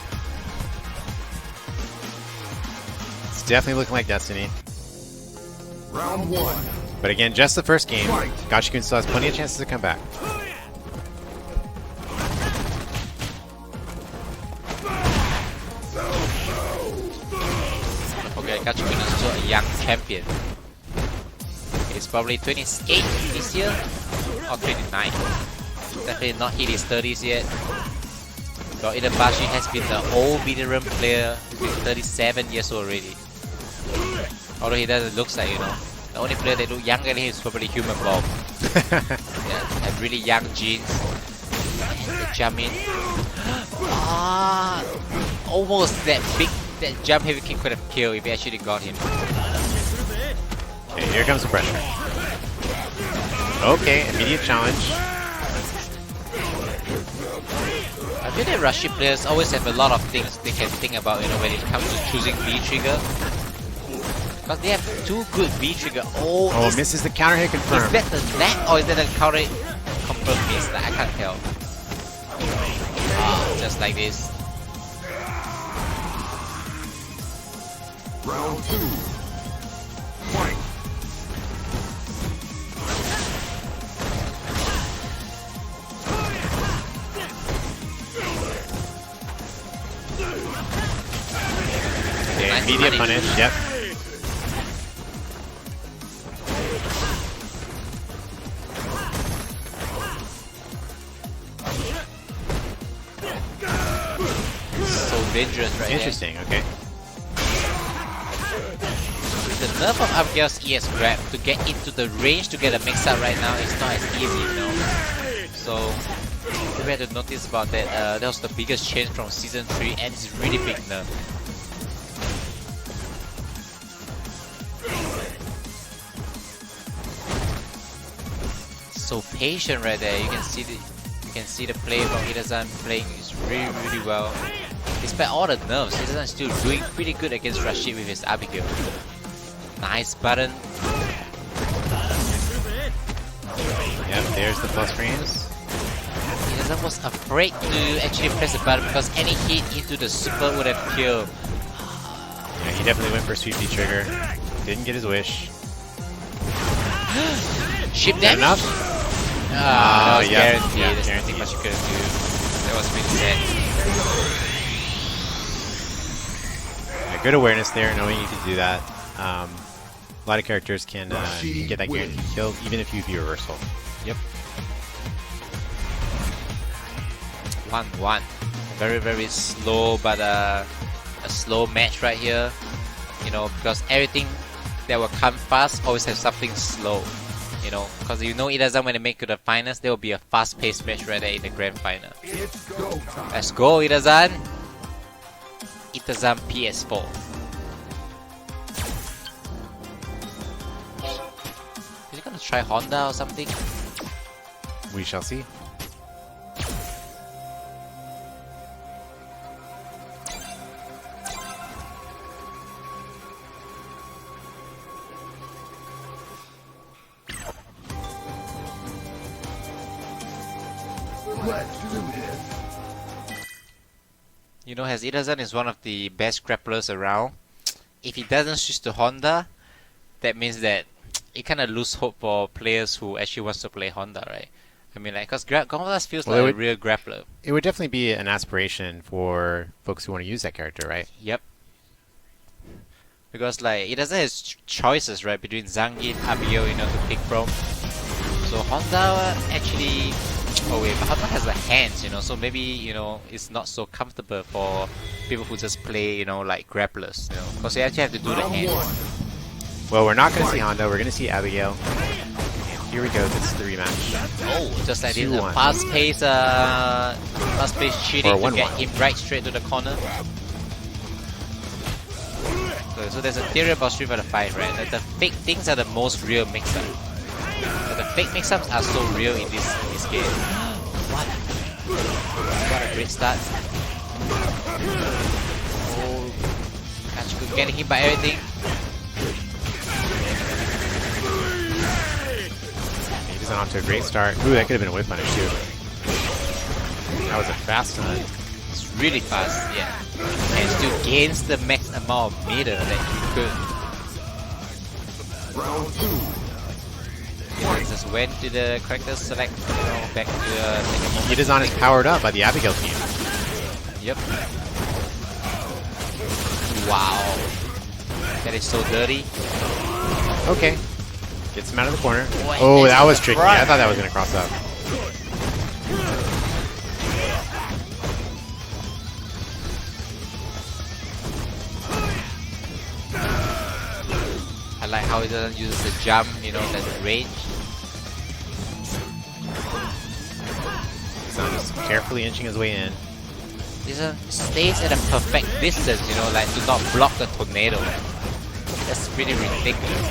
It's definitely looking like Destiny. Round 1. But again, just the first game. Gachi-kun still has plenty of chances to come back. Okay, Gachi-kun is still a young champion. He's probably 28 this year or 29. Definitely not hit his 30s yet. But Itabashi has been the old veteran player. He's been 37 years old already. Although he doesn't look like, you know. The only player that look younger than him is probably Human Bomb. Yeah, have really young genes. And the jump in. Almost that jump heavy kick could have killed if he actually got him. Okay, here comes the pressure. Okay, immediate challenge. I feel that Russian players always have a lot of things they can think about, you know, when it comes to choosing V trigger. Because they have 2 good V trigger. Oh, misses the counter hit confirmed. Is that the net or is that a counter confirmed miss? Like, I can't tell. Just like this. Round 2. Fight. Okay, Nice immediate punish. punish, yep. So dangerous right Interesting, okay. The nerf of Abigail's ES grab to get into the range to get a mix up right now is not as easy, you know. So we had to notice about that. That was the biggest change from season 3 and it's really big nerf. So patient right there. You can see the play from Itazan playing is really well. despite all the nerfs, Itazan still doing pretty good against Rashid with his Abigail. Nice button. Yep, there's the plus frames. Itazan was afraid to actually press the button because any hit into the super would have killed. Yeah, he definitely went for sweep D trigger. Didn't get his wish. Ship Is that damage? enough? That was yeah, guaranteed. yeah, There's guaranteed. nothing much you couldn't do. That was really sad. Yeah, good awareness there, knowing you can do that. A lot of characters can get that guaranteed kill, even if you do reversal. Yep. 1-1. Very, very slow, but a slow match right here. You know, because everything that will come fast always has something slow. You know, because you know Itazan when they make it to the finals, there will be a fast-paced match right there in the grand final. Let's go, Itazan! Itazan PS4. Is he gonna try Honda or something? We shall see. Let's do this. You know, as Itazan is one of the best grapplers around, if he doesn't switch to Honda, that means that you kind of lose hope for players who actually wants to play Honda, right? I mean, like, because Honda feels like a real grappler. It would definitely be an aspiration for folks who want to use that character, right? Yep. Because, like, Itazan has choices, right, between Zangief, Abiyo, you know, to pick from. So Honda actually... Oh wait, but Honda has the hands, you know, so maybe, you know, it's not so comfortable for people who just play, you know, like grapplers, you know, because you actually have to do the hands. Well, we're not going to see Honda, we're going to see Abigail. And here we go, this is the rematch. Oh, just like this, 2-1. fast-paced cheating Or to get 1-1. him right straight to the corner. So there's a theory about Street Fighter 5, right, that the fake things are the most real mix-up. The fake mix-ups are so real in this game. What a great start. Oh, Gachi Kun getting hit by everything. He's on to a great start. Ooh, that could have been a whip punish too. That was a fast stun. It's really fast, yeah. And still gains the max amount of meter that he could. He just went to the character select, you know, back to the Itazan is powered up by the Abigail team. Yep. Wow. That is so dirty. Okay. Gets him out of the corner. Boy, Oh, it's that in was the tricky. front. I thought that was going to cross up. I like how he doesn't use the jump, you know, that's the range. So just carefully inching his way in. He stays at a perfect distance, you know, like to not block the tornado. That's pretty ridiculous.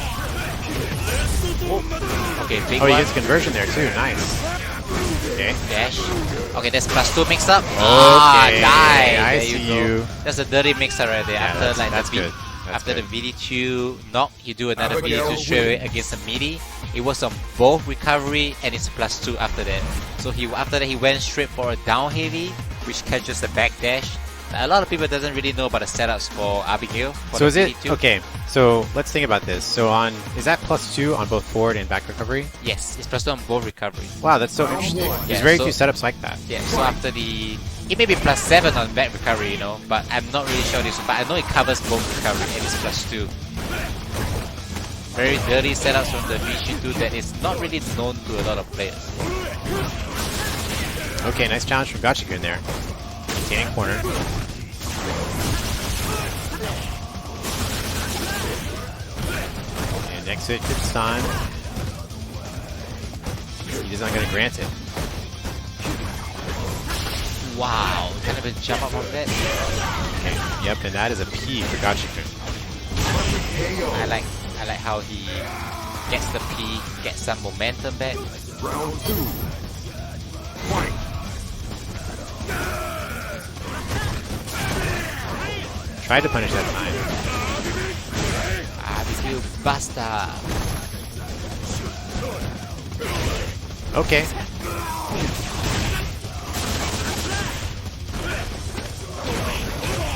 Oh. Okay, big Oh, he one. gets conversion there too. Nice. Okay. Dash. Okay, that's +2 mix up. Okay, Die. I There see go. you. That's a dirty mixer right there. Yeah, After that's- like that's the good. That's after good. the VD2 knock, you do another VD2 straight away against a midi. It was on both recovery and it's +2 after that. So after that he went straight for a down heavy, which catches the back dash. A lot of people doesn't really know about the setups for Abigail. For So the is it VD2. okay? So let's think about this. So is that +2 on both forward and back recovery? Yes, it's +2 on both recovery. Wow, that's so interesting. Yeah, There's very so- few setups like that. Yeah, so after it may be +7 on back recovery, you know, but I'm not really sure this one. But I know it covers both recovery and it's +2. Very dirty setups from the VG2 that is not really known to a lot of players. Okay, nice challenge from Gachi Kun there. Maintaining corner. And exit, good stun. He is not going to grant it. Wow, can I even jump up from that? Okay, yep, and that is a P for Gachi Kun. I like how he gets the P, gets some momentum back. Round 2. Fight. Tried to punish that time. Barbecue Buster. Okay.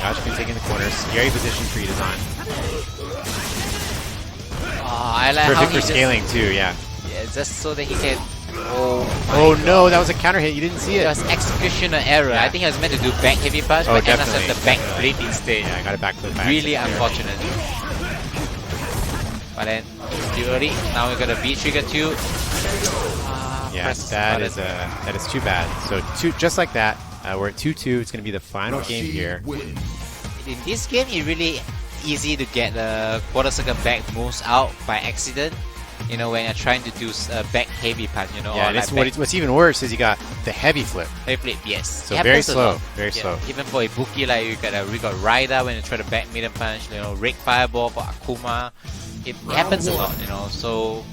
Gosh, been taking the corners. Scary position for Ida-san. Oh, I like how Perfect he for just, scaling too, yeah. yeah, just so that he can. Oh, Oh no, that was a counter hit. You didn't see it it. was executional error. Yeah. I think I was meant to do back heavy punch, Oh, but ended up definitely. the back flip instead. Yeah, I got it back to the back. Really unfortunate. But then, still early. Now we got a V trigger too. Yeah, press that button. is too bad. So just like that, we're at 2-2. It's going to be the final game here. In this game, it's really easy to get the quarter circle back moves out by accident. You know, when you're trying to do a back heavy punch, you know. Yeah, or and like it's what's even worse is you got the heavy flip. heavy flip, yes. So It very happens a slow, lot. very Yeah, slow. Even for Ibuki, like we got Rider when you try to back medium punch, you know, Rake Fireball for Akuma. It happens a lot, you know. So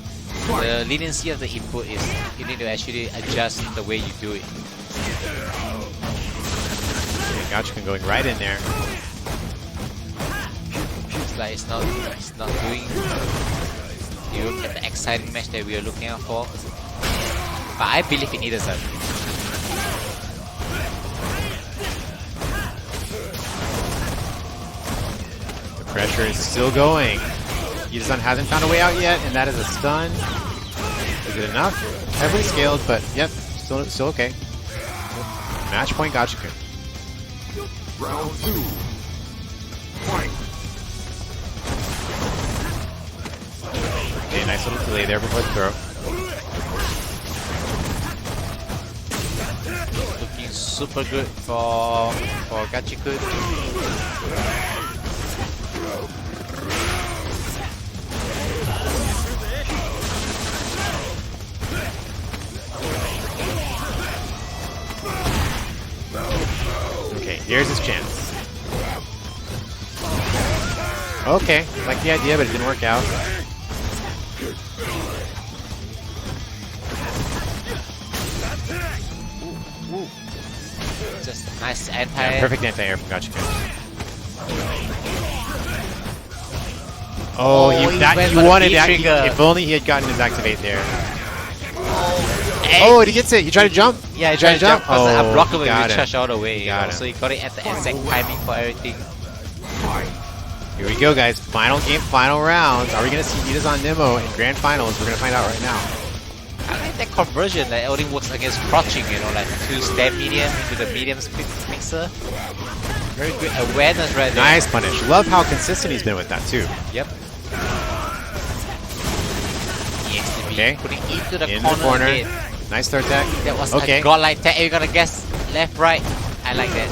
the leniency of the input is you need to actually adjust the way you do it. Okay, Gachiken going right in there. It's like it's not doing. You look at the exciting match that we are looking out for. But I believe in Ida-san. The pressure is still going. Ida-san hasn't found a way out yet, and that is a stun. Is it enough? Heavily scaled, but yep, still okay. Match point Gachiken. Round 2. Fight. Okay, nice little delay there before the throw. Looking super good for Gachi-kun. Okay, here's his chance. Okay, like the idea, but it didn't work out. Just nice anti. Yeah, perfect anti-air from Gachiken. Oh, he went he for the wanted B that. trigger. If only he had gotten his activate there. And Oh, he gets it. He tried to jump. Yeah, he tried to jump because Oh, unblockable got will him. charge all the way. Got him. So he got it at the exact timing for everything. Here we go, guys. Final game, final rounds. Are we going to see Ida-san Nemo in grand finals? We're going to find out right now. I like that conversion that only works against crouching, you know, like to stand medium into the medium split mixer. Very good awareness right there. Nice punish. Love how consistent he's been with that, too. Yep. Okay. Putting into the In corner. the corner. Again. Nice third tech. That was Okay. a godlike tech. You gotta guess left, right. I like that.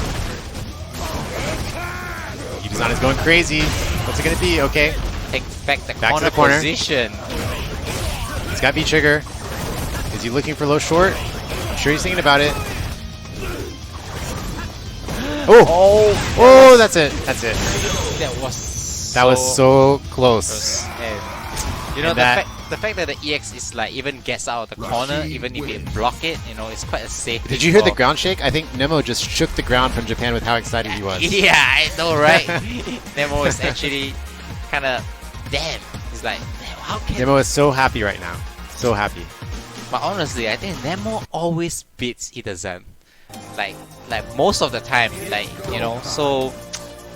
Ida-san is going crazy. What's it going to be? Okay. Take back the Back to corner the corner. position. He's got V-trigger. Is he looking for low short? I'm sure he's thinking about it. Oh! Oh, that's it. That's it. That was so close. And, you know, And the fact that the EX is like even gets out of the corner, even if it block it, you know, it's quite a safe. Did you hear the ground shake? I think Nemo just shook the ground from Japan with how excited he was. Yeah, I know, right? Nemo is actually kind of damn. He's like, damn, how can? Nemo is so happy right now. So happy. But honestly, I think Nemo always beats Ida-san. Like most of the time, like, you know. So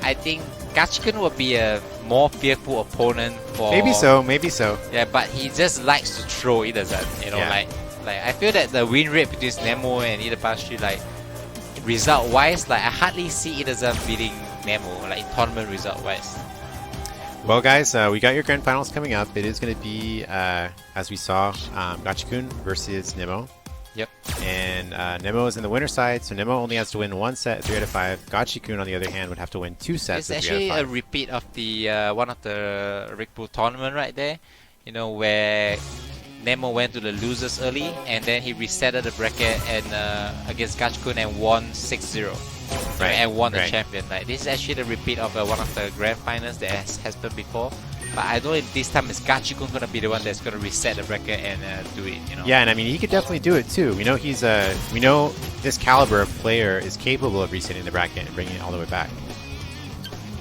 I think Gachiken will be a more fearful opponent for. Maybe so. Maybe so. Yeah, but he just likes to throw Ida-san. You know, Yeah. like I feel that the win rate between Nemo and Itabashi, like result wise, like I hardly see Ida-san beating Nemo, like tournament result wise. Well, guys, we got your grand finals coming up. It is going to be, as we saw, Gachi-kun versus Nemo. Yep. And Nemo is in the winner's side, so Nemo only has to win one set, 3 out of 5. Gachi-kun, on the other hand, would have to win 2 sets, It's of 3 actually out a of 5. repeat of the one of the Red Bull tournament right there. You know, where Nemo went to the losers early and then he resetted the bracket and against Gachi-kun and won 6-0. Right, And won the right. champion. Like this is actually the repeat of one of the grand finals that has happened before. But I know if this time it's Gachi-kun gonna be the one that's gonna reset the bracket and do it. You know. Yeah, and I mean, he could definitely do it too. We know we know this caliber of player is capable of resetting the bracket and bringing it all the way back.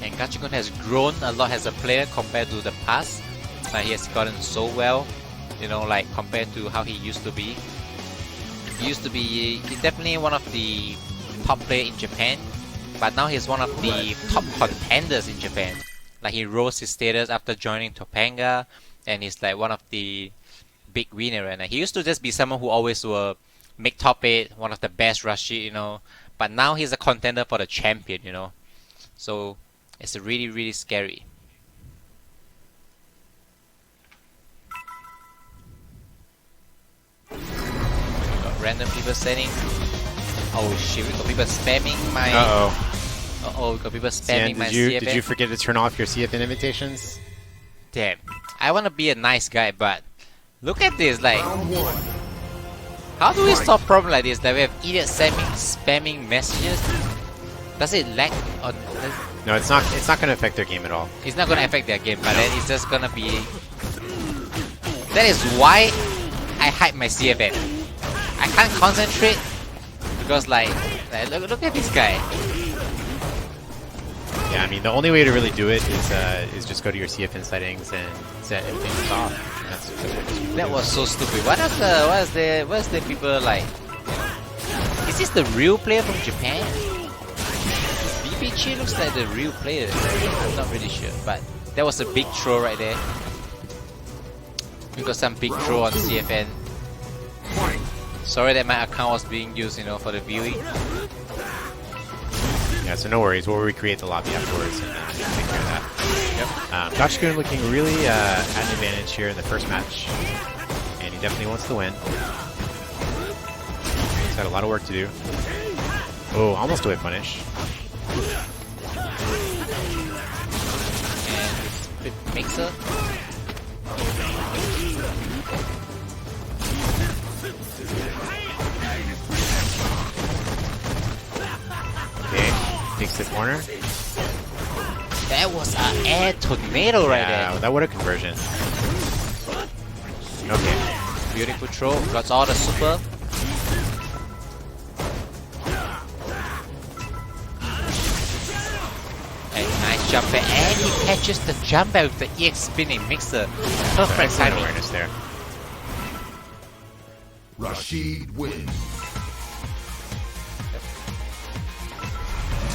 And Gachi Kun has grown a lot as a player compared to the past. Like he has gotten so well, you know, like compared to how he used to be. He's definitely one of the top player in Japan, but now he's one of the top contenders in Japan. Like he rose his status after joining Topanga, and he's like one of the big winner right now. He used to just be someone who always will make top 8, one of the best Rashid, you know, but now he's a contender for the champion, you know. So it's really, really scary. Got random people sending. Oh shit, we got people spamming my. Uh-oh, we got people spamming my CFN. Did you forget to turn off your CFN invitations? Damn. I want to be a nice guy, but look at this, like. How do we solve problem like this? That we have idiots spamming messages? Does it lag on? No, it's not. It's not going to affect their game at all. It's not going to affect their game, but then it's just going to be. That is why I hide my CFN. I can't concentrate because like look at this guy. Yeah, I mean the only way to really do it is just go to your CFN settings and set everything off. That was so stupid. What is the people like? Is this the real player from Japan? BBG looks like the real player. I'm not really sure, but that was a big throw right there. We got some big throw on CFN. Sorry that my account was being used, you know, for the viewing. Yeah, so no worries. We'll recreate the lobby afterwards and take care of that. Yep. Gachi Kun looking really at an advantage here in the first match, and he definitely wants to win. He's got a lot of work to do. Oh, almost a whip punish. And it's mixer. Okay, takes the corner. That was an air tornado right there. Yeah, that would a conversion. Okay. Beautiful throw, got all the super. And nice jump back, and he catches the jump back with the EX spinning mixer. Perfect timing. Awareness there. Rashid wins.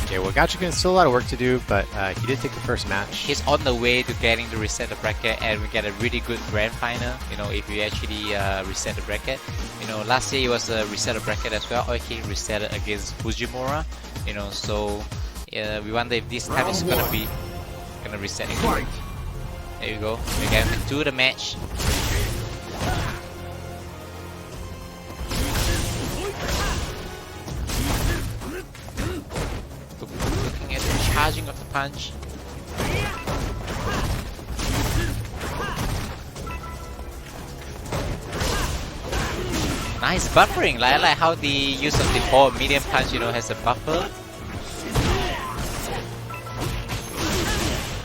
Okay, well, Gachi Kun still a lot of work to do, but he did take the first match. He's on the way to getting to reset the bracket, and we get a really good grand final. You know, if you actually reset the bracket. You know, last year it was a reset the bracket as well. Or he reset it against Fujimura. You know, so we wonder if this time it's gonna reset again. There you go. We get into the match. Looking at the charging of the punch. Nice buffering. I like how the use of the forward medium punch, you know, has a buffer.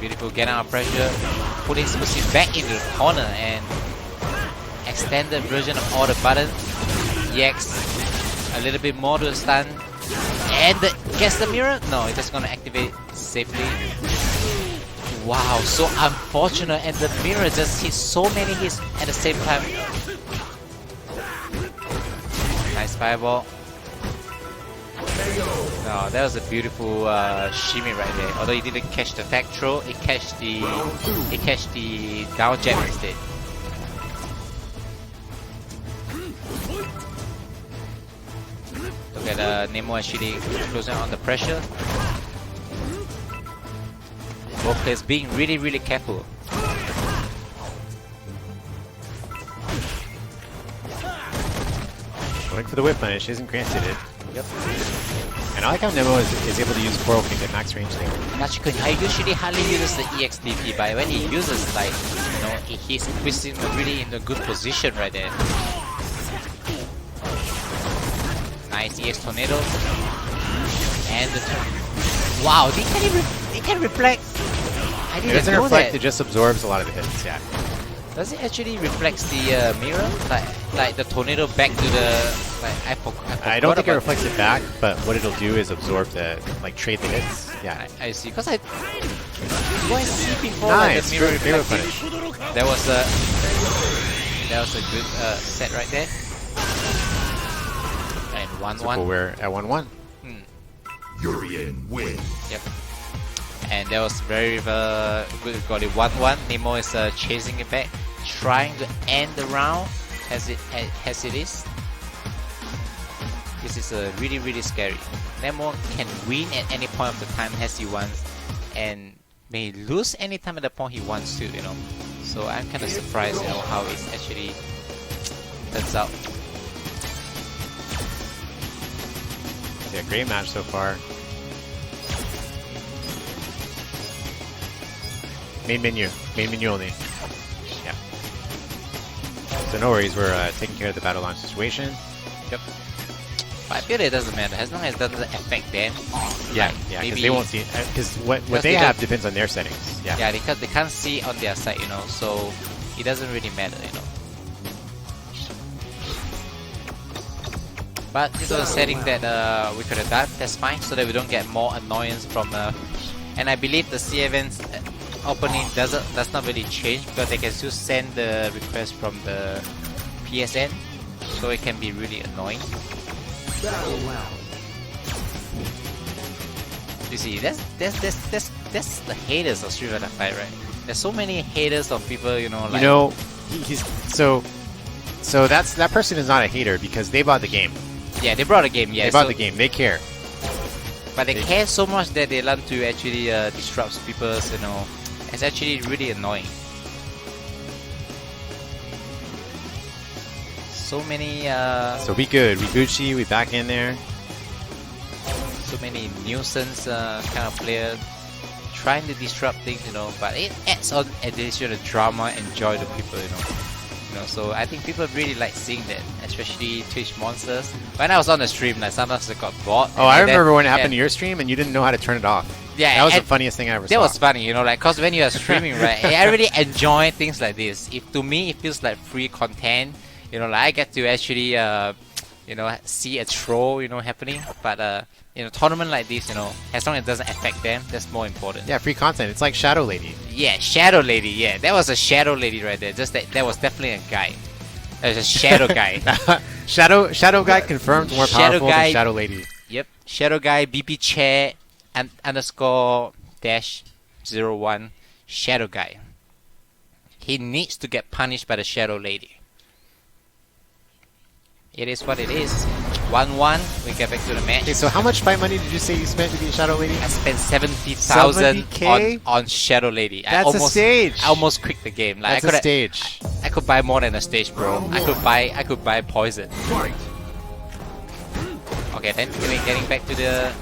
Beautiful, get out of pressure, putting Smoothie back into the corner, and extended version of all the buttons. EX a little bit more to the stun, and gets the mirror. No, it's just gonna activate safely. Wow, so unfortunate, and the mirror just hits so many hits at the same time. Nice fireball. No, that was a beautiful shimmy right there. Although he didn't catch the tag throw, it catched the down jab instead. Look at Nemo actually closing on the pressure. Both players being really, really careful. Going for the whip punish, isn't granted it. Yep. And I like how Nemo is able to use Coral King at max range there. Gachi Kun, I usually hardly uses the EXDP, but when he uses, like, you know, he's pushing really in a good position right there. Nice EX tornado. And the wow, they can reflect. I didn't It doesn't know reflect, that. it just absorbs a lot of the hits, yeah. Does it actually reflect the mirror? Like, like the tornado back to the I forgot I don't think it about- reflects it back, but what it'll do is absorb the like trade the hits. Yeah. I see. Because I see before Nice. like the mirror Mirror reflecting. finish. That was a good set right there. And So 1-1. we're at 1-1. Urian win. Yep. And that was very good. Got it 1-1. Nemo is chasing it back, trying to end the round as it is. This is really scary. Nemo can win at any point of the time as he wants, and may lose any time at the point he wants to. You know. So I'm kind of surprised, you know, how it actually turns out. Yeah, great match so far. Main menu only. Yeah. So no worries, we're taking care of the battle launch situation. Yep. But I feel it doesn't matter as long as it doesn't affect them. Yeah, Like, yeah, because maybe- they won't see because what Because they they have don't- depends on their settings. Yeah. Yeah, because they can't see on their side, you know, so it doesn't really matter, you know. But this was a setting that we could have done, that's fine, so that we don't get more annoyance from and I believe the CFN's opening does not really change because they can still send the request from the PSN, so it can be really annoying. You see, that's the haters of Street Fighter 5, right? There's so many haters of people, you know, like You know, he's so that person is not a hater because they bought the game. yeah, they brought a game, yeah. They bought so- the game. They care. But they care so much that they learn to actually disrupt people's, you know. It's actually really annoying. So many So we good. We Gucci. We back in there. so many nuisance kind of players trying to disrupt things, you know, but it adds on additional drama and joy to people, you know. So I think people really like seeing that, especially Twitch monsters. When I was on the stream, like sometimes I got bored. Oh, I remember when it yeah, happened to your stream and you didn't know how to turn it off. Yeah, That was the and funniest thing I ever saw. that was funny, you know, like, cause when you are streaming, right, I really enjoy things like this. If to me, it feels like free content, you know, like I get to actually, you know, see a troll, you know, happening. But you know, tournament like this, you know, as long as it doesn't affect them, that's more important. Yeah, free content. It's like Shadow Lady. Yeah, Shadow Lady. Yeah, that was a Shadow Lady right there. Just that was definitely a guy. That was a Shadow guy. Shadow guy confirmed more Shadow powerful guy- than Shadow Lady. Yep, Shadow guy BP chair and underscore dash 01 Shadow guy. He needs to get punished by the Shadow Lady. It is what it is. 1-1. We get back to the match. Okay, so how much fight money did you say you spent to be Shadow Lady? I spent 70,000 70K? on Shadow Lady. That's a stage. I almost quit the game. Like, That's I a could stage. I could buy more than a stage, bro. I could buy poison. Fight. Okay, then we're getting back to the.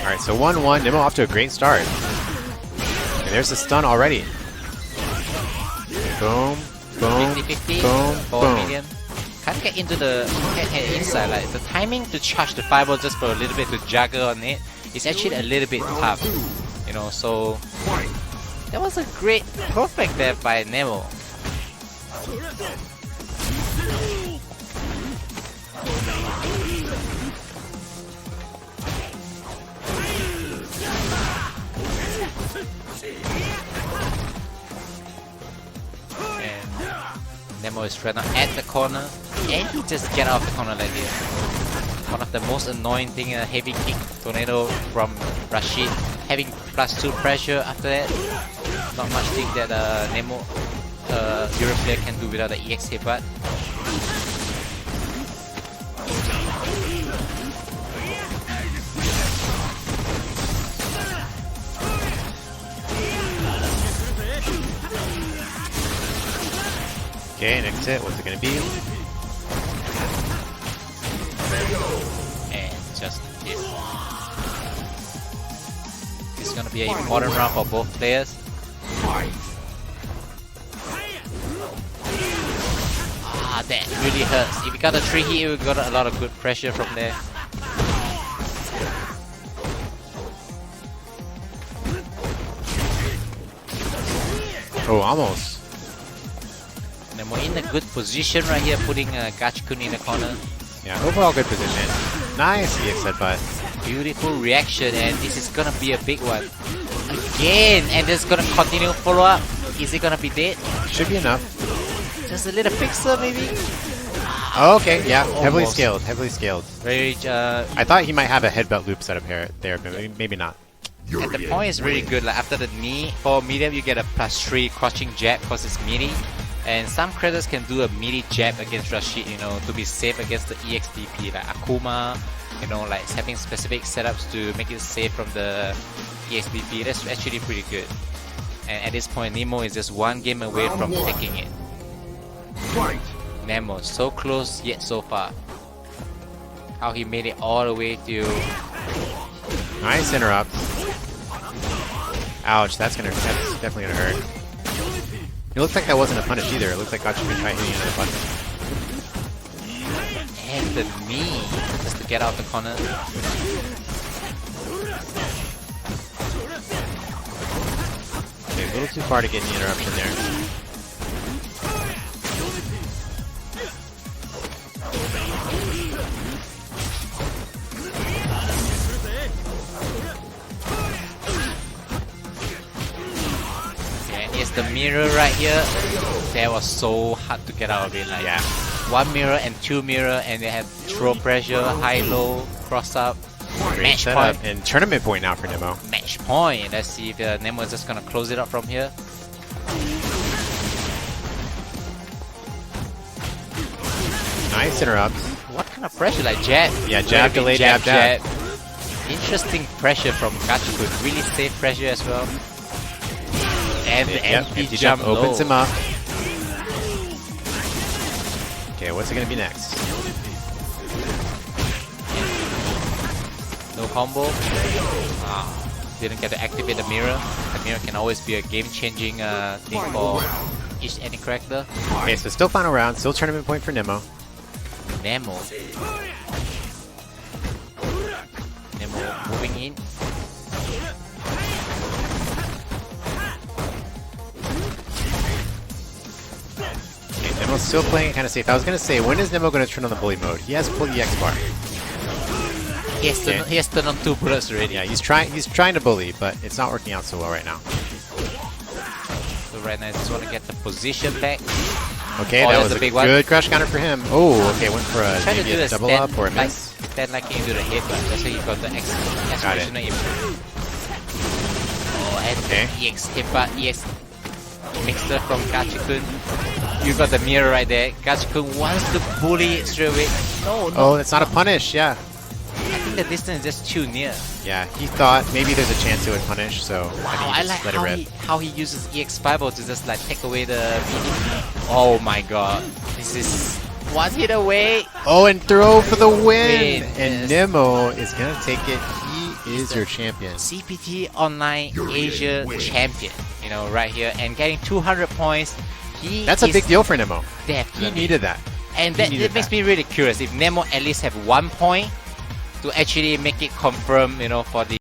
Alright, so 1-1. Nemo off to a great start. And there's the stun already. Boom, boom, 50-50, boom, 4 boom. million. Can't get into the inside. Like the timing to charge the fireball just for a little bit to juggle on it is actually a little bit tough, you know. So Fight. that was a great perfect there by Nemo. And Nemo is right now at the corner, and he just get off the corner like this. One of the most annoying thing, a heavy kick tornado from Rashid, having +2 pressure after that. Not much thing that Nemo, Europe player can do without the EX headbutt. Okay, next hit. What's it gonna be? And just hit. It's gonna be an important round for both players. Fight. Ah, that really hurts. If you got a 3 hit, we got a lot of good pressure from there. Oh, almost. Nemo in a good position right here, putting Gachikun in the corner. Yeah, overall good position. Nice EX headbutt. Beautiful reaction, and this is gonna be a big one. Again, and this is gonna continue follow up. Is it gonna be dead? Should be enough. Just a little pixel maybe? Oh, okay, yeah, heavily Almost. scaled, heavily scaled. Very, I thought he might have a headbutt loop set up here, there, but maybe not. and the point is really good. Like after the knee, for medium you get a +3 crouching jab because it's meaty. And some creators can do a meaty jab against Rashid, you know, to be safe against the EXDP, like Akuma, you know, like having specific setups to make it safe from the EXDP. That's actually pretty good. And at this point, Nemo is just one game away from taking it. Fight! Nemo, so close yet so far. How he made it all the way to... Nice interrupt. Ouch, that's definitely gonna hurt. It looks like that wasn't a punish either. It looks like Gachikun tried hitting another button. And the knee, just to get out the corner. Okay, a little too far to get the interruption there. And here's the mirror right here. That was so hard to get out of it. Like, Yeah. one mirror and two mirror, and they have throw pressure, high low, cross up, Great match setup. point. And tournament point now for Nemo. Match point. Let's see if Nemo is just gonna close it up from here. Nice interrupt. What kind of pressure? Like jab? Yeah, jab, Very delay, jab, jab. Interesting pressure from Gachikun. Really safe pressure as well. And the Yep, empty jump opens low. him up. Okay, what's it gonna be next? No combo. Didn't get to activate the mirror. The mirror can always be a game-changing thing for any character. Okay, so still final round, still tournament point for Nemo. Nemo. Nemo moving in. Okay, Nemo's still playing it kind of safe. I was gonna say, when is Nemo gonna turn on the bully mode? He has full EX bar. He has turned on 2 bullets already. Yeah, he's trying to bully, but it's not working out so well right now. So right now I just want to get the position back. Okay, Oh, that that's was a a big one. good crush counter for him. Oh, okay, went for a, Try to maybe do a a double stand, up or a like, miss. stand like into the head, but that's why you got the executioner input. Oh, and Okay. the EX headbutt, EX mixer from Gachikun. You got the mirror right there. Gachikun wants to bully it straight away. No, no. Oh, that's not a punish, yeah. I think the distance is just too near. Yeah, he thought maybe there's a chance it would punish, so Wow, I I think he like just let it rip. how he uses EX Fireball to just like take away the meaning. Oh my god. This is one hit away. Oh, and throw for the win! Win, And yes. Nemo is gonna take it. He is your champion. CPT Online Asia champion. You know, right here. And getting 200 points. That's a big deal for Nemo. He Definitely. needed that. And He that needed it makes that. me really curious if Nemo at least have 1 point to actually make it confirm, you know, for the